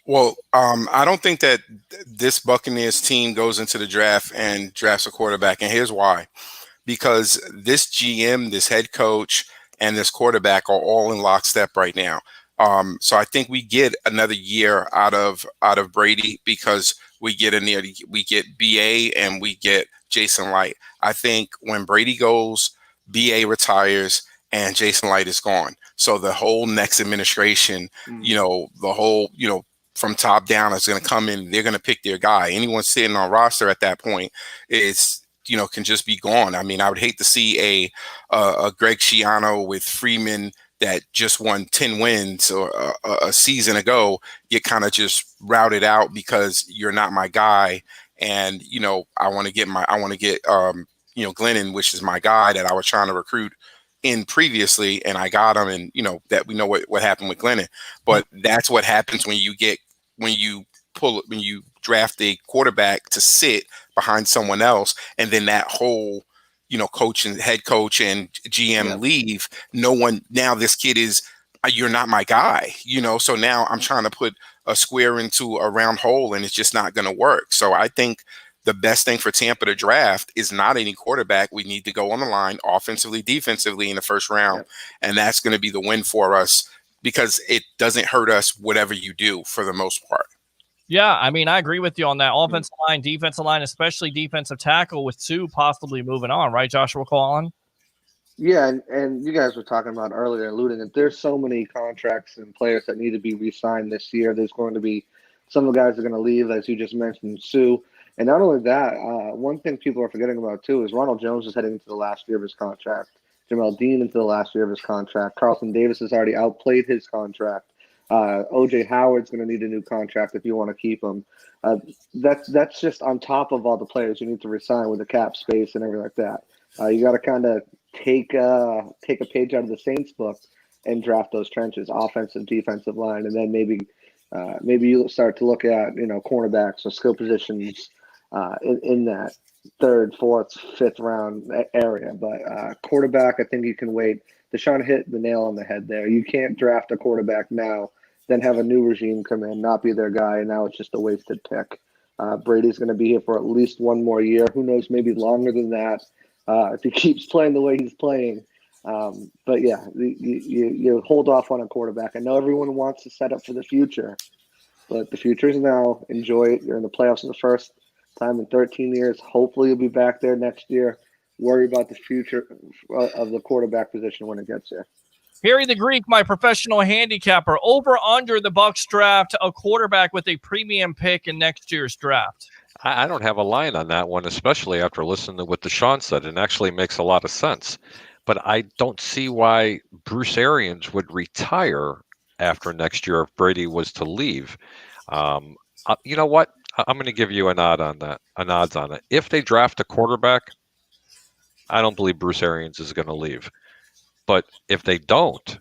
Well, I don't think that this Buccaneers team goes into the draft and drafts a quarterback, and here's why. Because this GM, this head coach, and this quarterback are all in lockstep right now. So I think we get another year out of Brady because we get BA and we get Jason Light. I think when Brady goes, BA retires, and Jason Light is gone. So the whole next administration, from top down is going to come in. They're going to pick their guy. Anyone sitting on roster at that point can just be gone. I mean, I would hate to see a Greg Schiano with Freeman that just won 10 wins or a season ago get kind of just routed out because you're not my guy. And, I want to get Glennon, which is my guy that I was trying to recruit, in previously, and I got him, and that we know what happened with Glennon. But that's what happens when you draft a quarterback to sit behind someone else, and then that whole coach and head coach and GM leave. Now this kid is, you're not my guy, so now I'm trying to put a square into a round hole, and it's just not going to work. So I think the best thing for Tampa to draft is not any quarterback. We need to go on the line offensively, defensively in the first round. And that's going to be the win for us, because it doesn't hurt us whatever you do for the most part. Yeah, I mean, I agree with you on that. Offensive line, defensive line, especially defensive tackle with Sue possibly moving on, right, Joshua Colin? Yeah, and you guys were talking about earlier, alluding that there's so many contracts and players that need to be re-signed this year. There's going to be some of the guys are going to leave, as you just mentioned, Sue. And not only that, one thing people are forgetting about too is Ronald Jones is heading into the last year of his contract. Jamel Dean into the last year of his contract. Carlton Davis has already outplayed his contract. OJ Howard's going to need a new contract if you want to keep him. That's just on top of all the players you need to resign with the cap space and everything like that. You got to kind of take a page out of the Saints book and draft those trenches, offensive, defensive line, and then maybe you start to look at cornerbacks or skill positions in that third, fourth, fifth round area. But quarterback, I think you can wait. Deshaun hit the nail on the head there. You can't draft a quarterback now, then have a new regime come in, not be their guy, and now it's just a wasted pick. Brady's going to be here for at least one more year. Who knows, maybe longer than that if he keeps playing the way he's playing. But yeah, you hold off on a quarterback. I know everyone wants to set up for the future, but the future is now. Enjoy it. You're in the playoffs for the first time in 13 years. Hopefully you'll be back there next year. Worry about the future of the quarterback position when it gets there. Harry the Greek, my professional handicapper, over under the Bucs draft a quarterback with a premium pick in next year's draft. I don't have a line on that one, especially after listening to what Deshaun said. It actually makes a lot of sense. But I don't see why Bruce Arians would retire after next year if Brady was to leave. You know what? I'm going to give you an odds on it. If they draft a quarterback, I don't believe Bruce Arians is going to leave. But if they don't,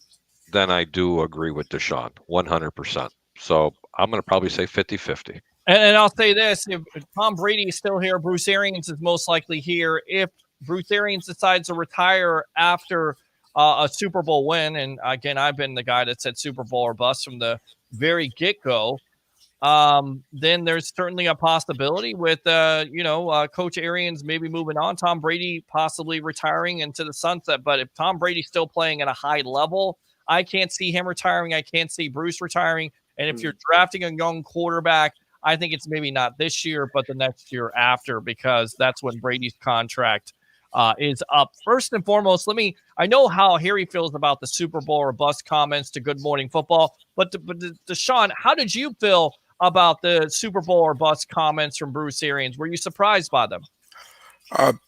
then I do agree with Deshaun 100%. So I'm going to probably say 50-50. And I'll say this, if Tom Brady is still here, Bruce Arians is most likely here. If Bruce Arians decides to retire after a Super Bowl win, and again, I've been the guy that said Super Bowl or bust from the very get-go, then there's certainly a possibility with, Coach Arians maybe moving on, Tom Brady possibly retiring into the sunset. But if Tom Brady's still playing at a high level, I can't see him retiring. I can't see Bruce retiring. And if you're drafting a young quarterback, I think it's maybe not this year, but the next year after, because that's when Brady's contract is up. First and foremost, I know how Harry feels about the Super Bowl or bust comments to Good Morning Football, but Deshaun, how did you feel about the Super Bowl or bust comments from Bruce Arians? Were you surprised by them?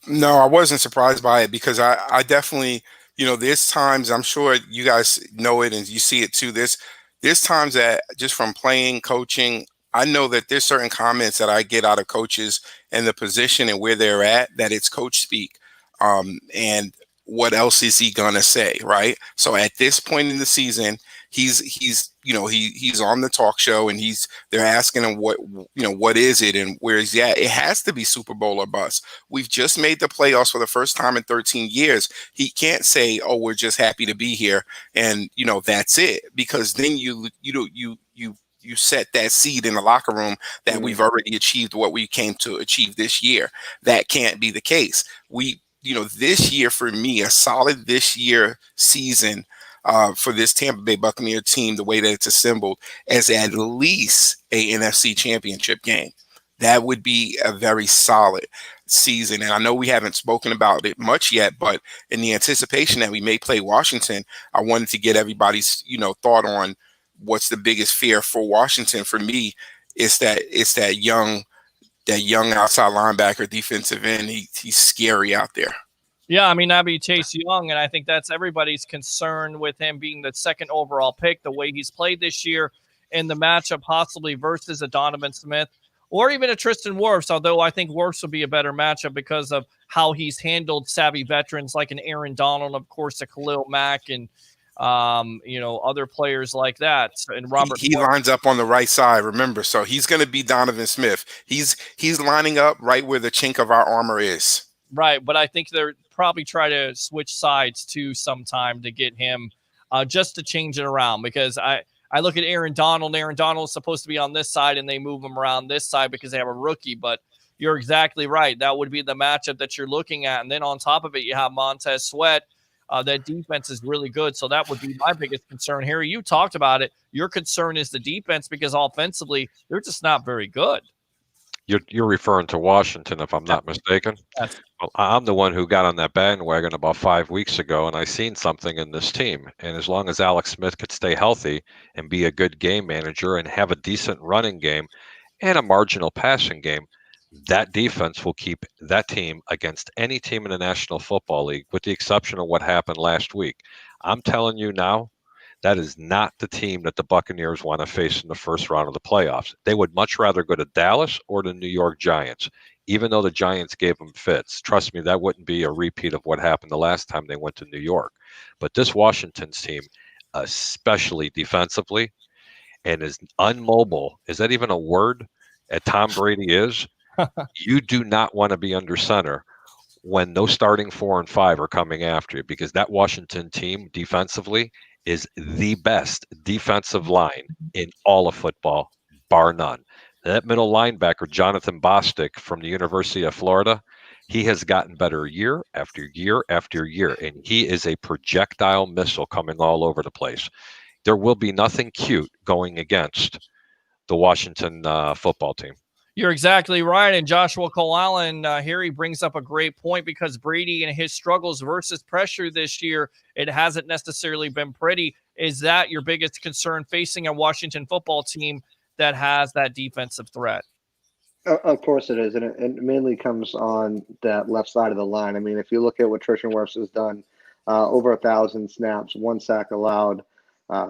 No, I wasn't surprised by it, because I definitely, there's times, I'm sure you guys know it and you see it too. There's times that just from playing, coaching, I know that there's certain comments that I get out of coaches and the position and where they're at, that it's coach speak. And what else is he gonna say, right? So at this point in the season, he's on the talk show, and they're asking him what is it and where is he at? It has to be Super Bowl or bust. We've just made the playoffs for the first time in 13 years. He can't say, "Oh, we're just happy to be here," and that's it, because then you set that seed in the locker room that we've already achieved what we came to achieve this year. That can't be the case. This year for me, a solid this year season for this Tampa Bay Buccaneer team, the way that it's assembled, as at least a NFC championship game. That would be a very solid season. And I know we haven't spoken about it much yet, but in the anticipation that we may play Washington, I wanted to get everybody's, thought on what's the biggest fear for Washington. For me, it's that young outside linebacker, defensive end. He's scary out there. Yeah, I mean, that'd be Chase Young, and I think that's everybody's concern with him being the second overall pick, the way he's played this year in the matchup possibly versus a Donovan Smith or even a Tristan Wirfs, although I think Wirfs would be a better matchup because of how he's handled savvy veterans like an Aaron Donald, of course, a Khalil Mack, and other players like that. And Robert, he lines up on the right side. Remember, so he's going to be Donovan Smith. He's lining up right where the chink of our armor is. Right, but I think they're probably try to switch sides too sometime to get him just to change it around, because I look at Aaron Donald. Aaron Donald is supposed to be on this side, and they move him around this side because they have a rookie. But you're exactly right. That would be the matchup that you're looking at. And then on top of it, you have Montez Sweat. That defense is really good. So that would be my biggest concern. Harry, you talked about it. Your concern is the defense because offensively, they're just not very good. You're referring to Washington, if I'm not mistaken. Yes. Well, I'm the one who got on that bandwagon about 5 weeks ago, and I seen something in this team. And as long as Alex Smith could stay healthy and be a good game manager and have a decent running game and a marginal passing game, that defense will keep that team against any team in the National Football League, with the exception of what happened last week. I'm telling you now, that is not the team that the Buccaneers want to face in the first round of the playoffs. They would much rather go to Dallas or the New York Giants, even though the Giants gave them fits. Trust me, that wouldn't be a repeat of what happened the last time they went to New York. But this Washington's team, especially defensively, and is unmobile. Is that even a word? Tom Brady is. You do not want to be under center when those starting 4 and 5 are coming after you, because that Washington team defensively is the best defensive line in all of football, bar none. That middle linebacker, Jonathan Bostic from the University of Florida, he has gotten better year after year after year, and he is a projectile missile coming all over the place. There will be nothing cute going against the Washington football team. You're exactly right. And Joshua Cole Allen, here he brings up a great point, because Brady and his struggles versus pressure this year, it hasn't necessarily been pretty. Is that your biggest concern facing a Washington football team that has that defensive threat? Of course it is, and it mainly comes on that left side of the line. I mean, if you look at what Tristan Wirfs has done, over 1,000 snaps, 1 sack allowed,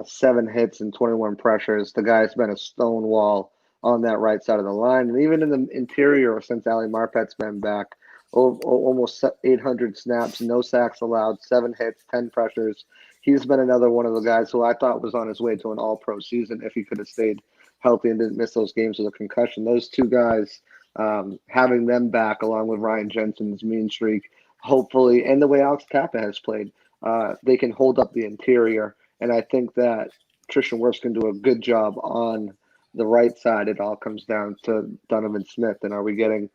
7 hits and 21 pressures. The guy's been a stonewall on that right side of the line. And even in the interior, since Ali Marpet's been back, almost 800 snaps, no sacks allowed, 7 hits, 10 pressures. He's been another one of the guys who I thought was on his way to an all-pro season if he could have stayed healthy and didn't miss those games with a concussion. Those two guys, having them back along with Ryan Jensen's mean streak, hopefully, and the way Alex Kappa has played, they can hold up the interior. And I think that Tristan Wirfs can do a good job on the right side. It all comes down to Donovan Smith. And are we getting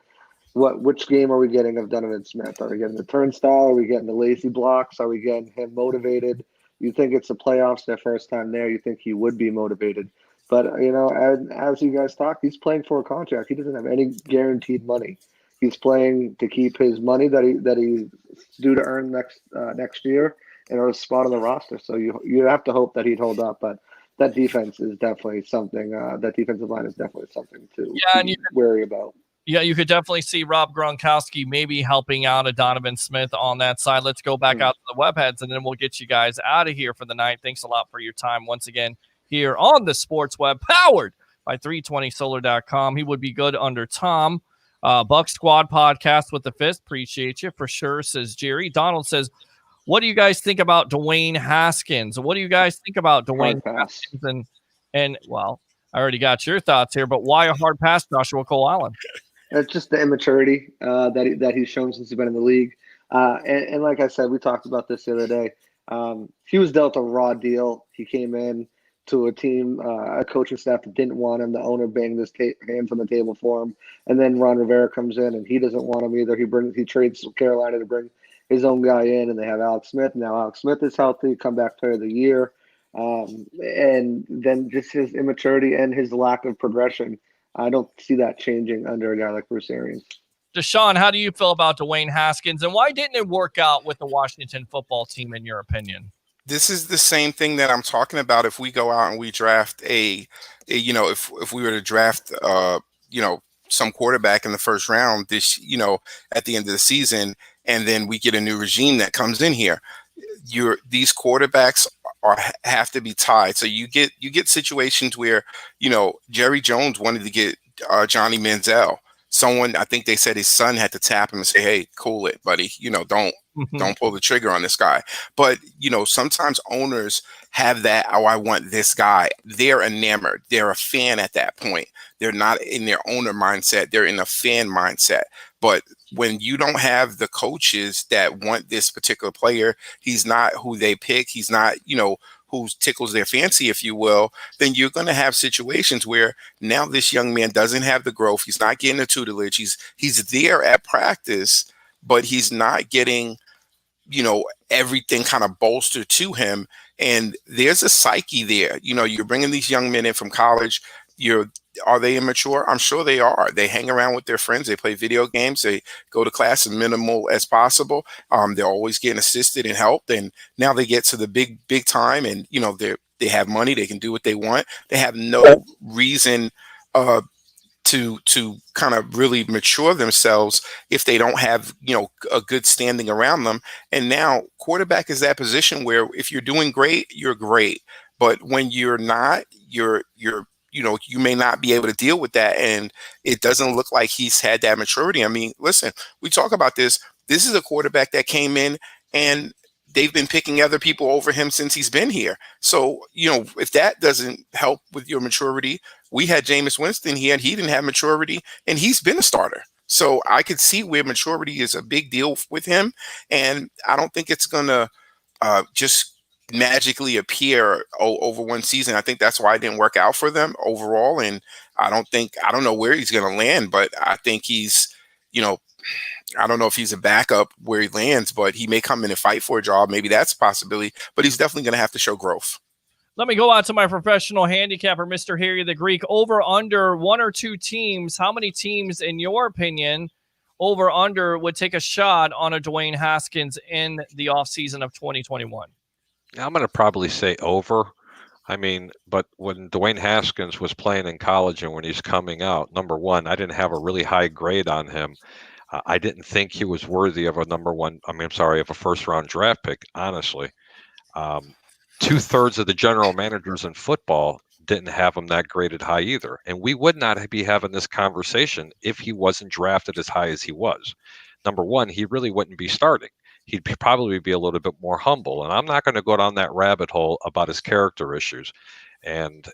which game are we getting of Donovan Smith? Are we getting the turnstile? Are we getting the lazy blocks? Are we getting him motivated? You think it's the playoffs, their first time there. You think he would be motivated. But, as you guys talk, he's playing for a contract. He doesn't have any guaranteed money. He's playing to keep his money that he's due to earn next year and a spot on the roster. So you have to hope that he'd hold up. But that defense is definitely something. That defensive line is definitely something to be wary about. Yeah, you could definitely see Rob Gronkowski maybe helping out a Donovan Smith on that side. Let's go back out to the webheads, and then we'll get you guys out of here for the night. Thanks a lot for your time once again here on the Sports Web, powered by 320solar.com. He would be good under Tom. Buck Squad podcast with the fist. Appreciate you for sure, says Jerry. Donald says, what do you guys think about Dwayne Haskins? What do you guys think about Dwayne Haskins? And well, I already got your thoughts here, but why a hard pass, Joshua Cole Allen? It's just the immaturity that he's shown since he's been in the league. And like I said, we talked about this the other day. He was dealt a raw deal. He came in to a team, a coaching staff that didn't want him. The owner banged his hands on the table for him. And then Ron Rivera comes in, and he doesn't want him either. He trades Carolina to bring his own guy in, and they have Alex Smith. Now Alex Smith is healthy, comeback player of the year. And then just his immaturity and his lack of progression. I don't see that changing under a guy like Bruce Arians. Deshaun, how do you feel about Dwayne Haskins, and why didn't it work out with the Washington football team, in your opinion? This is the same thing that I'm talking about. If we go out and we draft if we were to draft, some quarterback in the first round at the end of the season, and then we get a new regime that comes in here, these quarterbacks have to be tied. So you get situations where, Jerry Jones wanted to get Johnny Manziel. Someone, I think they said his son had to tap him and say, "Hey, cool it, buddy. Don't pull the trigger on this guy." But sometimes owners have that. Oh, I want this guy. They're enamored. They're a fan at that point. They're not in their owner mindset. They're in a fan mindset. But when you don't have the coaches that want this particular player, he's not who they pick. He's not, who tickles their fancy, if you will, then you're going to have situations where now this young man doesn't have the growth. He's not getting the tutelage. He's there at practice, but he's not getting, everything kind of bolstered to him. And there's a psyche there. You're bringing these young men in from college. Are they immature? I'm sure they are. They hang around with their friends. They play video games. They go to class as minimal as possible. They're always getting assisted and helped. And now they get to the big time, and they have money. They can do what they want. They have no reason to kind of really mature themselves if they don't have a good standing around them. And now quarterback is that position where if you're doing great, you're great. But when you're not, you may not be able to deal with that. And it doesn't look like he's had that maturity. I mean, listen, we talk about this. This is a quarterback that came in and they've been picking other people over him since he's been here. So, if that doesn't help with your maturity, we had Jameis Winston here and he didn't have maturity and he's been a starter. So I could see where maturity is a big deal with him. And I don't think it's going to just magically appear over one season. I think that's why it didn't work out for them overall. And I don't know where he's going to land, but I think he's, I don't know if he's a backup where he lands, but he may come in and fight for a job. Maybe that's a possibility, but he's definitely going to have to show growth. Let me go out to my professional handicapper, Mr. Harry the Greek. Over under one or two teams. How many teams, in your opinion, over under would take a shot on a Dwayne Haskins in the offseason of 2021? I'm going to probably say over. I mean, but when Dwayne Haskins was playing in college and when he's coming out, number one, I didn't have a really high grade on him. I didn't think he was worthy of a first-round draft pick, honestly. 2/3 of the general managers in football didn't have him that graded high either. And we would not be having this conversation if he wasn't drafted as high as he was. Number one, he really wouldn't be starting. He'd probably be a little bit more humble. And I'm not going to go down that rabbit hole about his character issues. And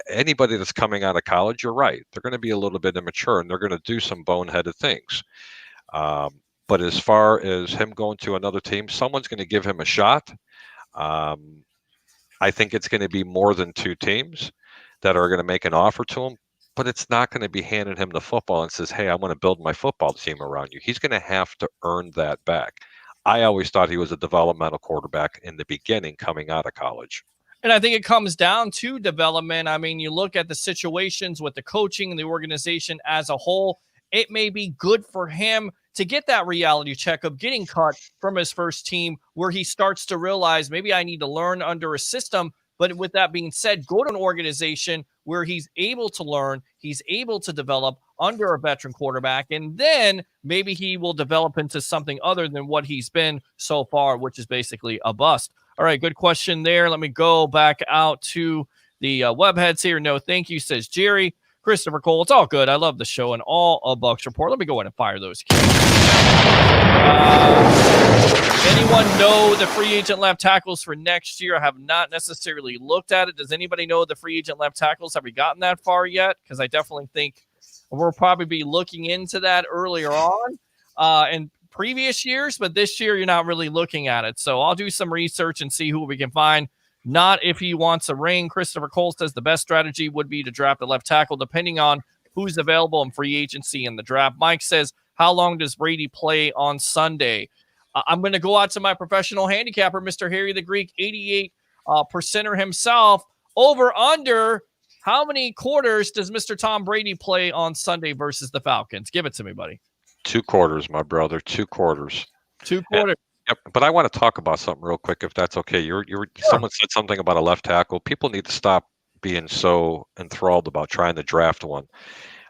anybody that's coming out of college, you're right. They're going to be a little bit immature and they're going to do some boneheaded things. But as far as him going to another team, someone's going to give him a shot. I think it's going to be more than two teams that are going to make an offer to him, but it's not going to be handing him the football and says, "Hey, I want to build my football team around you." He's going to have to earn that back. I always thought he was a developmental quarterback in the beginning coming out of college. And I think it comes down to development. I mean, you look at the situations with the coaching and the organization as a whole, it may be good for him to get that reality check of getting cut from his first team where he starts to realize maybe I need to learn under a system. But with that being said, go to an organization where he's able to learn, he's able to develop under a veteran quarterback, and then maybe he will develop into something other than what he's been so far, which is basically a bust. All right, good question there. Let me go back out to the webheads here. No, thank you, says Jerry. Christopher Cole, it's all good. I love the show and all a Bucs report. Let me go ahead and fire those kids. Anyone know the free agent left tackles for next year? I have not necessarily looked at it. Does anybody know the free agent left tackles? Have we gotten that far yet? Because I definitely think we'll probably be looking into that earlier on in previous years, but this year you're not really looking at it. So I'll do some research and see who we can find. Not if he wants a ring. Christopher Cole says the best strategy would be to draft a left tackle depending on who's available in free agency in the draft. Mike says, how long does Brady play on Sunday? I'm going to go out to my professional handicapper, Mr. Harry the Greek, 88%er himself. Over under, how many quarters does Mr. Tom Brady play on Sunday versus the Falcons? Give it to me, buddy. 2 quarters, my brother. 2 quarters. 2 quarters. Yep, but I want to talk about something real quick, if that's okay. Someone said something about a left tackle. People need to stop being so enthralled about trying to draft one.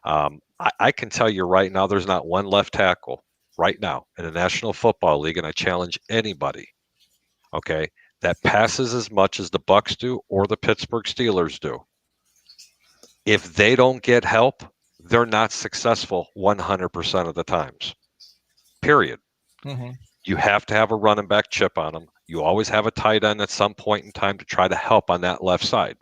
I can tell you right now, there's not one left tackle right now in the National Football League, and I challenge anybody, okay, that passes as much as the Bucs do or the Pittsburgh Steelers do. If they don't get help, they're not successful 100% of the times. Period. Mm-hmm. You have to have a running back chip on them. You always have a tight end at some point in time to try to help on that left side.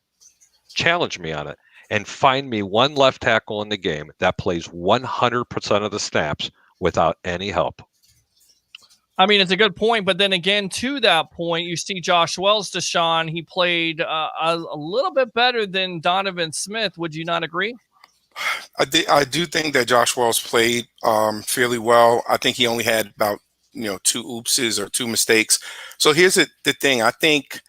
Challenge me on it and find me one left tackle in the game that plays 100% of the snaps without any help. I mean, it's a good point, but then again, to that point, you see Josh Wells, Deshaun, he played a little bit better than Donovan Smith. Would you not agree? I do think that Josh Wells played fairly well. I think he only had about 2 oopses or 2 mistakes. So here's the thing. I think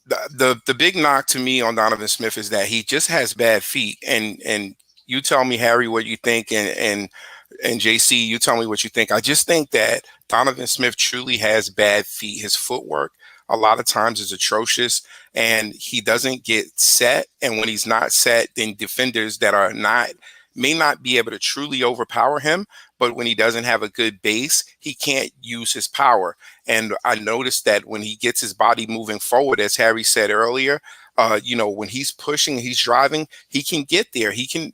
the big knock to me on Donovan Smith is that he just has bad feet. And you tell me, Harry, what you think, and JC, you tell me what you think. I just think that Donovan Smith truly has bad feet. His footwork a lot of times is atrocious, and he doesn't get set. And when he's not set, then defenders that are may not be able to truly overpower him. But when he doesn't have a good base, he can't use his power. And I noticed that when he gets his body moving forward, as Harry said earlier, when he's pushing, he's driving, he can get there. He can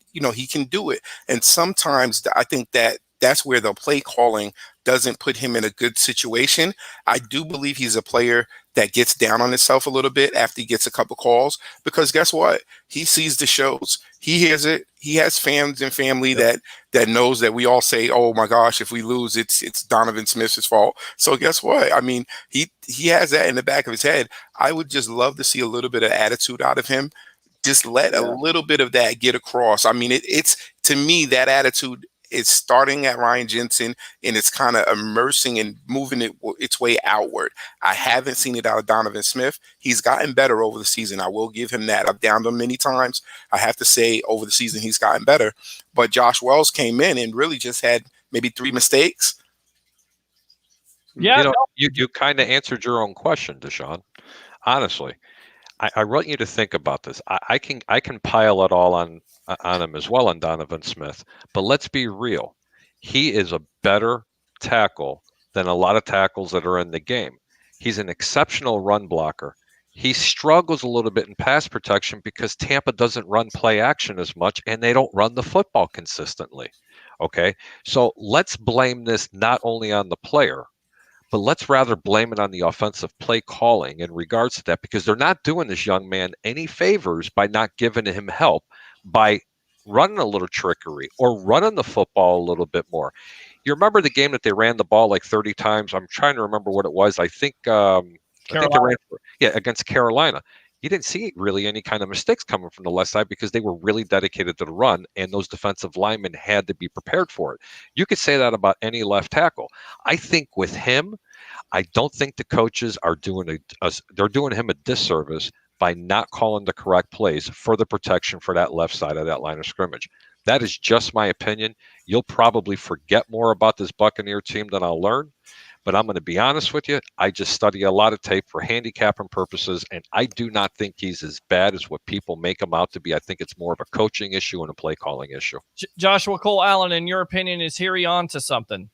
do it. And sometimes I think that's where the play calling doesn't put him in a good situation. I do believe he's a player that gets down on himself a little bit after he gets a couple calls, because guess what? He sees the shows. He hears it. He has fans and family that knows that we all say, oh my gosh, if we lose, it's Donovan Smith's fault. So guess what? I mean, he has that in the back of his head. I would just love to see a little bit of attitude out of him. Just let a little bit of that get across. I mean, it's to me, that attitude is starting at Ryan Jensen, and it's kind of immersing and moving its way outward. I haven't seen it out of Donovan Smith. He's gotten better over the season. I will give him that. I've downed him many times. I have to say over the season he's gotten better. But Josh Wells came in and really just had maybe 3 mistakes. Yeah, you kind of answered your own question, Deshaun. Honestly, I want you to think about this. I can pile it all on him as well, on Donovan Smith, but let's be real. He is a better tackle than a lot of tackles that are in the game. He's an exceptional run blocker. He struggles a little bit in pass protection because Tampa doesn't run play action as much, and they don't run the football consistently. Okay, so let's blame this not only on the player, but let's rather blame it on the offensive play calling in regards to that, because they're not doing this young man any favors by not giving him help, by running a little trickery or running the football a little bit more. You remember the game that they ran the ball like 30 times? I'm trying to remember what it was. I think they ran against Carolina. You didn't see really any kind of mistakes coming from the left side because they were really dedicated to the run, and those defensive linemen had to be prepared for it. You could say that about any left tackle. I think with him, I don't think the coaches are they're doing him a disservice by not calling the correct plays for the protection for that left side of that line of scrimmage. That is just my opinion. You'll probably forget more about this Buccaneer team than I'll learn. But I'm going to be honest with you. I just study a lot of tape for handicapping purposes, and I do not think he's as bad as what people make him out to be. I think it's more of a coaching issue and a play calling issue. Joshua Cole Allen, in your opinion, is Harry on to something?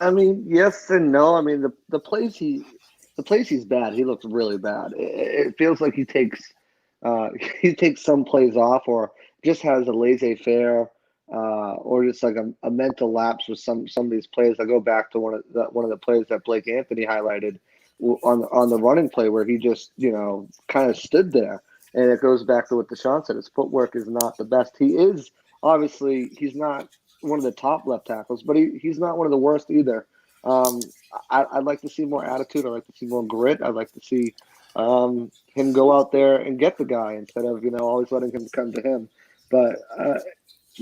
I mean, yes and no. I mean, the plays he's bad. He looks really bad. It feels like he takes some plays off, or just has a laissez-faire, or just like a mental lapse with some of these plays. I go back to one of the plays that Blake Anthony highlighted on the running play, where he just kind of stood there, and it goes back to what Deshaun said. His footwork is not the best. He's not one of the top left tackles, but he's not one of the worst either. I'd like to see more attitude. I'd like to see more grit. I'd like to see him go out there and get the guy instead of always letting him come to him. But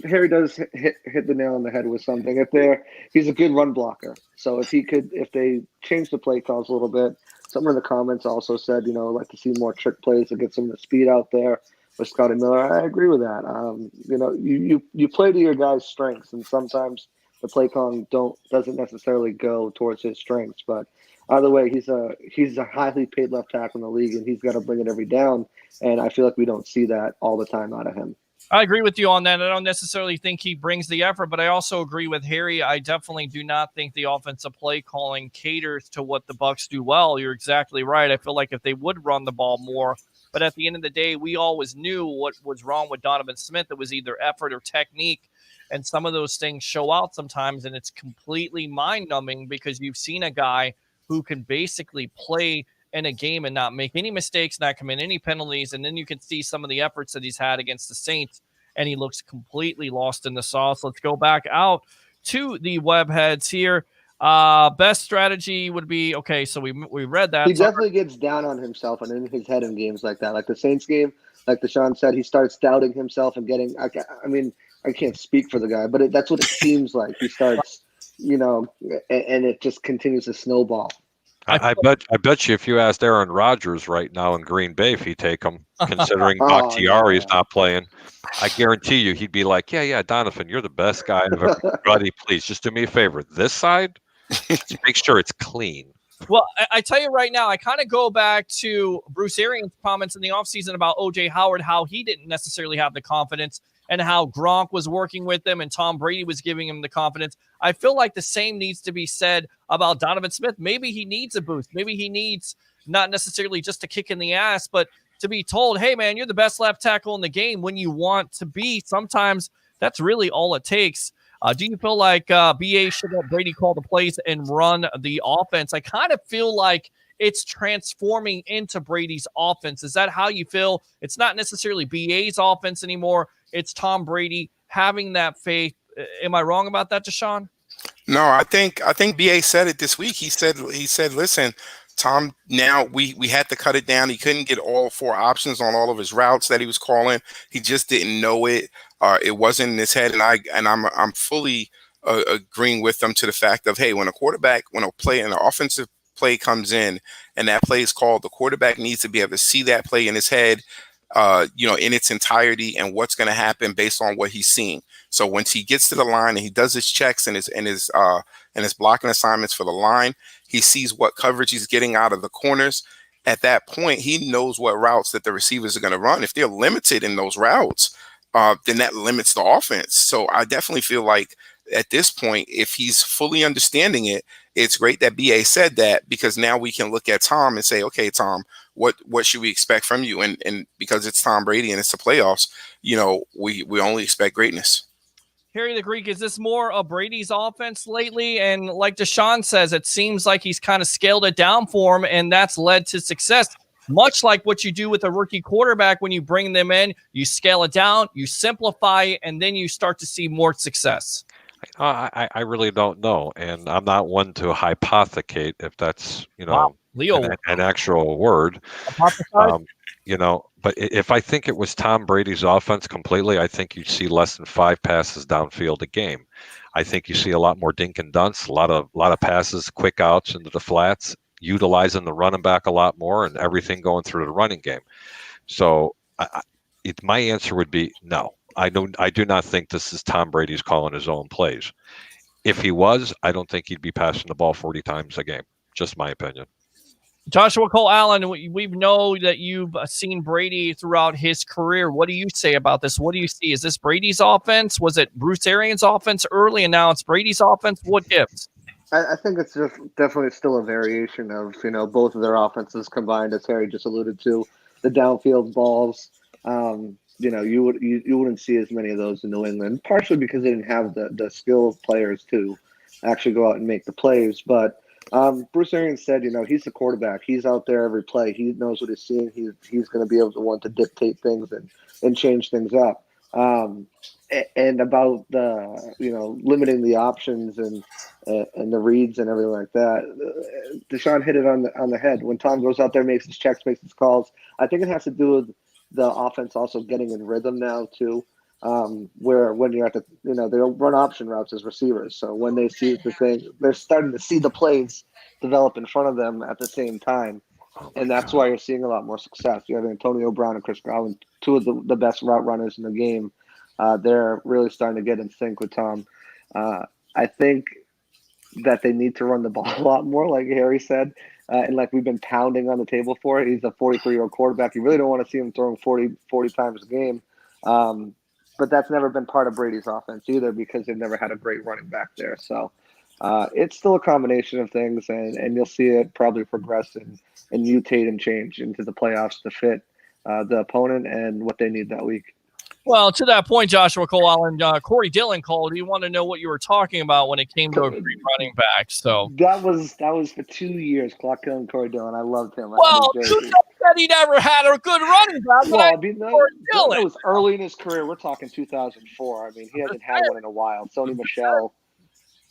Harry does hit the nail on the head with something. He's a good run blocker. So if they change the play calls a little bit. Someone in the comments also said, I'd like to see more trick plays to get some of the speed out there with Scotty Miller. I agree with that. You play to your guys' strengths, and sometimes the play calling doesn't necessarily go towards his strengths. But either way, he's a highly paid left tackle in the league, and he's got to bring it every down. And I feel like we don't see that all the time out of him. I agree with you on that. I don't necessarily think he brings the effort, but I also agree with Harry. I definitely do not think the offensive play calling caters to what the Bucs do well. You're exactly right. I feel like if they would run the ball more, But at the end of the day, we always knew what was wrong with Donovan Smith. It was either effort or technique. And some of those things show out sometimes, and it's completely mind-numbing because you've seen a guy who can basically play in a game and not make any mistakes, not commit any penalties, and then you can see some of the efforts that he's had against the Saints, and he looks completely lost in the sauce. Let's go back out to the webheads here. Best strategy would be, okay, so we read that. He definitely gets down on himself and in his head in games like that. Like the Saints game, like Deshaun said, he starts doubting himself and getting – I mean, I can't speak for the guy, but that's what it seems like. He starts, and it just continues to snowball. I bet you if you asked Aaron Rodgers right now in Green Bay if he'd take him, considering Bakhtiari's not playing, I guarantee you he'd be like, yeah, Donovan, you're the best guy I've ever. Buddy, please just do me a favor. This side, just make sure it's clean. Well, I tell you right now, I kind of go back to Bruce Arians' comments in the offseason about O.J. Howard, how he didn't necessarily have the confidence and how Gronk was working with him and Tom Brady was giving him the confidence. I feel like the same needs to be said about Donovan Smith. Maybe he needs a boost. Maybe he needs not necessarily just a kick in the ass, but to be told, hey, man, you're the best left tackle in the game when you want to be. Sometimes that's really all it takes. Do you feel like BA should let Brady call the plays and run the offense? I kind of feel like it's transforming into Brady's offense. Is that how you feel? It's not necessarily BA's offense anymore. It's Tom Brady having that faith. Am I wrong about that, Deshaun? No, I think BA said it this week. He said, listen, Tom, now we had to cut it down. He couldn't get all 4 options on all of his routes that he was calling. He just didn't know it. It wasn't in his head, and I'm fully agreeing with them to the fact of, hey, when an offensive play comes in and that play is called, the quarterback needs to be able to see that play in his head, in its entirety and what's going to happen based on what he's seeing. So once he gets to the line and he does his checks and his blocking assignments for the line, he sees what coverage he's getting out of the corners. At that point, he knows what routes that the receivers are going to run. If they're limited in those routes, then that limits the offense. So I definitely feel like at this point, if he's fully understanding it, it's great that BA said that, because now we can look at Tom and say, okay, Tom, what should we expect from you? And because it's Tom Brady and it's the playoffs, we only expect greatness. Harry the Greek, is this more of Brady's offense lately? And like Deshaun says, it seems like he's kind of scaled it down for him, and that's led to success. Much like what you do with a rookie quarterback when you bring them in, you scale it down, you simplify it, and then you start to see more success. I really don't know, and I'm not one to hypothecate if that's an actual word. But if I think it was Tom Brady's offense completely, I think you see less than 5 passes downfield a game. I think you see a lot more dink and dunce, a lot of passes, quick outs into the flats, utilizing the running back a lot more, and everything going through the running game. So my answer would be no. I do not think this is Tom Brady's calling his own plays. If he was, I don't think he'd be passing the ball 40 times a game. Just my opinion. Joshua Cole Allen, we know that you've seen Brady throughout his career. What do you say about this? What do you see? Is this Brady's offense? Was it Bruce Arians' offense early, and now it's Brady's offense? What gives? I think it's just definitely still a variation of both of their offenses combined, as Harry just alluded to. The downfield balls, you wouldn't see as many of those in New England, partially because they didn't have the skilled players to actually go out and make the plays. But Bruce Arians said, he's the quarterback. He's out there every play. He knows what he's seeing. He's going to be able to want to dictate things and change things up. And about the limiting the options and the reads and everything like that, Deshaun hit it on the head. When Tom goes out there, makes his checks, makes his calls, I think it has to do with the offense also getting in rhythm now too. Where when you're at they don't run option routes as receivers. So when they see the thing, they're starting to see the plays develop in front of them at the same time. And that's why you're seeing a lot more success. You have Antonio Brown and Chris Godwin, 2 of the best route runners in the game. They're really starting to get in sync with Tom. I think that they need to run the ball a lot more, like Harry said. And like we've been pounding on the table for it. He's a 43-year-old quarterback. You really don't want to see him throwing 40 times a game. But that's never been part of Brady's offense either, because they've never had a great running back there. So it's still a combination of things, and you'll see it probably progress and mutate and change into the playoffs to fit the opponent and what they need that week. Well, to that point, Joshua Cole Allen, Corey Dillon called. He wanted to know what you were talking about when it came to a free running back. So that was for 2 years. Clark Hill and Corey Dillon. I loved him. Well, you said he never had a good running back. Well, I mean, that was early in his career. We're talking 2004. I mean, he hasn't had one in a while. Sony Michel.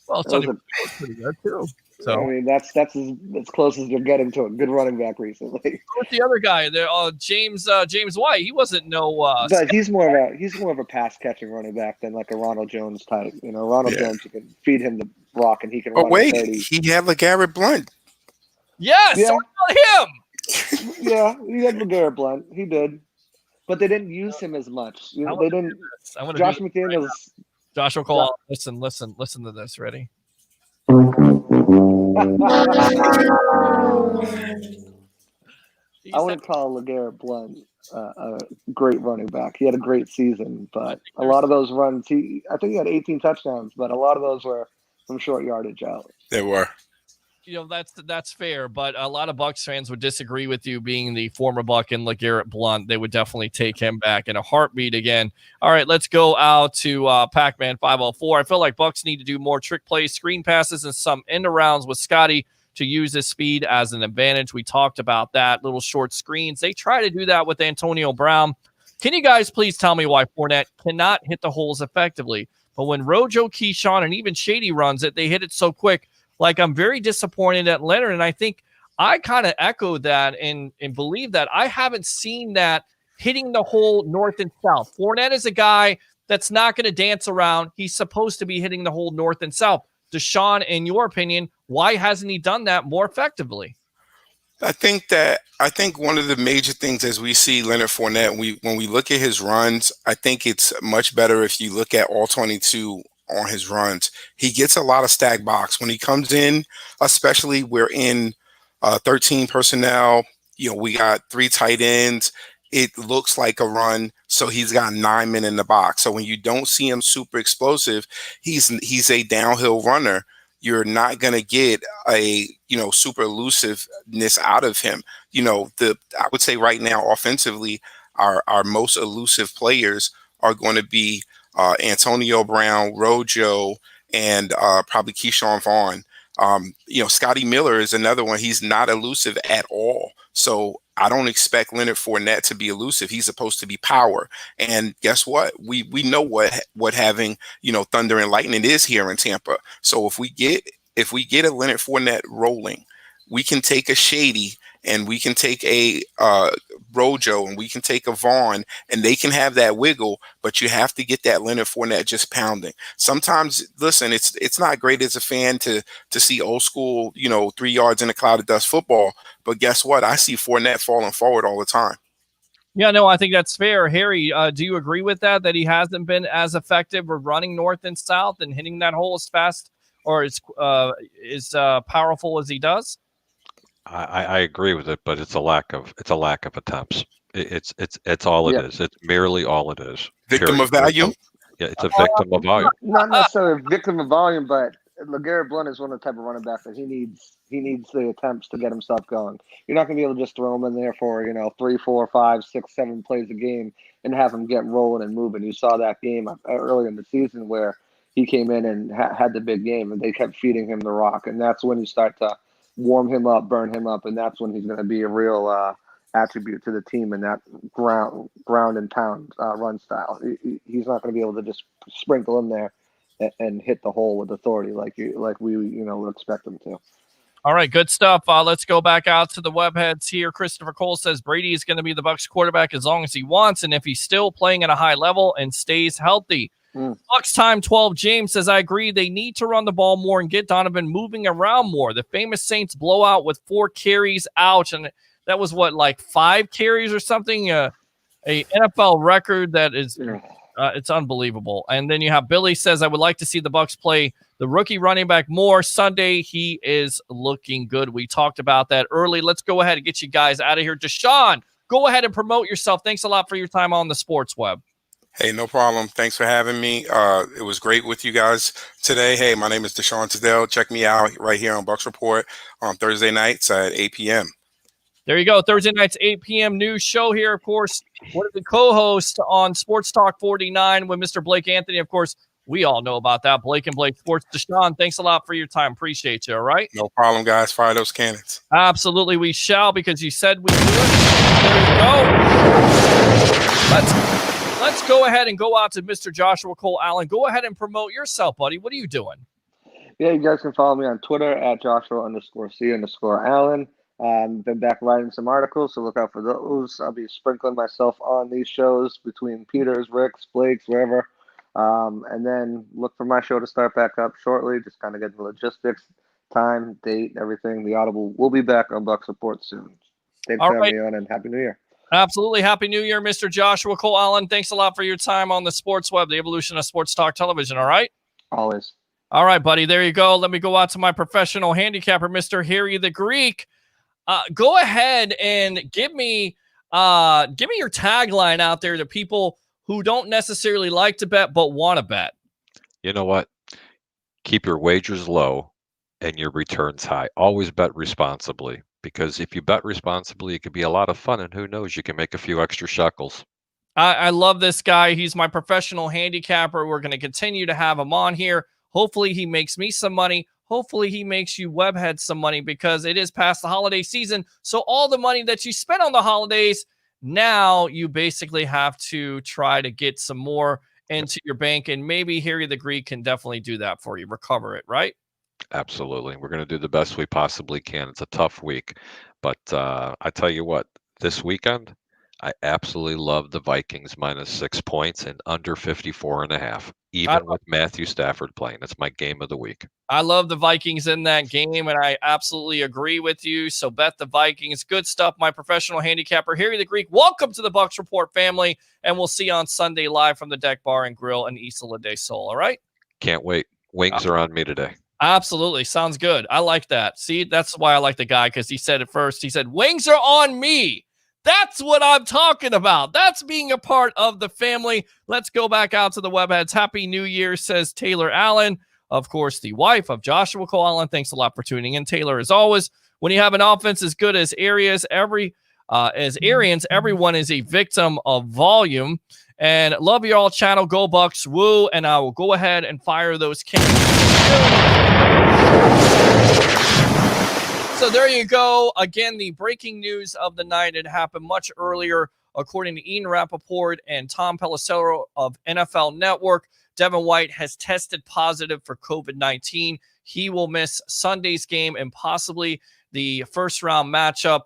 Well, Sony Michel was pretty good too. So I mean, that's as close as they're getting to a good running back recently. What's the other guy there? James White. He wasn't no. But he's more of a pass catching running back than like a Ronald Jones type. You know, Ronald Jones, you can feed him the rock and he can. But wait, he had LeGarrette Blount. Yes, so what about him? Yeah, he had LeGarrette Blount. He did, but they didn't use him as much. You know, they didn't. Josh McDaniels. Right, Joshua Cole. Listen to this. Ready? I wouldn't call LeGarrette Blount a great running back. He had a great season, but a lot of those runs, I think he had 18 touchdowns, but a lot of those were from short yardage out. They were. You know, that's fair, but a lot of Bucs fans would disagree with you being the former Buck and LeGarrette Blount. They would definitely take him back in a heartbeat again. All right, let's go out to Pac-Man 504. I feel like Bucs need to do more trick plays, screen passes, and some end-arounds with Scotty to use his speed as an advantage. We talked about that, little short screens. They try to do that with Antonio Brown. Can you guys please tell me why Fournette cannot hit the holes effectively? But when Rojo, Keyshawn, and even Shady runs it, they hit it so quick. Like, I'm very disappointed at Leonard, and I think I kind of echoed that and believe that. I haven't seen that hitting the hole north and south. Fournette is a guy that's not going to dance around. He's supposed to be hitting the hole north and south. Deshaun, in your opinion, why hasn't he done that more effectively? I think one of the major things as we see Leonard Fournette, when we look at his runs, I think it's much better if you look at all 22 on his runs. He gets a lot of stack box when he comes in, especially we're in 13 personnel. You know, we got 3 tight ends. It looks like a run, so he's got 9 men in the box. So when you don't see him super explosive, he's a downhill runner. You're not going to get a, super elusiveness out of him. I would say right now, offensively, our most elusive players are going to be Antonio Brown, Rojo, and probably Keyshawn Vaughn. Scotty Miller is another one. He's not elusive at all. So I don't expect Leonard Fournette to be elusive. He's supposed to be power. And guess what? We know what having, thunder and lightning is here in Tampa. So if we get a Leonard Fournette rolling, we can take a Shady and we can take a Rojo and we can take a Vaughn, and they can have that wiggle, but you have to get that Leonard Fournette just pounding. Sometimes, listen, it's not great as a fan to see old school, 3 yards in a cloud of dust football, but guess what? I see Fournette falling forward all the time. Yeah, no, I think that's fair. Harry, do you agree with that he hasn't been as effective or running north and south and hitting that hole as fast or as powerful as he does? I agree with it, but it's a lack of attempts. It's all it is. It's merely all it is. Victim of volume? Yeah, it's a victim of volume. Not necessarily a victim of volume, but LeGarrette Blount is one of the type of running backs that he needs the attempts to get himself going. You're not going to be able to just throw him in there for 3, 4, 5, 6, 7 plays a game and have him get rolling and moving. You saw that game earlier in the season where he came in and had the big game, and they kept feeding him the rock, and that's when you start to warm him up, burn him up, and that's when he's going to be a real attribute to the team in that ground and pound run style. He's not going to be able to just sprinkle in there and hit the hole with authority like we would expect him to. All right, good stuff. Let's go back out to the webheads here. Christopher Cole says Brady is going to be the Bucs quarterback as long as he wants, and if he's still playing at a high level and stays healthy. Bucs time 12. James says, I agree. They need to run the ball more and get Donovan moving around more. The famous Saints blowout with 4 carries. Ouch. And that was 5 carries or something? A NFL record that is it's unbelievable. And then you have Billy says, I would like to see the Bucs play the rookie running back more Sunday. He is looking good. We talked about that early. Let's go ahead and get you guys out of here. Deshaun, go ahead and promote yourself. Thanks a lot for your time on the Sports Web. Hey, no problem. Thanks for having me. It was great with you guys today. Hey, my name is Deshaun Tisdale. Check me out right here on Bucs Report on Thursday nights at 8 p.m. There you go. Thursday night's 8 p.m. news show here. Of course, one of the co-hosts on Sports Talk 49 with Mr. Blake Anthony. Of course, we all know about that. Blake and Blake Sports. Deshaun, thanks a lot for your time. Appreciate you, all right? No problem, guys. Fire those cannons. Absolutely, we shall, because you said we would. There you go. Let's go ahead and go out to Mr. Joshua Cole Allen. Go ahead and promote yourself, buddy. What are you doing? Yeah, you guys can follow me on Twitter at Joshua_C_Allen. Been back writing some articles, so look out for those. I'll be sprinkling myself on these shows between Peter's, Rick's, Blake's, wherever. And then look for my show to start back up shortly. Just kind of getting the logistics, time, date, everything. The Audible will be back on Bucs Report soon. Thanks for having me on, and Happy New Year. Absolutely. Happy New Year, Mr. Joshua Cole Allen. Thanks a lot for your time on the Sports Web, the evolution of sports talk television, all right? Always. All right, buddy. There you go. Let me go out to my professional handicapper, Mr. Harry the Greek. Go ahead and give me your tagline out there to people who don't necessarily like to bet but want to bet. You know what? Keep your wagers low and your returns high. Always bet responsibly, because if you bet responsibly, it could be a lot of fun, and who knows, you can make a few extra shekels. I love this guy. He's my professional handicapper. We're going to continue to have him on here. Hopefully he makes me some money. Hopefully he makes you webheads some money, because it is past the holiday season. So all the money that you spent on the holidays, now you basically have to try to get some more into your bank. And maybe Harry the Greek can definitely do that for you. Recover it, right? Absolutely. We're going to do the best we possibly can. It's a tough week. But I tell you what, this weekend, I absolutely love the Vikings -6 points and under 54.5, even with Matthew Stafford playing. That's my game of the week. I love the Vikings in that game, and I absolutely agree with you. So bet the Vikings. Good stuff, my professional handicapper, Harry the Greek. Welcome to the Bucs Report family, and we'll see you on Sunday live from the Deck Bar and Grill in Isla de Sol, all right? Can't wait. Wings are on me today. Absolutely. Sounds good. I like that. See, that's why I like the guy, because he said it first. He said, wings are on me. That's what I'm talking about. That's being a part of the family. Let's go back out to the webheads. Happy New Year, says Taylor Allen. Of course, the wife of Joshua Cole Allen. Thanks a lot for tuning in, Taylor. As always, when you have an offense as good as Arians, everyone is a victim of volume. And love your all channel. Go Bucs. Woo. And I will go ahead and fire those cannons. So there you go. Again, the breaking news of the night. It happened much earlier, according to Ian Rappaport and Tom Pelissero of NFL Network. Devin White has tested positive for COVID-19. He will miss Sunday's game and possibly the first-round matchup.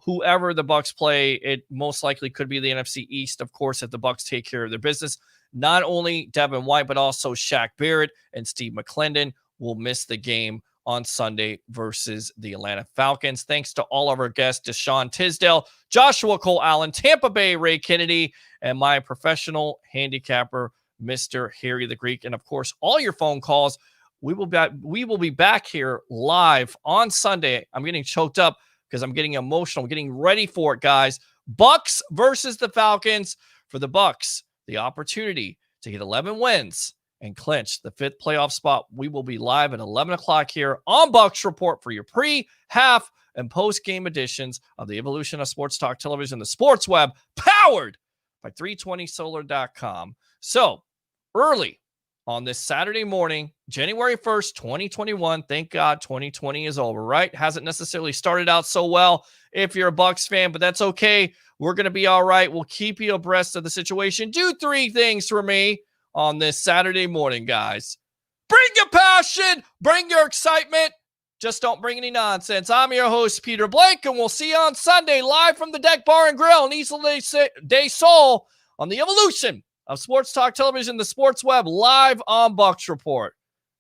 Whoever the Bucs play, it most likely could be the NFC East, of course, if the Bucs take care of their business. Not only Devin White, but also Shaq Barrett and Steve McClendon will miss the game on Sunday versus the Atlanta Falcons. Thanks to all of our guests, Deshaun Tisdale, Joshua Cole Allen, Tampa Bay Ray Kennedy, and my professional handicapper, Mr. Harry the Greek. And of course, all your phone calls. We will be back here live on Sunday. I'm getting choked up because I'm getting emotional. I'm getting ready for it, guys. Bucs versus the Falcons. For the Bucs, the opportunity to get 11 wins and clinch the 5th playoff spot. We will be live at 11 o'clock here on Bucs Report for your pre, half, and post-game editions of the evolution of sports talk television, the Sports Web, powered by 320solar.com. So, early on this Saturday morning, January 1st, 2021, thank God 2020 is over, right? Hasn't necessarily started out so well if you're a Bucs fan, but that's okay. We're going to be all right. We'll keep you abreast of the situation. Do 3 things for me on this Saturday morning, guys. Bring your passion, bring your excitement. Just don't bring any nonsense. I'm your host, Peter Blake, and we'll see you on Sunday live from the Deck Bar and Grill in Isla de Sol on the evolution of sports talk television, the Sports Web, live on Bucs Report.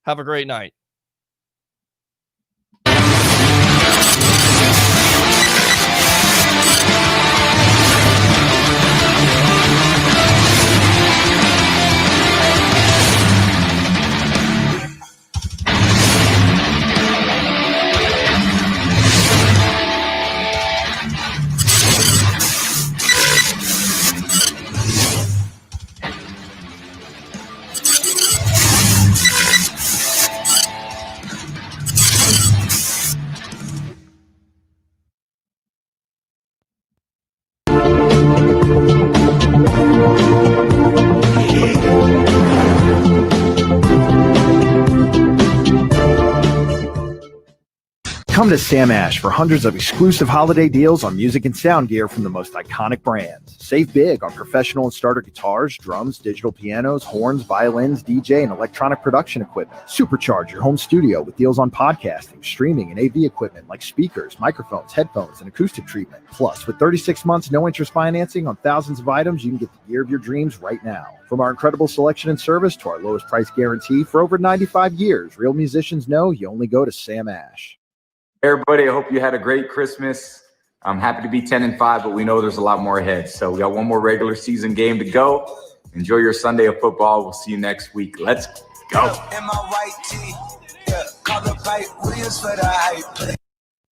Have a great night. Come to Sam Ash for hundreds of exclusive holiday deals on music and sound gear from the most iconic brands. Save big on professional and starter guitars, drums, digital pianos, horns, violins, DJ, and electronic production equipment. Supercharge your home studio with deals on podcasting, streaming, and AV equipment like speakers, microphones, headphones, and acoustic treatment. Plus, with 36 months no-interest financing on thousands of items, you can get the gear of your dreams right now. From our incredible selection and service to our lowest price guarantee for over 95 years, real musicians know you only go to Sam Ash. Everybody, I hope you had a great Christmas. I'm happy to be 10-5, but we know there's a lot more ahead. So we got one more regular season game to go. Enjoy your Sunday of football. We'll see you next week. Let's go. In my white tee, yeah, call the bite Williams for the hype.